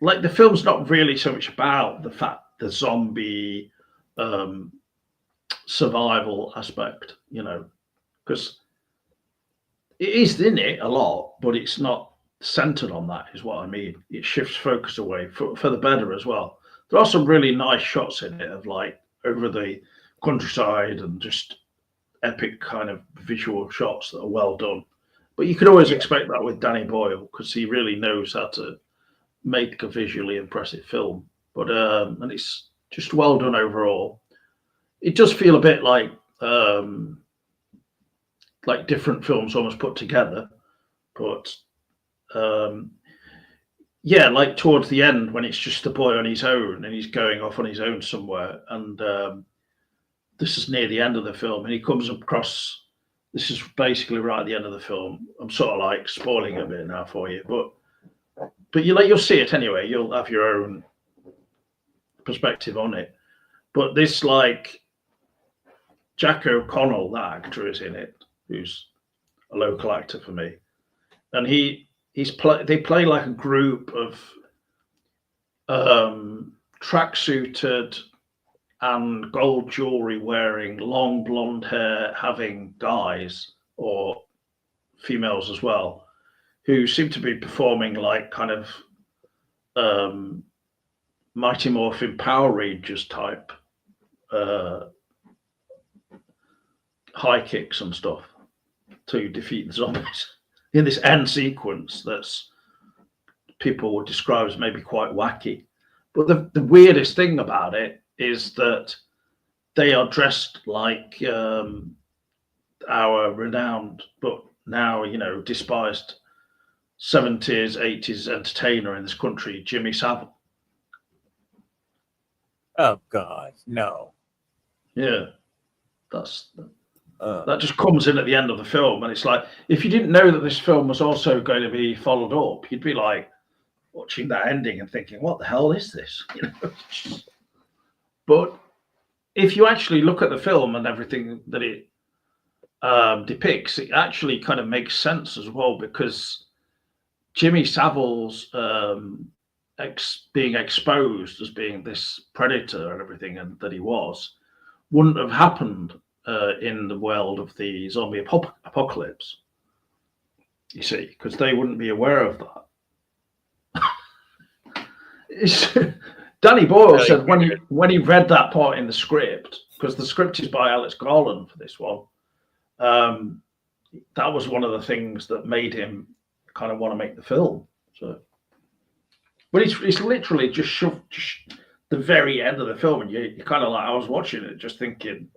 like the film's not really so much about the zombie survival aspect, because it is in it a lot, but it's not centered on that, is what I mean. It shifts focus away for the better as well. There are some really nice shots in it of like over the countryside and just epic kind of visual shots that are well done. But you could always expect that with Danny Boyle because he really knows how to make a visually impressive film. But and it's just well done overall. It does feel a bit like different films almost put together. But yeah, like towards the end when it's just the boy on his own and he's going off on his own somewhere, and this is near the end of the film, and he comes across. This is basically right at the end of the film. I'm sort of like spoiling a bit now for you, but you'll see it anyway. You'll have your own perspective on it. But this like Jack O'Connell, that actor is in it, who's a local actor for me, and they play like a group of tracksuited and gold jewelry wearing, long blonde hair having guys or females as well, who seem to be performing like kind of Mighty Morphin Power Rangers type high kicks and stuff to defeat the zombies in this end sequence that's people would describe as maybe quite wacky. But the weirdest thing about it is that they are dressed like our renowned but now despised 70s 80s entertainer in this country, Jimmy Savile. Oh God, no. Yeah, that just comes in at the end of the film, and it's like if you didn't know that this film was also going to be followed up, you'd be like watching that ending and thinking, what the hell is this? But if you actually look at the film and everything that it depicts, it actually kind of makes sense as well, because Jimmy Savile's being exposed as being this predator and everything, and that he wouldn't have happened in the world of the zombie apocalypse. You see, because they wouldn't be aware of that. Danny Boyle Really said weird. when he read that part in the script, because the script is by Alex Garland for this one, um, that was one of the things that made him kind of want to make the film. So, but it's literally just shoved just the very end of the film, and you kind of like I was watching it, just thinking,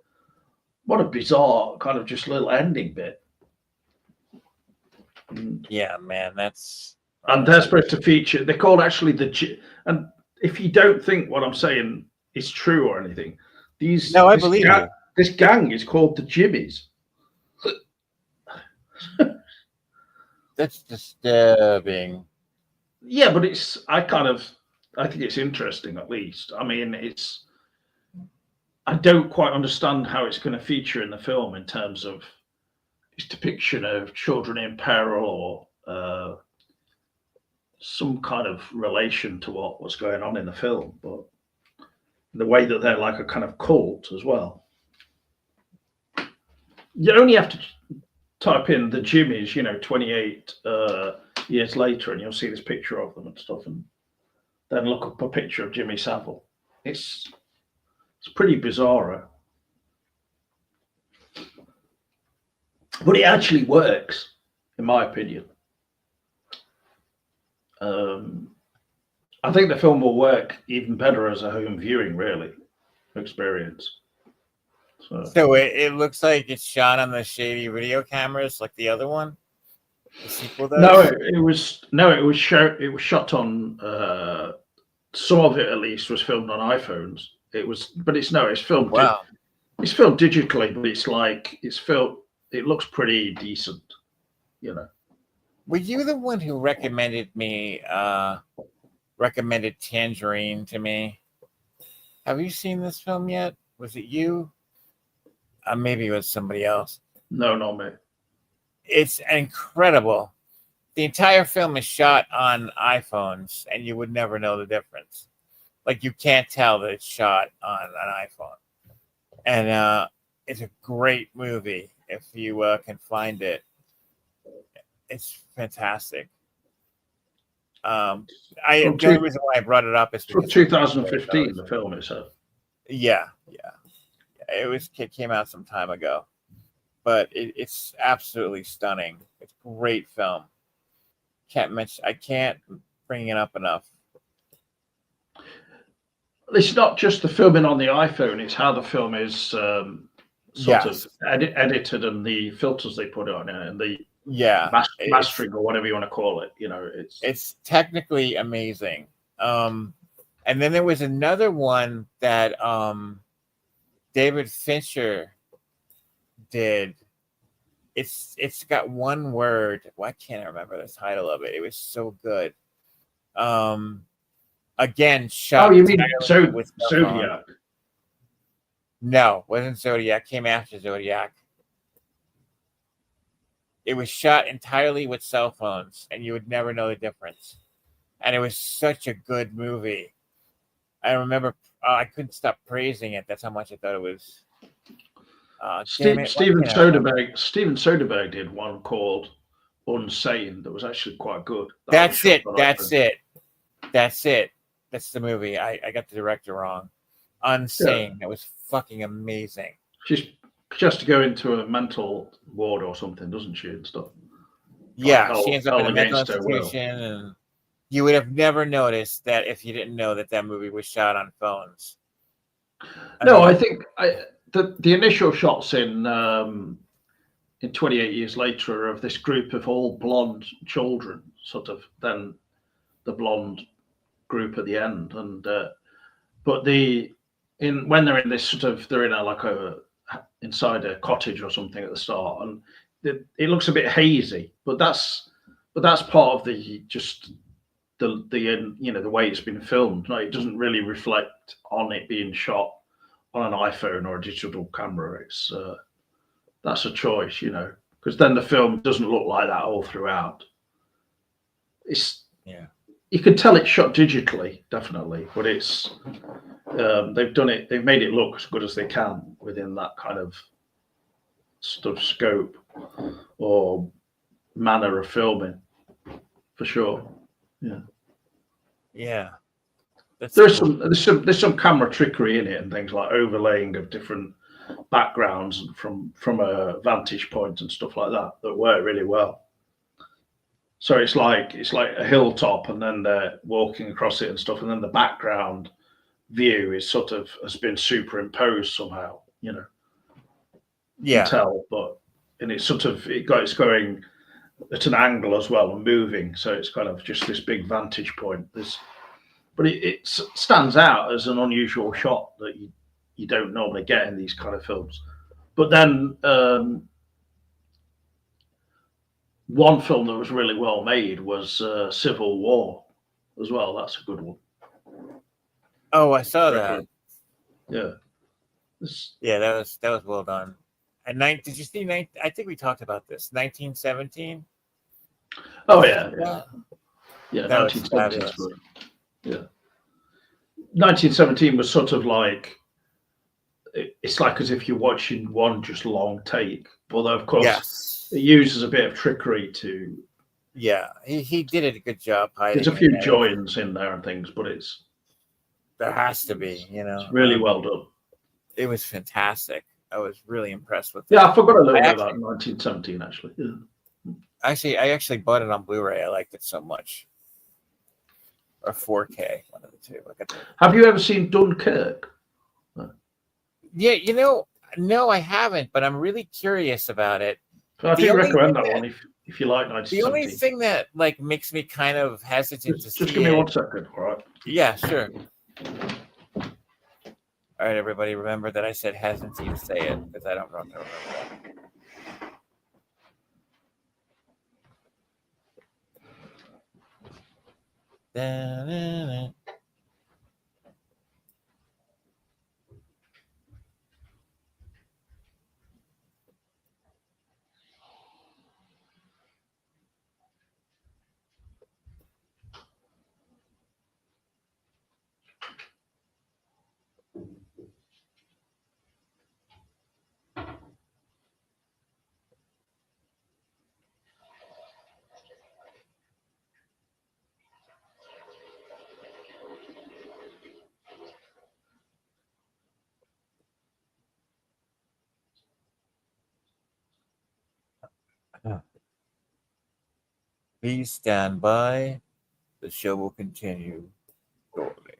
what a bizarre kind of just little ending bit. Yeah, man, that's And they're supposed to feature. They're called actually and if you don't think what I'm saying is true or anything, No, I believe you. this gang is called the Jimmies. That's disturbing. Yeah, but I think it's interesting at least. I mean, I don't quite understand how it's going to feature in the film in terms of its depiction of children in peril or some kind of relation to what was going on in the film, but the way that they're like a kind of cult as well. You only have to type in the Jimmies, 28 years later, and you'll see this picture of them and stuff, and then look up a picture of Jimmy Savile. It's pretty bizarre, but it actually works, in my opinion. I think the film will work even better as a home viewing, really, experience. So it looks like it's shot on the shady video cameras, like the other one, the sequel does. No, it was shot on. Some of it, at least, was filmed on iPhones. It's filmed. Wow. It's filmed digitally, but it's filmed. It looks pretty decent, Were you the one who recommended Tangerine to me? Have you seen this film yet? Was it you? Maybe it was somebody else. No, not me. It's incredible. The entire film is shot on iPhones, and you would never know the difference. Like, you can't tell that it's shot on an iPhone. And it's a great movie if you can find it. It's fantastic. The only reason why I brought it up is from because 2015. The film itself. Yeah. It came out some time ago, but it's absolutely stunning. It's a great film. I can't bring it up enough. It's not just the filming on the iPhone; it's how the film is sort of edited and the filters they put on it and the mastering or whatever you want to call it. It's technically amazing. And then there was another one that David Fincher did. It's got one word. Why can't I remember the title of it? It was so good. Again, shot. Oh, you mean Zodiac? No, wasn't Zodiac. Came after Zodiac. It was shot entirely with cell phones, and you would never know the difference. And it was such a good movie. I remember I couldn't stop praising it. That's how much I thought it was. Steven Soderbergh did one called Unsane that was actually quite good. That's it. That's the movie. I got the director wrong. Unsane. Yeah. That was fucking amazing. She has to go into a mental ward or something, doesn't she, and stuff? Yeah, she ends up in a mental institution, and you would have never noticed that if you didn't know that movie was shot on phones. I think the initial shots in 28 Years Later of this group of all blonde children, sort of, then the blonde group at the end, and but when they're in this sort of, they're in inside a cottage or something at the start, and it looks a bit hazy, but that's part of the way it's been filmed. No, it doesn't really reflect on it being shot on an iPhone or a digital camera. It's that's a choice, because then the film doesn't look like that all throughout. You can tell it's shot digitally, definitely, but it's they've made it look as good as they can within that kind of scope or manner of filming, for sure. Yeah. There's some camera trickery in it and things like overlaying of different backgrounds and from a vantage point and stuff like that that work really well. So it's like a hilltop, and then they're walking across it and stuff, and then the background view is sort of has been superimposed somehow. You know, you Yeah. can tell, but and it's sort of it's going at an angle as well and moving, so it's kind of just this big vantage point. But it stands out as an unusual shot that you don't normally get in these kind of films. But then one film that was really well made was Civil War as well. That's a good one. Oh, I saw that. Yeah. Yeah, that was well done. And did you see? I think we talked about this. 1917. Oh yeah, yeah. That was 1917 is fabulous. good. Yeah. 1917 was sort of like it's like as if you're watching one just long take. Although of course Yes. it uses a bit of trickery to. Yeah, he did a good job hiding. There's a few joins in there and things, but there has to be, you know. It's really well done. It was fantastic. I was really impressed with it. Yeah, I forgot a little bit about 1917 actually. Yeah. I actually bought it on Blu-ray. I liked it so much. Or 4K, one of the two. Have you ever seen Dunkirk? Yeah, no, I haven't, but I'm really curious about it. I do recommend that one if you like 1917. The only thing that like makes me kind of hesitant to see just give me 1 second, all right? Yeah, sure. All right, everybody, remember that I said hesitancy to say it because I don't remember that. Please stand by. The show will continue shortly.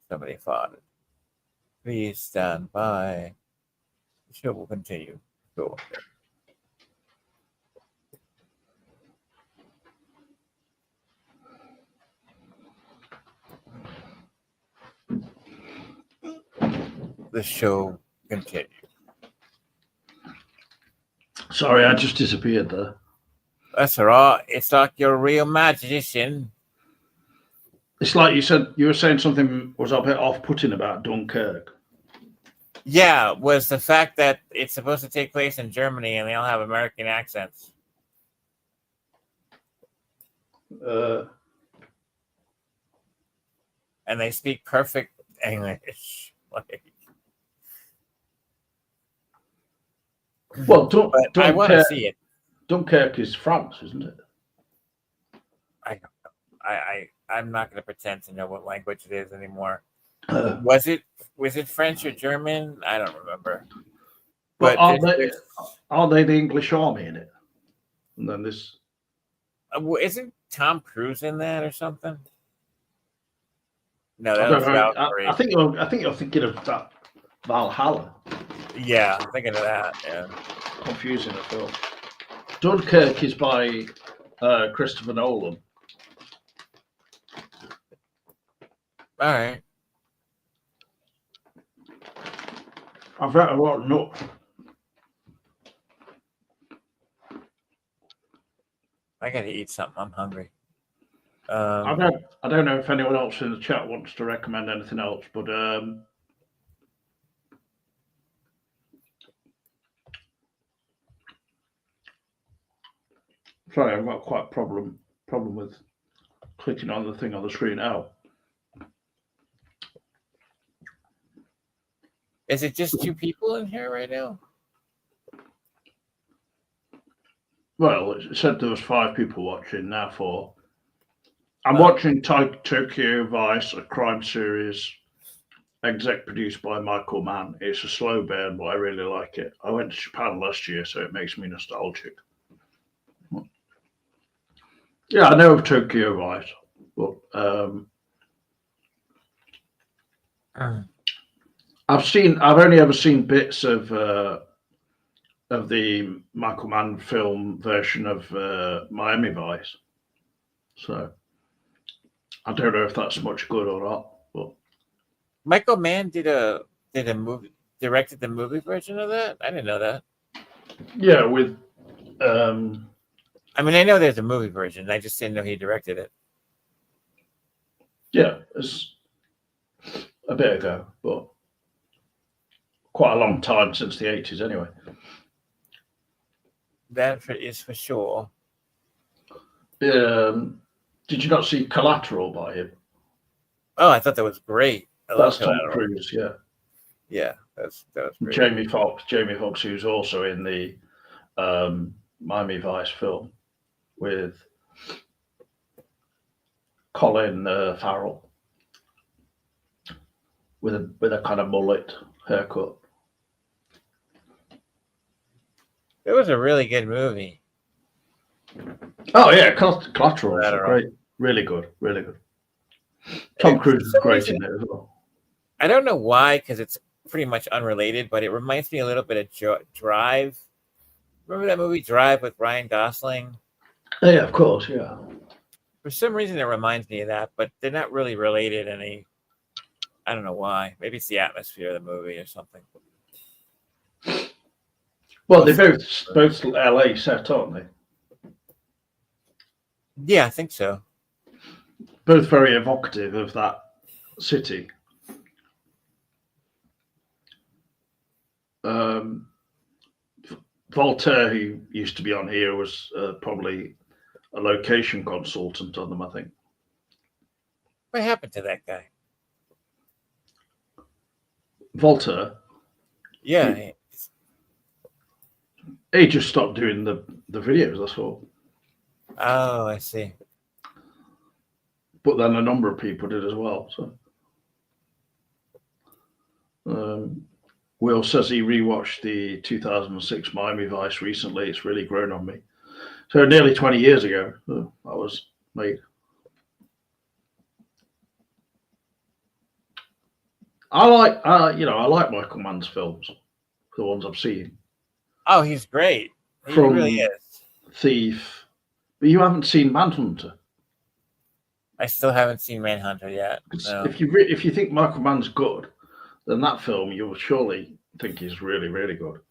Somebody farted. Please stand by. The show will continue shortly. The show continues. Sorry, I just disappeared there. That's all right. It's like you're a real magician. It's like you were saying something was a bit off-putting about Dunkirk. Yeah, was the fact that it's supposed to take place in Germany and they all have American accents. And they speak perfect English. Well, I want to see it. Dunkirk is France, isn't it? I'm not going to pretend to know what language it is anymore. Was it French or German? I don't remember. But are they the English army in it? And then this isn't Tom Cruise in that or something? No, that was Valkyrie. I think you're thinking of that Valhalla. Yeah, I'm thinking of that. Yeah, confusing the film. Dunkirk is by Christopher Nolan. All right. I've read a lot of notes. I gotta eat something. I'm hungry. I don't know if anyone else in the chat wants to recommend anything else, but sorry, I've got quite a problem with clicking on the thing on the screen now. Is it just 2 people in here right now? Well, it said there was 5 people watching, now 4. I'm watching Tokyo Vice, a crime series, exec produced by Michael Mann. It's a slow burn, but I really like it. I went to Japan last year, so it makes me nostalgic. Yeah, I know of Tokyo Vice, but I've only ever seen bits of the Michael Mann film version of Miami Vice, so I don't know if that's much good or not. But Michael Mann did a movie, directed the movie version of that. I didn't know that. yeah, with I mean, I know there's a movie version. I just didn't know he directed it. yeah, it's a bit ago, but quite a long time since the 80s anyway. That is for sure. Did you not see Collateral by him? Oh, I thought that was great. I love That's Tom Collateral. Cruise, yeah. Yeah, that was great. Jamie Foxx, who's also in the Miami Vice film with Colin Farrell with a kind of mullet haircut. It was a really good movie. Oh yeah, Collateral is great, really good, really good. Tom Cruise is great in it as well. I don't know why, because it's pretty much unrelated, but it reminds me a little bit of Drive. Remember that movie Drive with Ryan Gosling? Oh, yeah, of course, yeah. For some reason, it reminds me of that, but they're not really related any. I don't know why. Maybe it's the atmosphere of the movie or something. Well, they're both LA set, aren't they? Yeah, I think so. Both very evocative of that city. Voltaire, who used to be on here, was probably a location consultant on them, I think. What happened to that guy? Voltaire? Yeah. He just stopped doing the videos, that's all. Oh, I see. But then a number of people did as well. So, Will says he rewatched the 2006 Miami Vice recently. It's really grown on me. So nearly 20 years ago, that was made. I like Michael Mann's films, the ones I've seen. Oh, he's great. He really is. Thief, but you haven't seen Manhunter. I still haven't seen Manhunter yet. No. If you think Michael Mann's good, then that film you'll surely think is really, really good.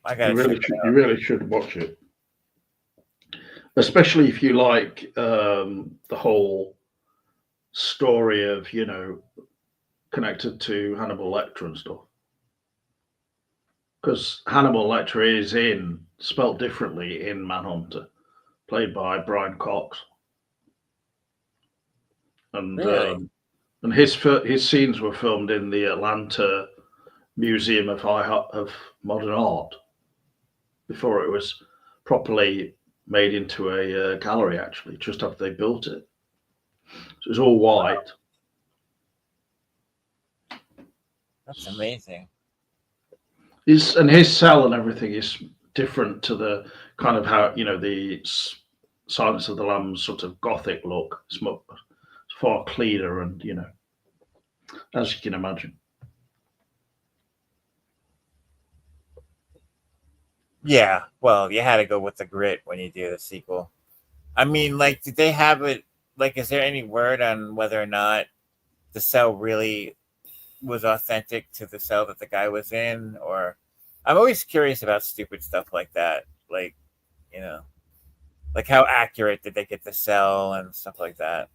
You really should watch it, especially if you like the whole story of connected to Hannibal Lecter and stuff. Because Hannibal Lecter is spelt differently in Manhunter, played by Brian Cox, and really? And his scenes were filmed in the Atlanta Museum of Modern Art before it was properly made into a gallery. Actually, just after they built it, so it was all white. That's amazing. His cell and everything is different to the kind of how the Silence of the Lambs sort of gothic look. It's far cleaner and as you can imagine. Yeah, well, you had to go with the grit when you do the sequel. I mean, like, did they have it? Like, is there any word on whether or not the cell really was authentic to the cell that the guy was in? Or I'm always curious about stupid stuff like that. Like, like how accurate did they get the cell and stuff like that?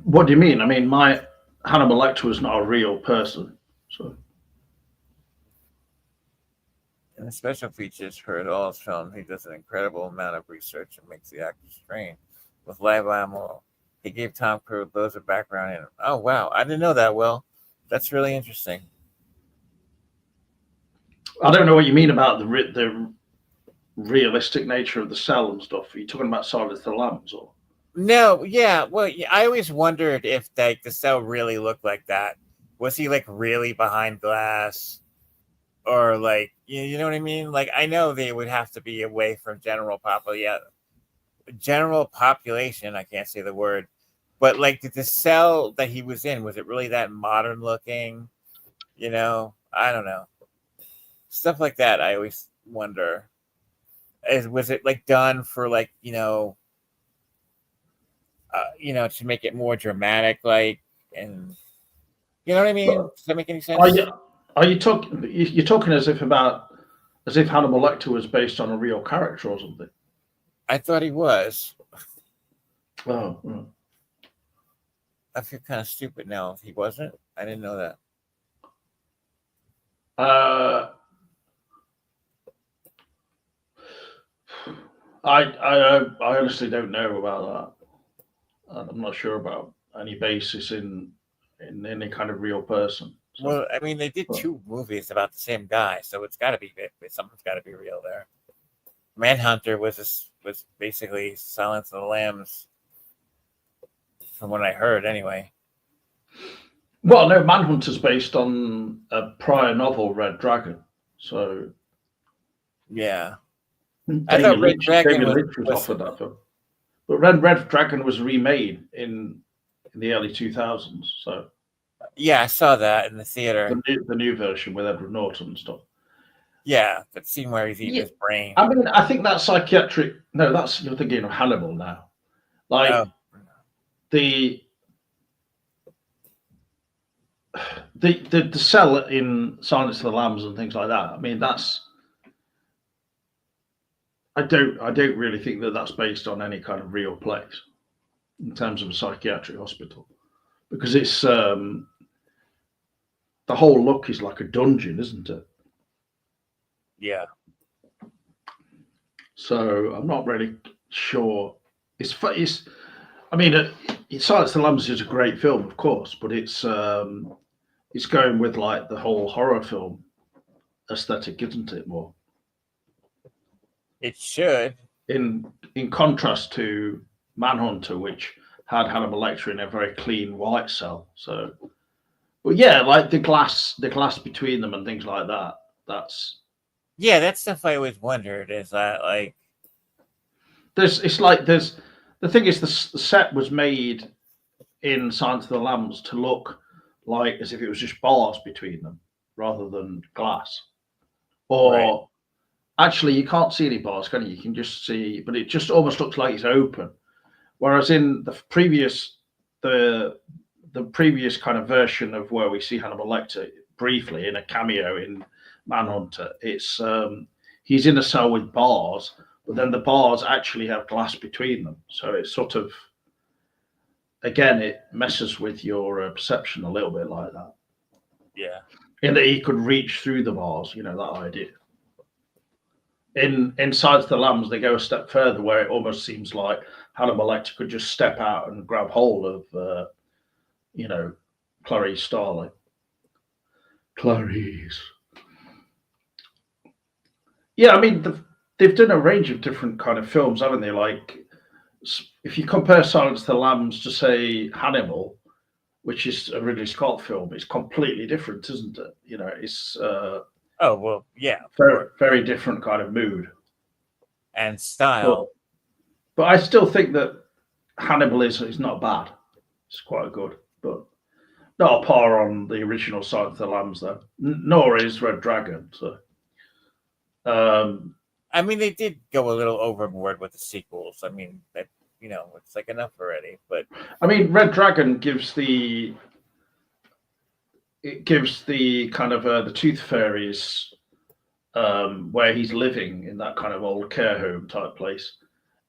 What do you mean? I mean, my Hannibal Lecter was not a real person, so. In the special features for Adol's film, he does an incredible amount of research and makes the actors train with live animal. He gave Tom Cruise loads of background in. Oh wow, I didn't know that. Will, that's really interesting. I don't know what you mean about the realistic nature of the cell and stuff? Are you talking about Silence of the Lambs or? No, yeah. Well, I always wondered if like the cell really looked like that. Was he like really behind glass, or like you know what I mean? Like I know they would have to be away from general population. I can't say the word, but like did the cell that he was in, was it really that modern looking? I don't know. Stuff like that. I always wonder. Was it like done for like to make it more dramatic, like, and you know what I mean? But Does that make any are sense? you talking? You're talking as if Hannibal Lecter was based on a real character or something. I thought he was. Oh, right. I feel kind of stupid now if he wasn't. I didn't know that. Uh, I honestly don't know about that. I'm not sure about any basis in any kind of real person. So, Well, I mean, they did but, 2 movies about the same guy, so it's got to be something's got to be real there. Manhunter was basically Silence of the Lambs, from what I heard, anyway. well, no, Manhunter's based on a prior novel, Red Dragon. So Yeah, I thought Red Dragon David was Lynch was offered that film, but Red Dragon was remade in the early 2000s. So yeah, I saw that in the theater. the new version with Edward Norton and stuff. Yeah, that scene where he's eating Yeah, his brain. I mean, I think that psychiatric. No, that's you're thinking of Hannibal now. Oh, Like the the cell in Silence of the Lambs and things like that. I mean, I don't really think that that's based on any kind of real place in terms of a psychiatric hospital because it's the whole look is like a dungeon, isn't it? yeah. So I'm not really sure. It's I mean, Silence of the Lambs is a great film, of course, but it's going with like the whole horror film aesthetic, isn't it? More It should. in contrast to Manhunter, which had Hannibal Lecter in a very clean white cell. So, well, yeah, like the glass between them and things like that. That's Yeah, that's stuff I always wondered. Is that like it's like there's the thing is the set was made in Silence of the Lambs to look like as if it was just bars between them rather than glass. right? Or actually, you can't see any bars, can you? You can just see, but it just almost looks like it's open. Whereas in the previous kind of version of where we see Hannibal Lecter briefly in a cameo in Manhunter, it's he's in a cell with bars, but then the bars actually have glass between them, so it's sort of again it messes with your perception a little bit like that. Yeah. In that he could reach through the bars, that idea. In Silence of the Lambs, they go a step further, where it almost seems like Hannibal Lecter could just step out and grab hold of, Clarice Starling. Clarice. Yeah, I mean, they've done a range of different kind of films, haven't they? Like, if you compare Silence of the Lambs to, say, Hannibal, which is a Ridley Scott film, it's completely different, isn't it? It's Oh well, yeah, of very, course. very different kind of mood. And But style. but I still think that Hannibal is not bad. It's quite good, but not a par on the original Silence of the Lambs, though. Nor is Red Dragon. So, um, I mean, they did go a little overboard with the sequels. I mean, that it's like enough already. But I mean, Red Dragon gives the kind of the Tooth Fairies where he's living in that kind of old care home type place.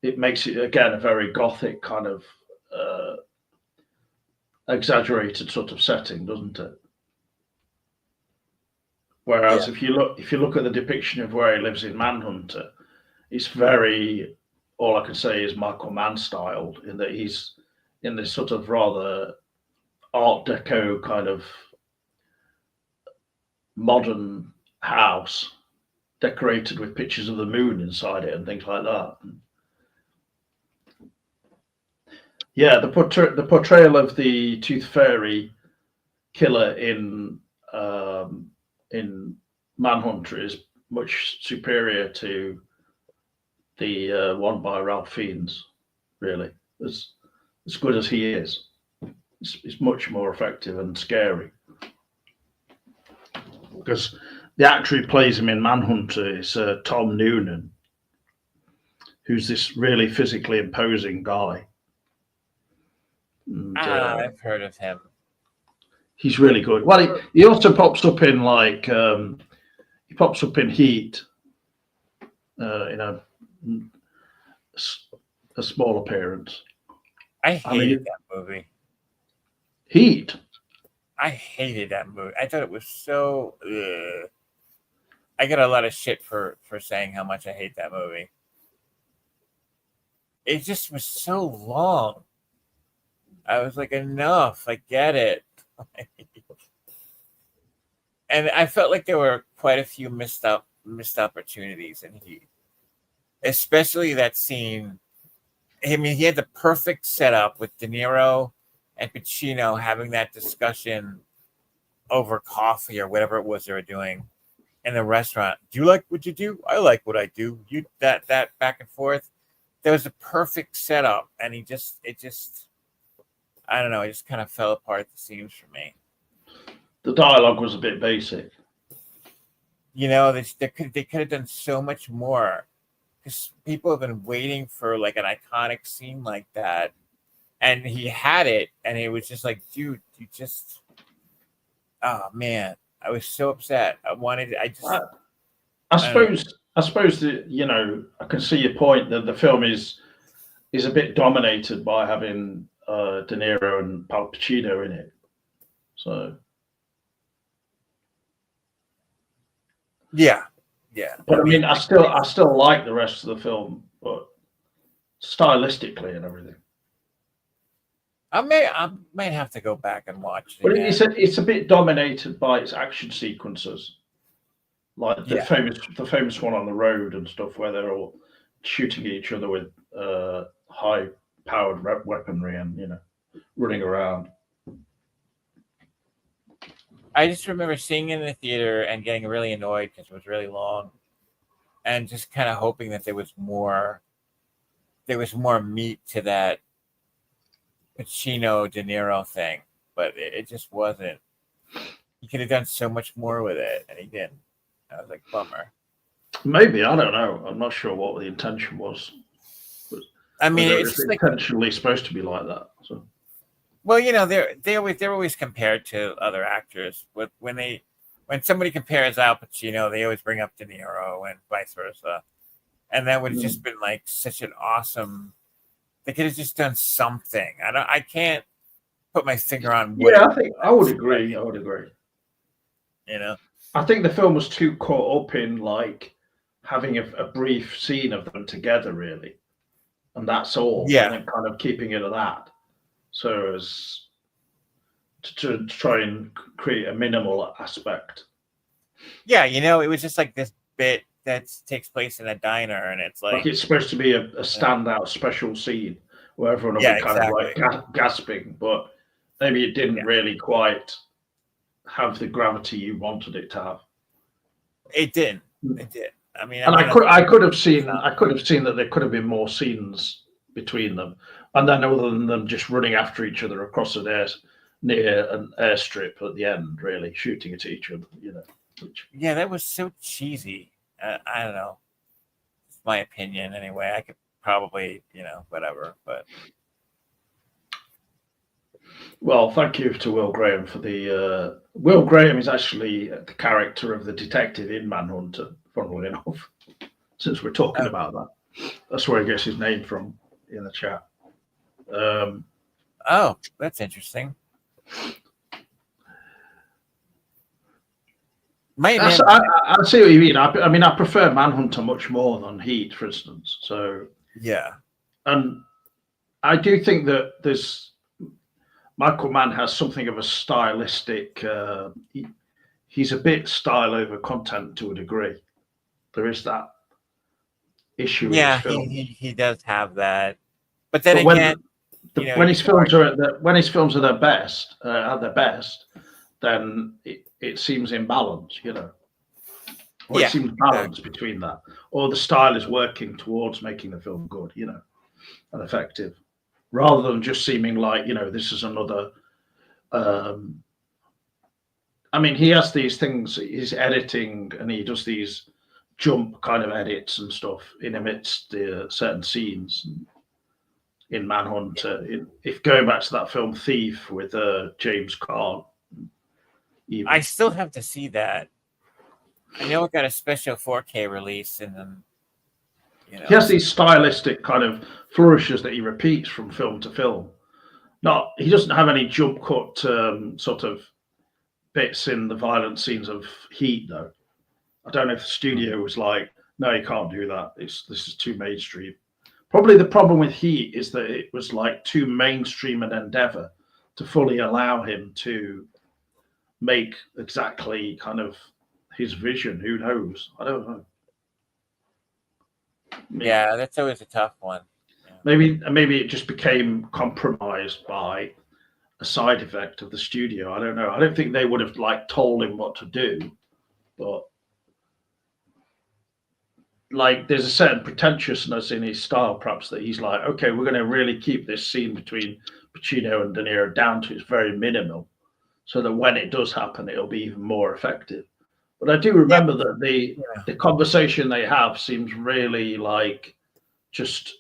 It makes it again a very gothic kind of exaggerated sort of setting, doesn't it? Whereas yeah, if you look at the depiction of where he lives in Manhunter, it's very all I can say is Michael Mann styled in that he's in this sort of rather Art Deco kind of modern house decorated with pictures of the moon inside it and things like that. Yeah, the portrayal of the Tooth Fairy killer in Manhunter is much superior to the one by Ralph Fiennes. Really, as good as he is, it's much more effective and scary because the actor who plays him in Manhunter is Tom Noonan, who's this really physically imposing guy. And, I've heard of him. He's really good. Well, he also pops up in he pops up in Heat, in a small appearance. I hated that movie. Heat. I hated that movie. I thought it was so. Ugh. I get a lot of shit for saying how much I hate that movie. It just was so long. I was like, enough. I get it. And I felt like there were quite a few missed opportunities in Heat, especially that scene. I mean, he had the perfect setup with De Niro and Pacino having that discussion over coffee or whatever it was they were doing in the restaurant. Do you like what you do? I like what I do. You that back and forth. There was a perfect setup, and it just I don't know. It just kind of fell apart at the seams for me. The dialogue was a bit basic. You know, they could have done so much more because people have been waiting for like an iconic scene like that, and he had it, and it was just like, dude, you just, oh man, I was so upset. I suppose that I can see your point that the film is a bit dominated by having De Niro and Al Pacino in it. So yeah. But I mean, I still like the rest of the film, but stylistically and everything. I might have to go back and watch it. But it's a bit dominated by its action sequences, like the famous one on the road and stuff, where they're all shooting at each other with high-powered weaponry and running around. I just remember seeing it in the theater and getting really annoyed because it was really long, and just kind of hoping that there was more meat to that Pacino De Niro thing, but it just wasn't. He could have done so much more with it, and he didn't. I was like, bummer. Maybe, I don't know. I'm not sure what the intention was. But I mean, it's just intentionally supposed to be like that. So. Well, they're always compared to other actors. When somebody compares Al Pacino, they always bring up De Niro and vice versa, and that would have just been like such an awesome. They could have just done something. I can't put my finger on. I would agree. I think the film was too caught up in like having a brief scene of them together, really, and that's all. Yeah, and then kind of keeping it at that. So as to try and create a minimal aspect. Yeah, it was just like this bit that takes place in a diner, and it's like it's supposed to be a standout special scene where everyone will be kind of like gasping, but maybe it didn't really quite have the gravity you wanted it to have. It didn't. It did. I mean, I could have seen that there could have been more scenes between them, and then other than them just running after each other across near an airstrip at the end, really shooting at each other, Yeah, that was so cheesy. I don't know. It's my opinion, anyway. I could probably, whatever, but. Well, thank you to Will Graham for the. Will Graham is actually the character of the detective in Manhunter, funnily enough, since we're talking about that. That's where he gets his name from in the chat. Oh, that's interesting. I see what you mean. I mean, I prefer Manhunter much more than Heat, for instance. So yeah, and I do think that Michael Mann has something of a stylistic. He's a bit style over content to a degree. There is that issue with his Yeah, film. he does have that. But then But again, when his films are at their best, then it seems imbalanced, or it yeah, seems balanced between that, or the style is working towards making the film good, and effective, rather than just seeming like this is another. I mean, he has these things. He's editing, and he does these jump kind of edits and stuff in amidst certain scenes in Manhunter. If going back to that film Thief with James Caan, I still have to see that. I know it got a special 4K release, and then he has these stylistic kind of flourishes that he repeats from film to film. He doesn't have any jump cut sort of bits in the violent scenes of Heat, though. I don't know if the studio was like, no, you can't do that. This is too mainstream. Probably the problem with Heat is that it was like too mainstream an endeavor to fully allow him to make exactly kind of his vision. Who knows? I don't know. Yeah, that's always a tough one. Yeah. Maybe it just became compromised by a side effect of the studio. I don't know. I don't think they would have like told him what to do, but like there's a certain pretentiousness in his style, perhaps, that he's like, okay, we're going to really keep this scene between Pacino and De Niro down to its very minimal, so that when it does happen, it'll be even more effective. But I do remember that the conversation they have seems really like just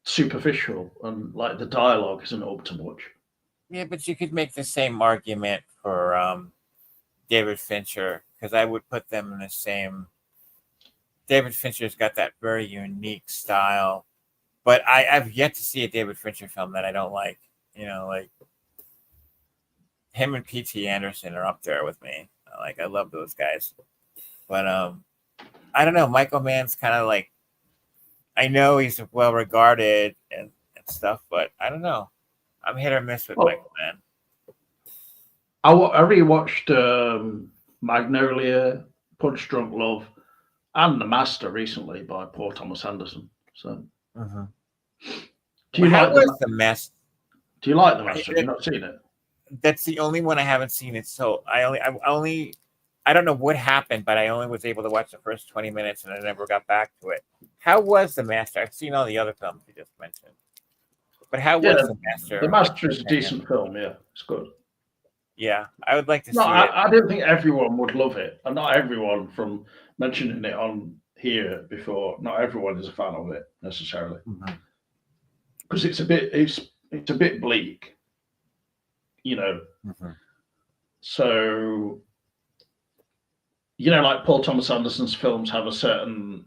superficial, and like the dialogue isn't up to much. Yeah, but you could make the same argument for David Fincher, because I would put them in the same. David Fincher's got that very unique style, but I've yet to see a David Fincher film that I don't like. Like him and P.T. Anderson are up there with me. Like I love those guys, but I don't know. Michael Mann's kind of like, I know he's well regarded and stuff, but I don't know. I'm hit or miss with Michael Mann. I rewatched Magnolia, Punch Drunk Love, and The Master recently by Paul Thomas Anderson. So, do you like The Master? Do you like The Master? Have you not seen it? That's the only one I haven't seen. It so I don't know what happened, but I only was able to watch the first 20 minutes, and I never got back to it. How was The Master? I've seen all the other films you just mentioned, but how was The Master? The Master is a decent film. Yeah, it's good. Yeah, I would like to see it. I don't think everyone would love it, and not everyone, from mentioning it on here before, not everyone is a fan of it necessarily, because it's a bit bleak, So, like Paul Thomas Anderson's films have a certain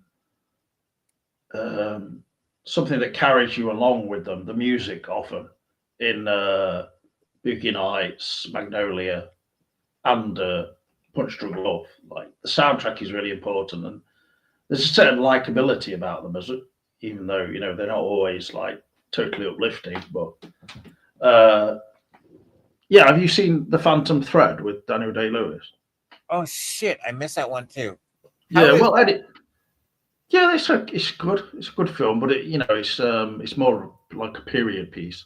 something that carries you along with them. The music often in Boogie Nights, Magnolia, and Punch Drunk Love. Like the soundtrack is really important, and there's a certain likability about them, even though they're not always like totally uplifting. But have you seen The Phantom Thread with Daniel Day-Lewis? Oh shit, I missed that one too. It's good. It's a good film, but it's more like a period piece.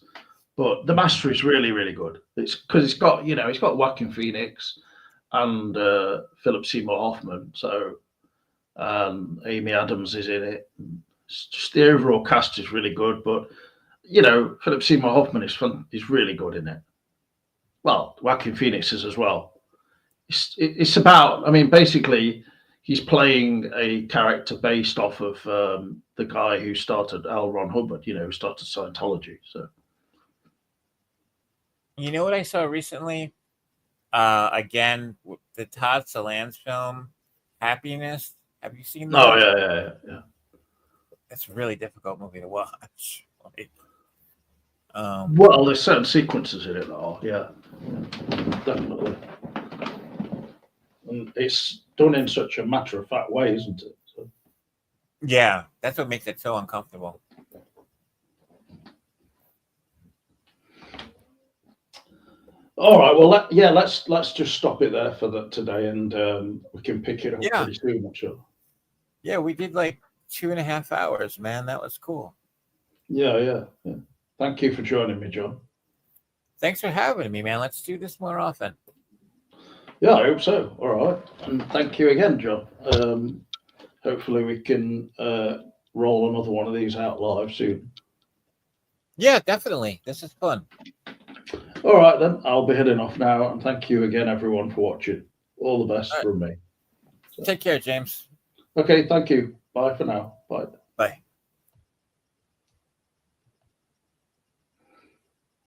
But The Master is really, really good. It's because it's got Joaquin Phoenix and Philip Seymour Hoffman. So Amy Adams is in it. It's just the overall cast is really good, but Philip Seymour Hoffman is fun. He's really good in it. Well, Joaquin Phoenix is as well. It's about. I mean, basically, he's playing a character based off of the guy who started L. Ron Hubbard. Who started Scientology. So. You know what I saw recently? Again, the Todd Solondz film, Happiness. Have you seen that? Oh, yeah. It's a really difficult movie to watch. Well, there's certain sequences in it that are, definitely. And it's done in such a matter-of-fact way, isn't it? So. Yeah, that's what makes it so uncomfortable. All right. Well, let's just stop it there for today, and we can pick it up Yeah. pretty soon. I'm sure. Yeah, we did like 2.5 hours, man. That was cool. Yeah. Thank you for joining me, John. Thanks for having me, man. Let's do this more often. Yeah, I hope so. All right. And thank you again, John. Hopefully we can roll another one of these out live soon. Yeah, definitely. This is fun. All right, then. I'll be heading off now. And thank you again, everyone, for watching. All the best from me. Take care, James. Okay, thank you. Bye for now. Bye.